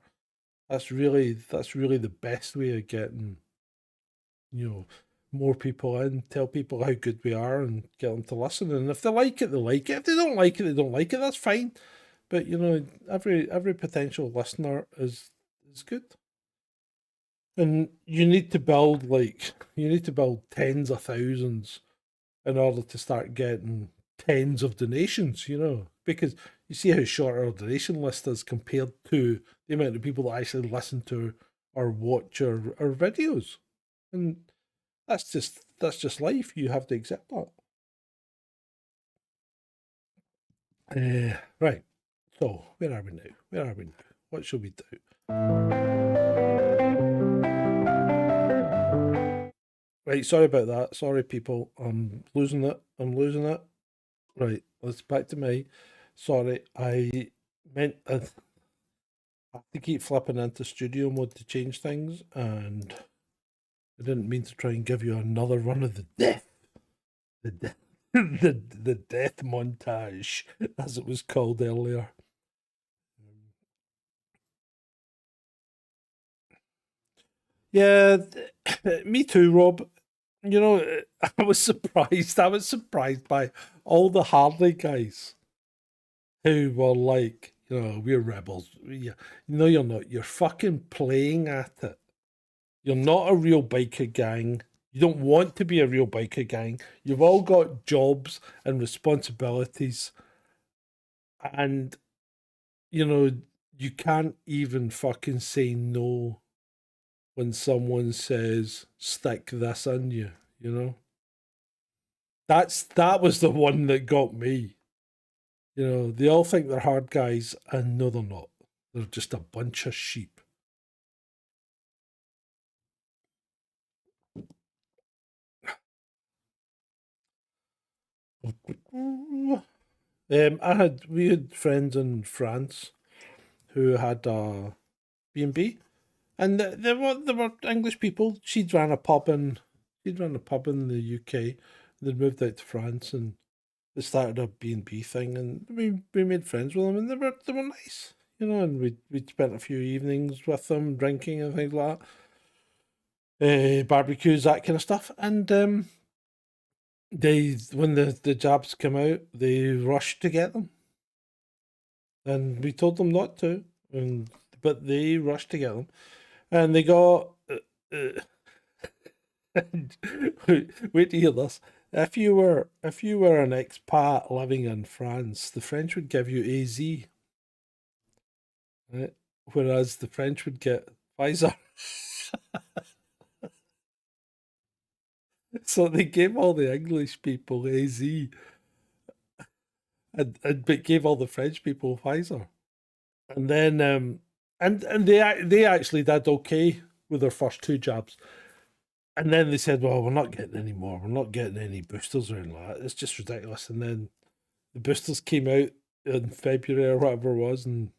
That's really the best way of getting, you know, more people in. Tell people how good we are and get them to listen. And if they like it, they like it. If they don't like it, they don't like it. That's fine. But you know, every potential listener is good. And you need to build tens of thousands in order to start getting tens of donations, you know, because you see how short our donation list is compared to the amount of people that actually listen to or watch our videos. And that's just life. You have to accept that. Right. So where are we now? What should we do? Right, sorry about that. Sorry, people. I'm losing it. Right, let's back to me. Sorry, I meant I have to keep flipping into studio mode to change things, and I didn't mean to try and give you another run of the death, the death montage, as it was called earlier. Yeah, me too, Rob. You know, I was surprised. I was surprised by all the Harley guys who were like, you know, we're rebels. Yeah, no, you're not. You're fucking playing at it. You're not a real biker gang. You don't want to be a real biker gang. You've all got jobs and responsibilities, and you know you can't even fucking say no when someone says stick this in you. You know, that was the one that got me. You know, they all think they're hard guys, and no, they're not. They're just a bunch of sheep. We had friends in France who had a B&B, and they were English people. She'd ran a pub in the UK. They'd moved out to France, and they started a B&B thing, and we made friends with them, and they were nice, you know. And we spent a few evenings with them drinking and things like that, barbecues, that kind of stuff. And they when the jabs came out, they rushed to get them, and we told them not to, but they rushed to get them, and they got. Wait to hear this. If you were an expat living in France, the French would give you AZ, right? Whereas the French would get Pfizer. So they gave all the English people AZ, and but gave all the French people Pfizer. And then and they actually did okay with their first two jabs. And then they said, well, we're not getting any more. We're not getting any boosters or anything like that. It's just ridiculous. And then the boosters came out in February or whatever it was, and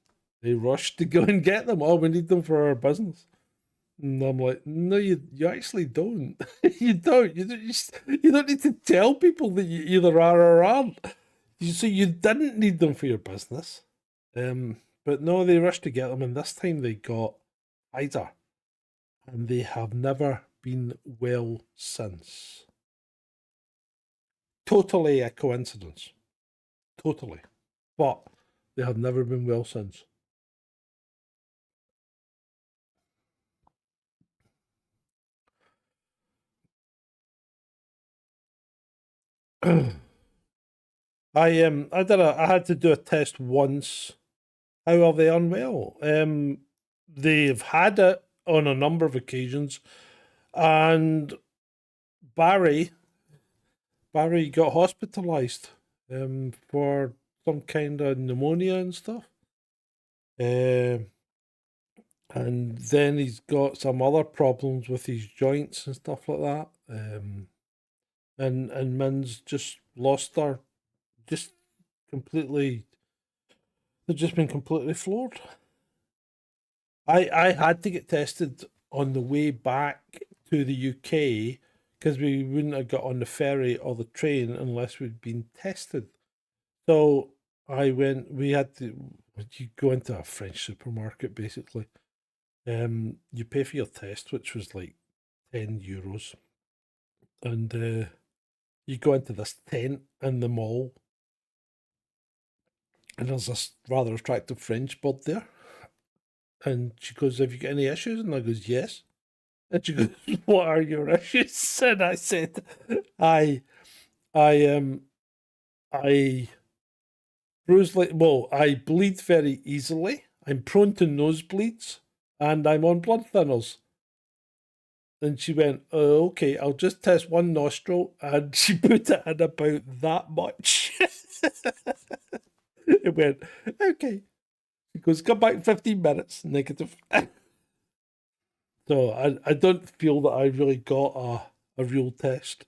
they rushed to go and get them. Oh, we need them for our business. And I'm like, no, you actually don't. You don't. You don't need to tell people that you either are or aren't. So you didn't need them for your business. But no, they rushed to get them, and this time they got Pfizer. And they have never been well since. Totally a coincidence. Totally. But they have never been well since. I had to do a test once. How are they unwell? They've had it on a number of occasions, and Barry got hospitalized for some kind of pneumonia and stuff. And then he's got some other problems with his joints and stuff like that. And Min's just lost her, just completely They've just been completely floored. I had to get tested on the way back to the UK because we wouldn't have got on the ferry or the train unless we'd been tested. So we had to, you go into a French supermarket basically. You pay for your test, which was like €10. And you go into this tent in the mall, and there's this rather attractive French bird there. And she goes, "Have you got any issues?" And I goes, "Yes." And she goes, "What are your issues?" And I said, I I bruise I bleed very easily. I'm prone to nosebleeds, and I'm on blood thinners." And she went, "Oh, okay, I'll just test one nostril." And she put it in about that much. It went, "Okay." She goes, "Come back in 15 minutes, negative." So I don't feel that I really got a real test.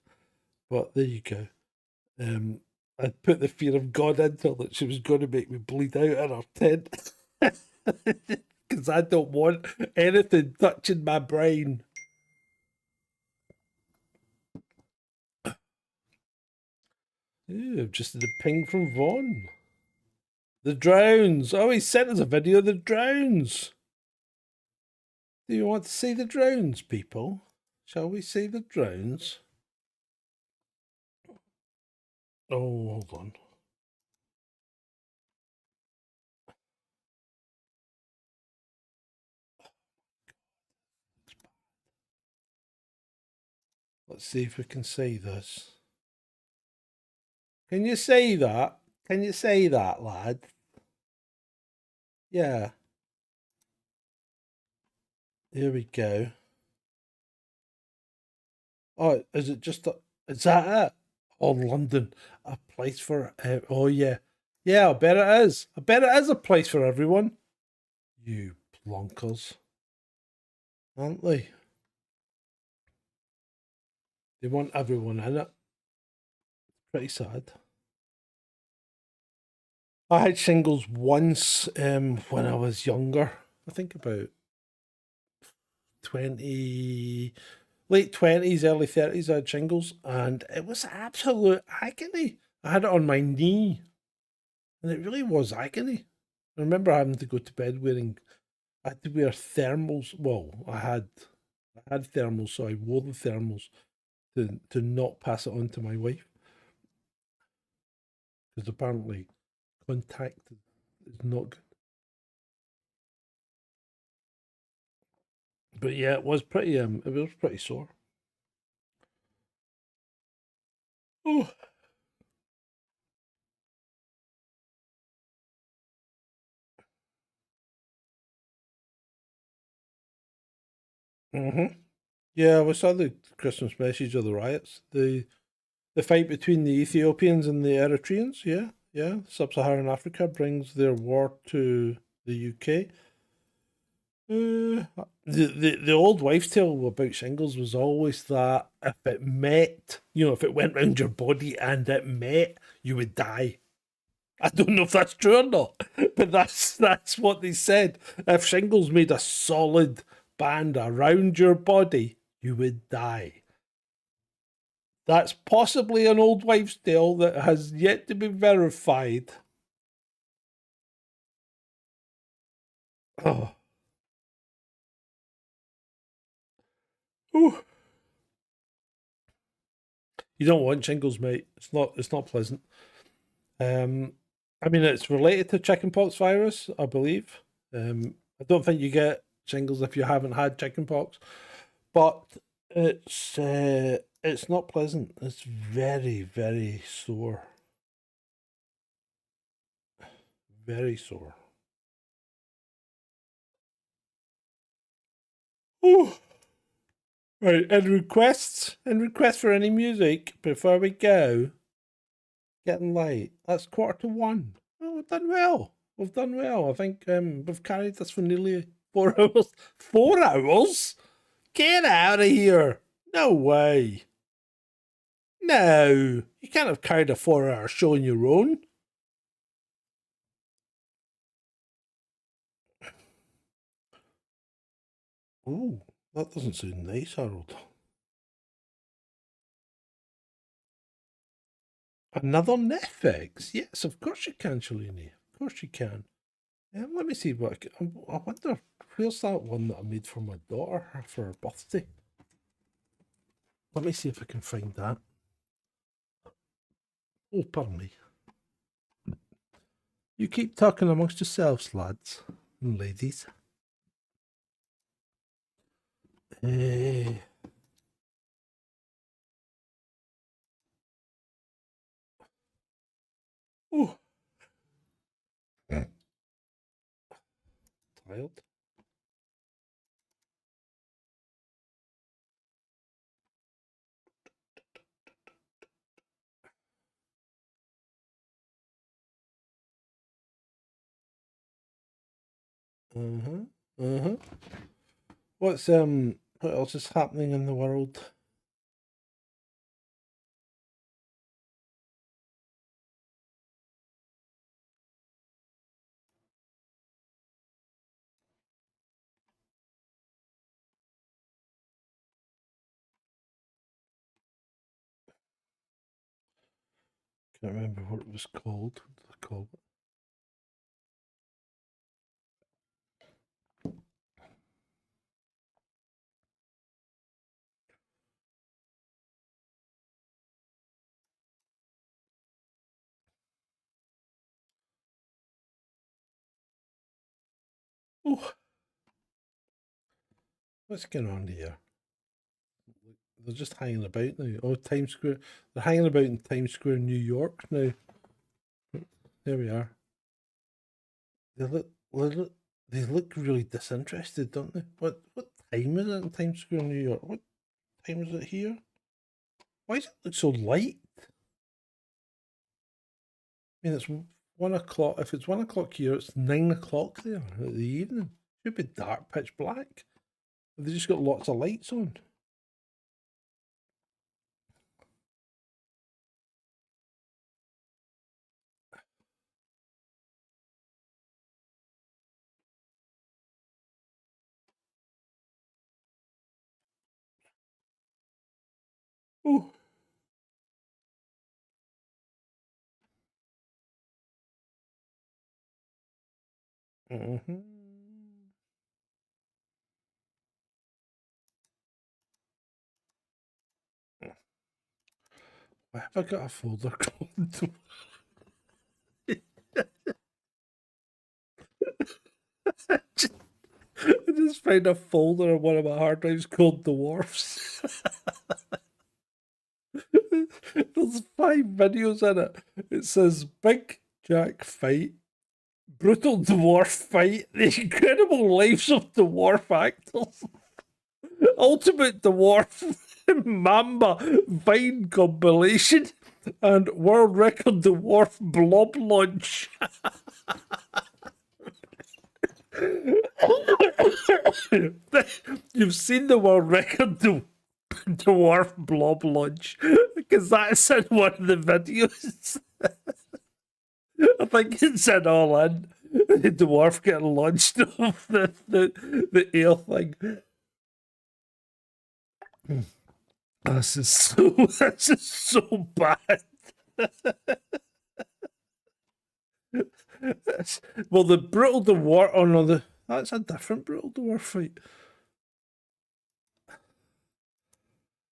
But there you go. I put the fear of God into her that she was going to make me bleed out in her tent. Because I don't want anything touching my brain. Ew, I've just had a ping from Vaughn. The drones. Oh, he sent us a video of the drones. Do you want to see the drones, people? Shall we see the drones? Oh, hold on. Let's see if we can see this. Can you see that? Can you see that, lad? Yeah. Here we go. Oh, is it just is that it? Oh, London, a place for oh yeah. Yeah, I bet it is. I bet it is a place for everyone. You plonkers. Aren't they? They want everyone in it. Pretty sad. I had shingles once when I was younger. I think about 20, late 20s, early 30s, I had shingles, and it was absolute agony. I had it on my knee, and it really was agony. I remember having to go to bed I had to wear thermals. Well, I had thermals, so I wore the thermals to not pass it on to my wife. Because apparently contact is not good. But yeah, it was pretty sore. Oh. Yeah, we saw the Christmas message of the riots. The fight between the Ethiopians and the Eritreans, yeah. Sub-Saharan Africa brings their war to the UK. The old wives' tale about shingles was always that if it met, if it went round your body and it met, you would die. I don't know if that's true or not, but that's what they said. If shingles made a solid band around your body, you would die. That's possibly an old wives' tale that has yet to be verified. Oh. Ooh. You don't want shingles, mate. It's not pleasant. I mean, it's related to chickenpox virus, I believe. I don't think you get shingles if you haven't had chickenpox, but it's not pleasant. It's very, very sore. Very sore. Ooh. Right, and requests for any music before we go. Getting late. That's 1:45. Oh, we've done well. We've done well. I think we've carried this for nearly 4 hours. 4 hours? Get out of here. No way. No. You can't have carried a 4-hour show on your own. Oh, that doesn't sound nice, Harold. Another Netflix? Yes, of course you can, Shalini. Of course you can. Let me see what I wonder. Where's that one that I made for my daughter for her birthday? Let me see if I can find that. Oh, pardon me. You keep talking amongst yourselves, lads and ladies. Oh. Tired. What else is happening in the world? Can't remember what it was called. What did I call it? Oh, what's going on here? They're just hanging about now. Oh, Times Square. They're hanging about in Times Square, New York now. There we are. They look really disinterested, don't they? What time is it in Times Square, New York? What time is it here? Why does it look so light? I mean, it's 1 o'clock. If it's 1 o'clock here, it's 9 o'clock there at the evening. It should be dark, pitch black. They just got lots of lights on. Oh. Mm-hmm. Why have I got a folder called? I just found a folder on one of my hard drives called Dwarfs. There's 5 videos in it. It says Big Jack Fight, Brutal Dwarf Fight, The Incredible Lives of Dwarf Actors, Ultimate Dwarf Mamba Vine Compilation, and World Record Dwarf Blob Launch. You've seen the World Record Dwarf Blob Launch because that's in one of the videos. I think it's in All In. The dwarf getting launched off the air thing. This is so bad. Well, the brutal dwarf. Oh no, that's a different brutal dwarf fight.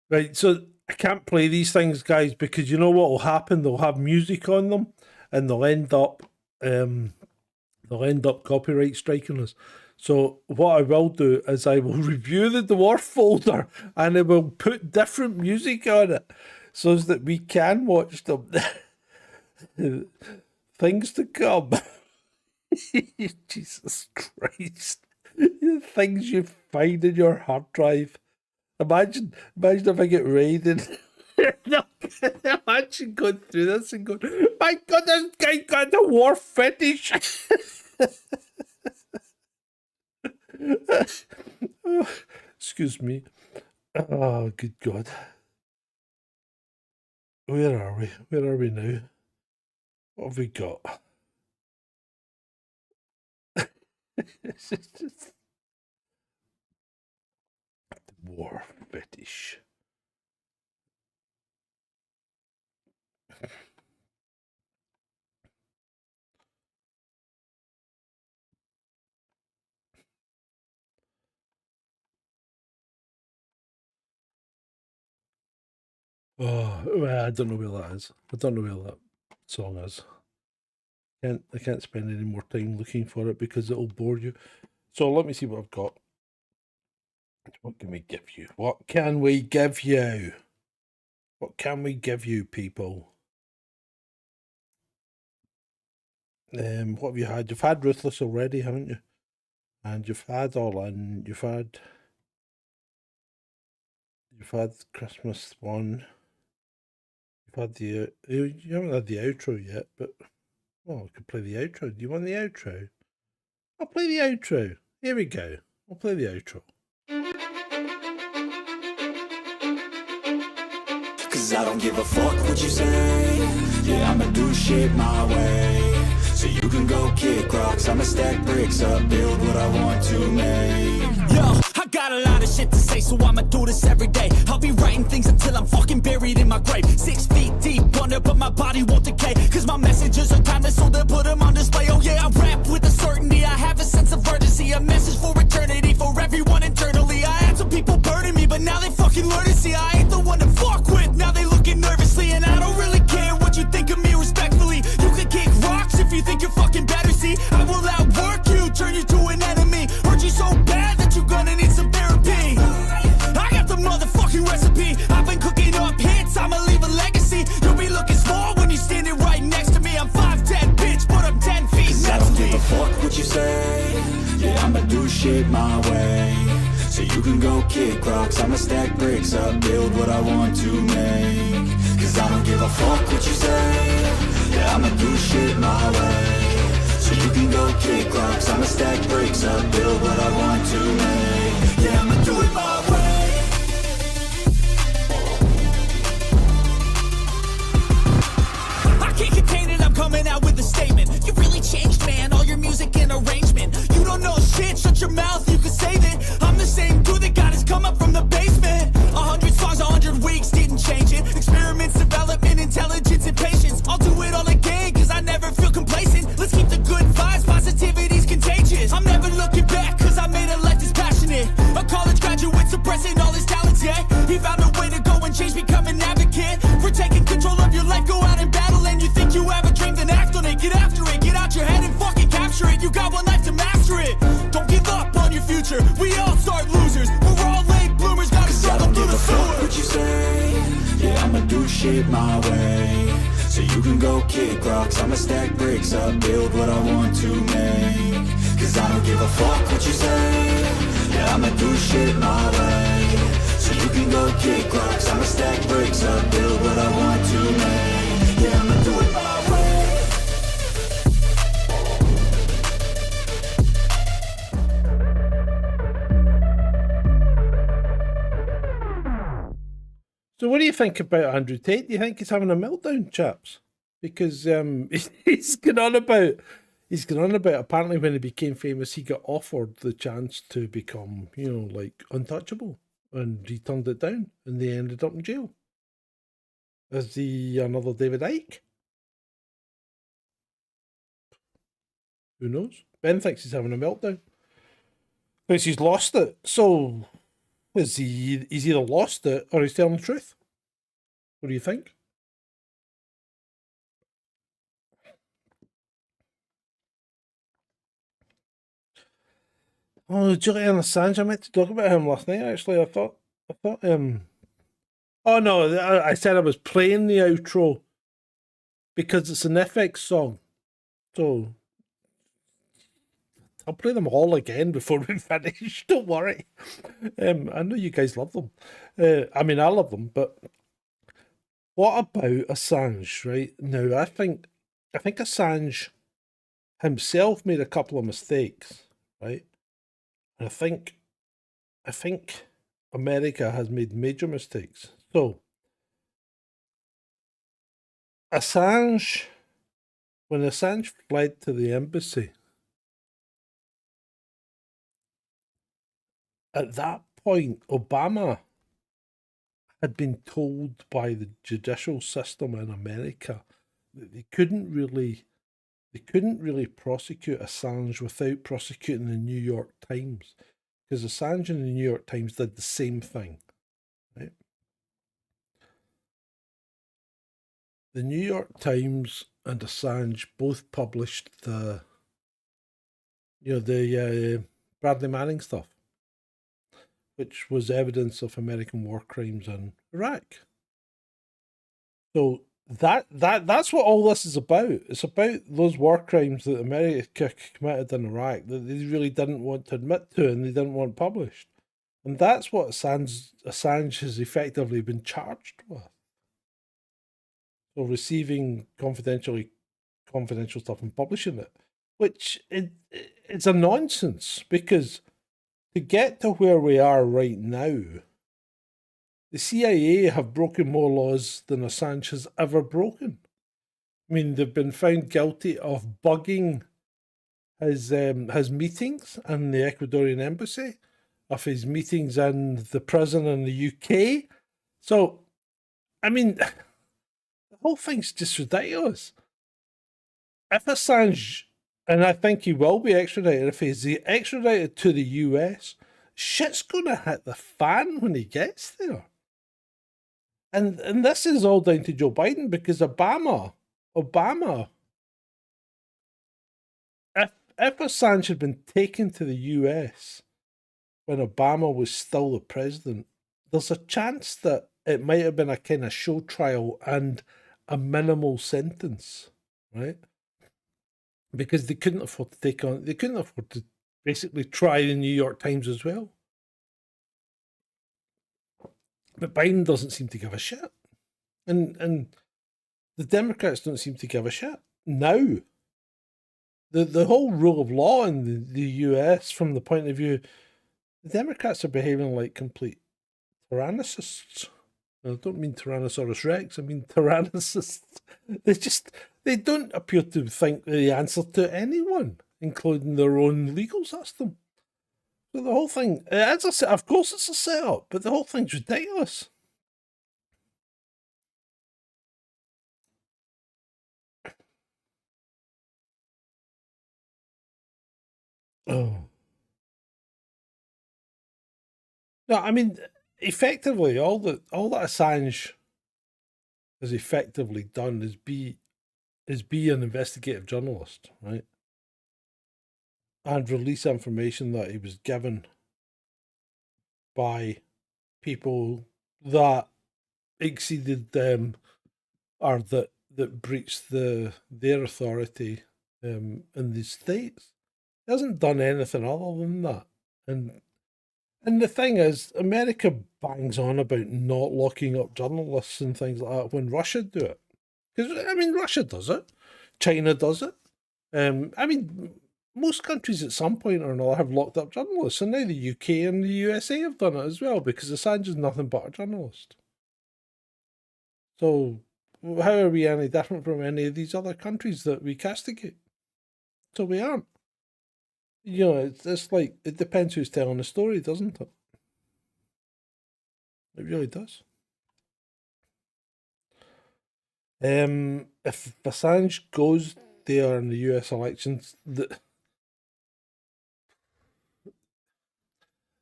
Right, so I can't play these things, guys, because you know what will happen? They'll have music on them, and they'll end up copyright striking us. So what I will do is I will review the dwarf folder, and I will put different music on it, so that we can watch them. Things to come. Jesus Christ! Things you find in your hard drive. Imagine if I get raided. Imagine going through this and going, my God, this guy got a war fetish. Oh, excuse me. Oh, good God. Where are we? Where are we now? What have we got? It's just war fetish. Oh, well, I don't know where that is. I don't know where that song is. I can't spend any more time looking for it because it'll bore you. So let me see what I've got. What can we give you? What can we give you? What can we give you, people? What have you had? You've had Ruthless already, haven't you? And you've had All In. You've had Christmas one. You've had the you haven't had the outro yet, but I could play the outro. Do you want the outro? I'll play the outro. Here we go. I'll play the outro. Cause I don't give a fuck what you say. Yeah, I'ma do shit my way. So you can go kick rocks, I'ma stack bricks up, build what I want to make. Yo, I got a lot of shit to say, so I'ma do this every day. I'll be writing things until I'm fucking buried in my grave. 6 feet deep under, but my body won't decay. Cause my messages are timeless, so they'll put them on display. Oh yeah, I rap with a certainty, I have a sense of urgency. A message for eternity, for everyone internally. I had some people burning me, but now they fucking learn to see I ain't the one to fuck with. Now they looking nervously, and I don't really care what you think of me respectfully. You can kick rocks if you think you're fucking better, see. I will outwork you, turn you to an enemy. Hurt you so bad that you're gonna need some therapy. I got the motherfucking recipe. I've been cooking up hits, I'ma leave a legacy. You'll be looking small when you're standing right next to me. I'm 5'10", bitch, but I'm 10 feet next to me. I don't give a fuck what you say. Yeah, I'ma do shit my way. So you can go kick rocks, I'ma stack bricks up, build what I want to make. Cause I don't give a fuck what you say. Yeah, I'ma do shit my way. So you can go kick rocks, I'ma stack bricks up, build what I want to make. Yeah, I'ma do it my way. I can't contain it, I'm coming out with a statement. You really changed, man, all your music and arrangement. You don't know shit, shut your mouth, you can save it. I'm the same dude that got his come up from the basement. 100 songs, 100 weeks, didn't change it. Experiments, development, intelligence, and patience. I'll do it all again, cause I never feel complacent. Let's keep the good vibes, positivity's contagious. I'm never looking back, cause I made a life that's passionate. A college graduate suppressing all his talents, yeah. He found a way to go and change, become an advocate. For taking control of your life, go out and battle. And you think you have a dream, then act on it. Get after it, get out your head and fucking capture it. You got one life to master it. Don't give up on your future, we all start losers. We're all late bloomers, gotta struggle through the sewer. What you say? Yeah, I'ma do shit my way. So you can go kick rocks, I'ma stack bricks up, build what I want to make. Cause I don't give a fuck what you say. Yeah, I'ma do shit my way. So you can go kick rocks, I'ma stack bricks up, build what I want to make. Yeah, I'ma do it my way. So what do you think about Andrew Tate? Do you think he's having a meltdown, chaps? Because he's going on about apparently when he became famous, he got offered the chance to become, like untouchable, and he turned it down, and they ended up in jail. Is he another David Icke? Who knows? Ben thinks he's having a meltdown. Thinks he's lost it. So he's either lost it or he's telling the truth. What do you think? Oh, Julian Assange, I meant to talk about him last night, actually. I thought, oh no, I said I was playing the outro because it's an FX song. So I'll play them all again before we finish. Don't worry. I know you guys love them. I mean, I love them, but what about Assange, right? Now, I think Assange himself made a couple of mistakes, right? And I think America has made major mistakes. So, Assange, when Assange fled to the embassy, at that point, Obama had been told by the judicial system in America that they couldn't really prosecute Assange without prosecuting the New York Times, because Assange and the New York Times did the same thing, right? The New York Times and Assange both published the Bradley Manning stuff, which was evidence of American war crimes in Iraq. So that's what all this is about. It's about those war crimes that America committed in Iraq that they really didn't want to admit to and they didn't want published. And that's what Assange has effectively been charged with. So receiving confidential stuff and publishing it, which it's a nonsense, because to get to where we are right now, the CIA have broken more laws than Assange has ever broken. I mean, they've been found guilty of bugging his meetings in the Ecuadorian embassy, of his meetings in the prison in the UK. So, I mean, the whole thing's just ridiculous. If Assange, and I think he will be extradited, if he's extradited to the US, shit's going to hit the fan when he gets there. And this is all down to Joe Biden, because Obama, if Assange had been taken to the US when Obama was still the president, there's a chance that it might have been a kind of show trial and a minimal sentence, right? Because they couldn't afford to basically try the New York Times as well. But Biden doesn't seem to give a shit. And the Democrats don't seem to give a shit. Now, the whole rule of law in the US, from the point of view, the Democrats are behaving like complete tyrannicists. I don't mean Tyrannosaurus Rex, I mean tyrannicists. They don't appear to think the answer to anyone, including their own legal system. So the whole thing, as I said, of course it's a setup, but the whole thing's ridiculous. Oh. No, I mean, effectively, all that Assange has effectively done is be an investigative journalist, right? And release information that he was given by people that exceeded them, or that breached their authority in the States. He hasn't done anything other than that. And the thing is, America bangs on about not locking up journalists and things like that when Russia do it. Because, I mean, Russia does it. China does it. I mean, most countries at some point or another have locked up journalists, and now the UK and the USA have done it as well, because Assange is nothing but a journalist. So how are we any different from any of these other countries that we castigate? So we aren't. You know, it's like, it depends who's telling the story, doesn't it? It really does. If Assange goes there in the US elections, the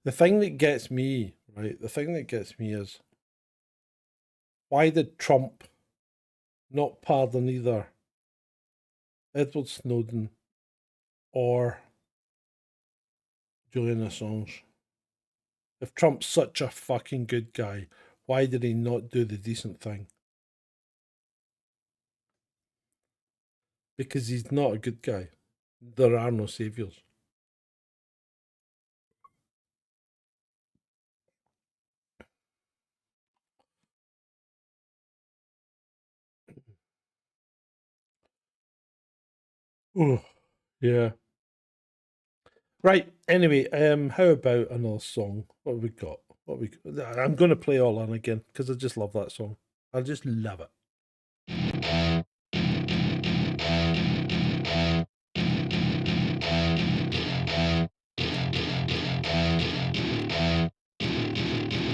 thing that gets me, right, is, why did Trump not pardon either Edward Snowden or Julian Assange? If Trump's such a fucking good guy, why did he not do the decent thing? Because he's not a good guy. There are no saviors. Oh, yeah. Right. Anyway, how about another song? What have we got? I'm going to play All In again because I just love that song. I just love it.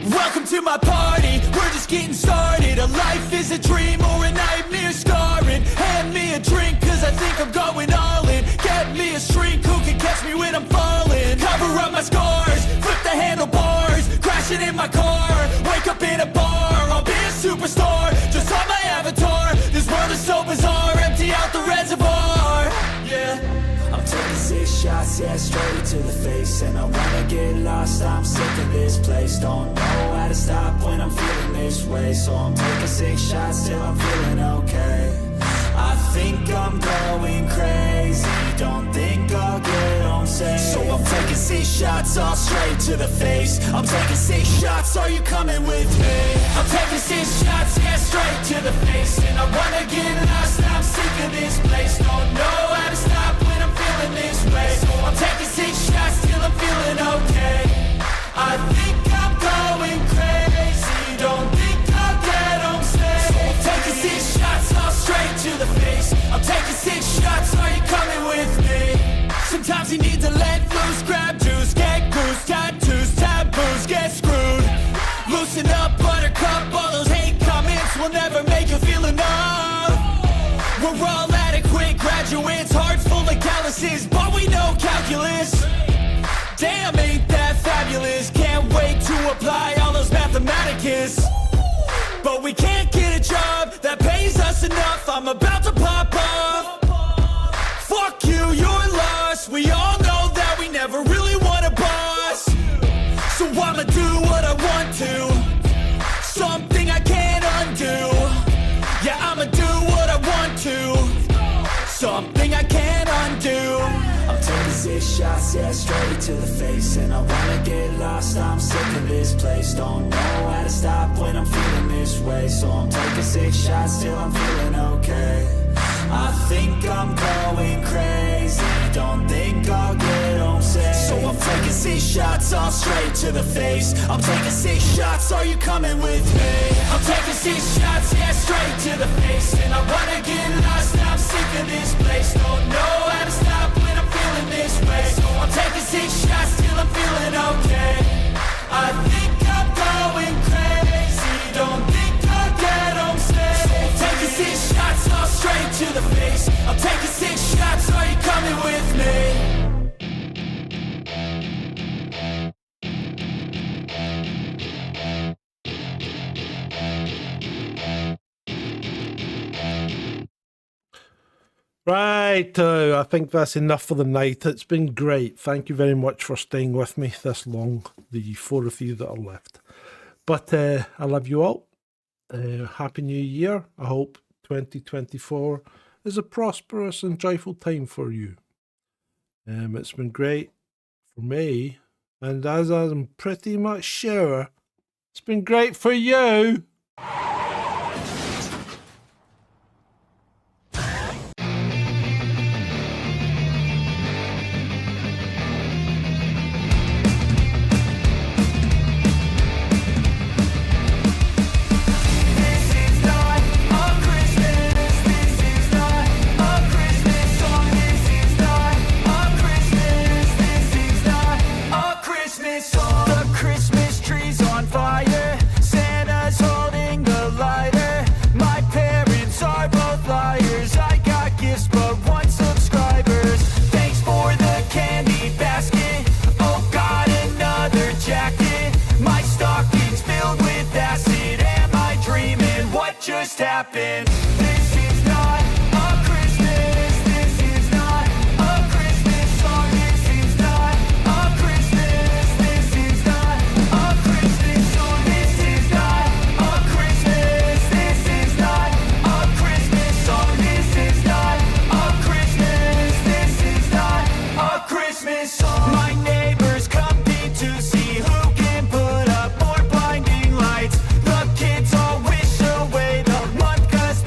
Welcome to my party, we're just getting started. A life is a dream or a nightmare scarring. Hand me a drink cause I think I'm going all in. Get me a shrink who can catch me when I'm falling. Cover up my scars, flip the handlebars, crashing in my car, wake up in a bar. I'll be a superstar, just on my avatar. This world is so bizarre, empty out the reservoir. Yeah, I'm taking 6 shots, yeah, straight to the face. And I wanna get lost, I'm sick of this place. Don't know how to stop when I'm feeling this way. So I'm taking 6 shots till I'm feeling okay. I think I'm going crazy, don't think I'll get home safe. So I'm taking 6 shots, all straight to the face. I'm taking 6 shots, are you coming with me? I'm taking 6 shots, yeah, straight to the face. And I wanna get lost, I'm sick of this place. Don't know how to stop when I'm feeling this way. So I'm taking 6 shots till I'm feeling okay. I think I'm going crazy, don't think I'll get home safe. So I'm taking 6 shots, all straight to the face. I'm taking 6 shots, are you coming with me? Sometimes you need to let loose, grab juice, get goose, tattoos, taboos, get screwed. Loosen up, buttercup, all those hate comments will never make you feel enough. We're all adequate graduates, hearts full of calluses, but we know calculus. Damn, ain't that fabulous? Can't wait to apply all those mathematicus. But we can't get a job that pays us enough. I'm about to pop off. Fuck you, you're lost. We all know that we never really want a boss. So I'ma do what I want to, something I can't undo. Yeah, I'ma do what I want to, something I can't undo. I'm taking 6 shots, yeah, straight to the face. And I wanna get lost, I'm sick of this place. Don't know how to stop when I'm feeling this way. So I'm taking 6 shots till I'm feeling okay. I think I'm going crazy, don't think I'll get home safe. So I'm taking 6 shots, all straight to the face. I'm taking 6 shots, are you coming with me? I'm taking 6 shots, yeah, straight to the face. And I wanna get lost, I'm sick of this place. Don't know how to stop when I'm feeling this way. So I'm taking 6 shots till I'm feeling okay. I think I'm going crazy, don't think I'll get home safe. So I'm taking 6 shots, all straight to the face. I'm taking 6 shots, are you coming with me? Right, I think that's enough for the night. It's been great. Thank you very much for staying with me this long, the 4 of you that are left. But I love you all. Happy New Year. I hope 2024 is a prosperous and joyful time for you. It's been great for me, and as I'm pretty much sure, it's been great for you. Just happened. This is not a Christmas. This is not a Christmas song. This is not a Christmas. This is not a Christmas song. This is not a Christmas. This is not a Christmas song. This is not a Christmas. This is not a Christmas song. My neighbors compete to see who can put up more blinding lights. The kids all wish away the month 'cause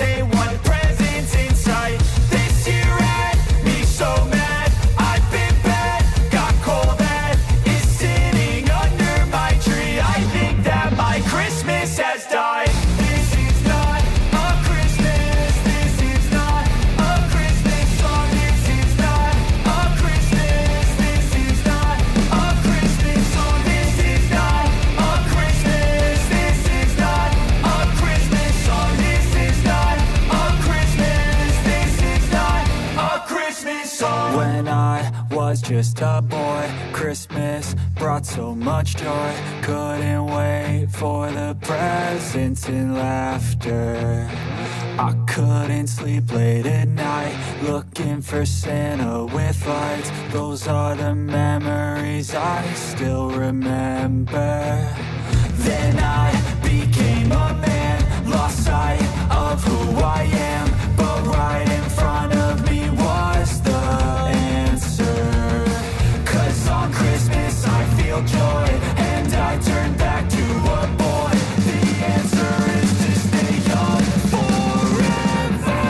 just a boy. Christmas brought so much joy. Couldn't wait for the presents and laughter. I couldn't sleep late at night, looking for Santa with lights. Those are the memories I still remember. Then I became a man, lost sight of who I am, but right in front of me was the answer. 'Cause on Christmas I feel joy, and I turn back to a boy. The answer is to stay young forever.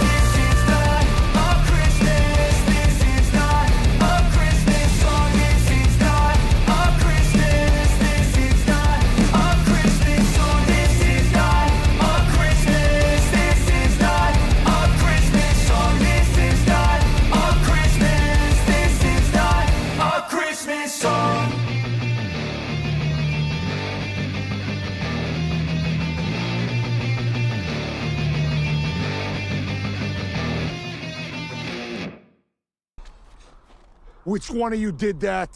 This is not a Christmas, this is not a Christmas song, this is not a Christmas, this is not a Christmas song, this is not a Christmas, this is not a Christmas song, this is not a Christmas, this is not a Christmas song. Which one of you did that?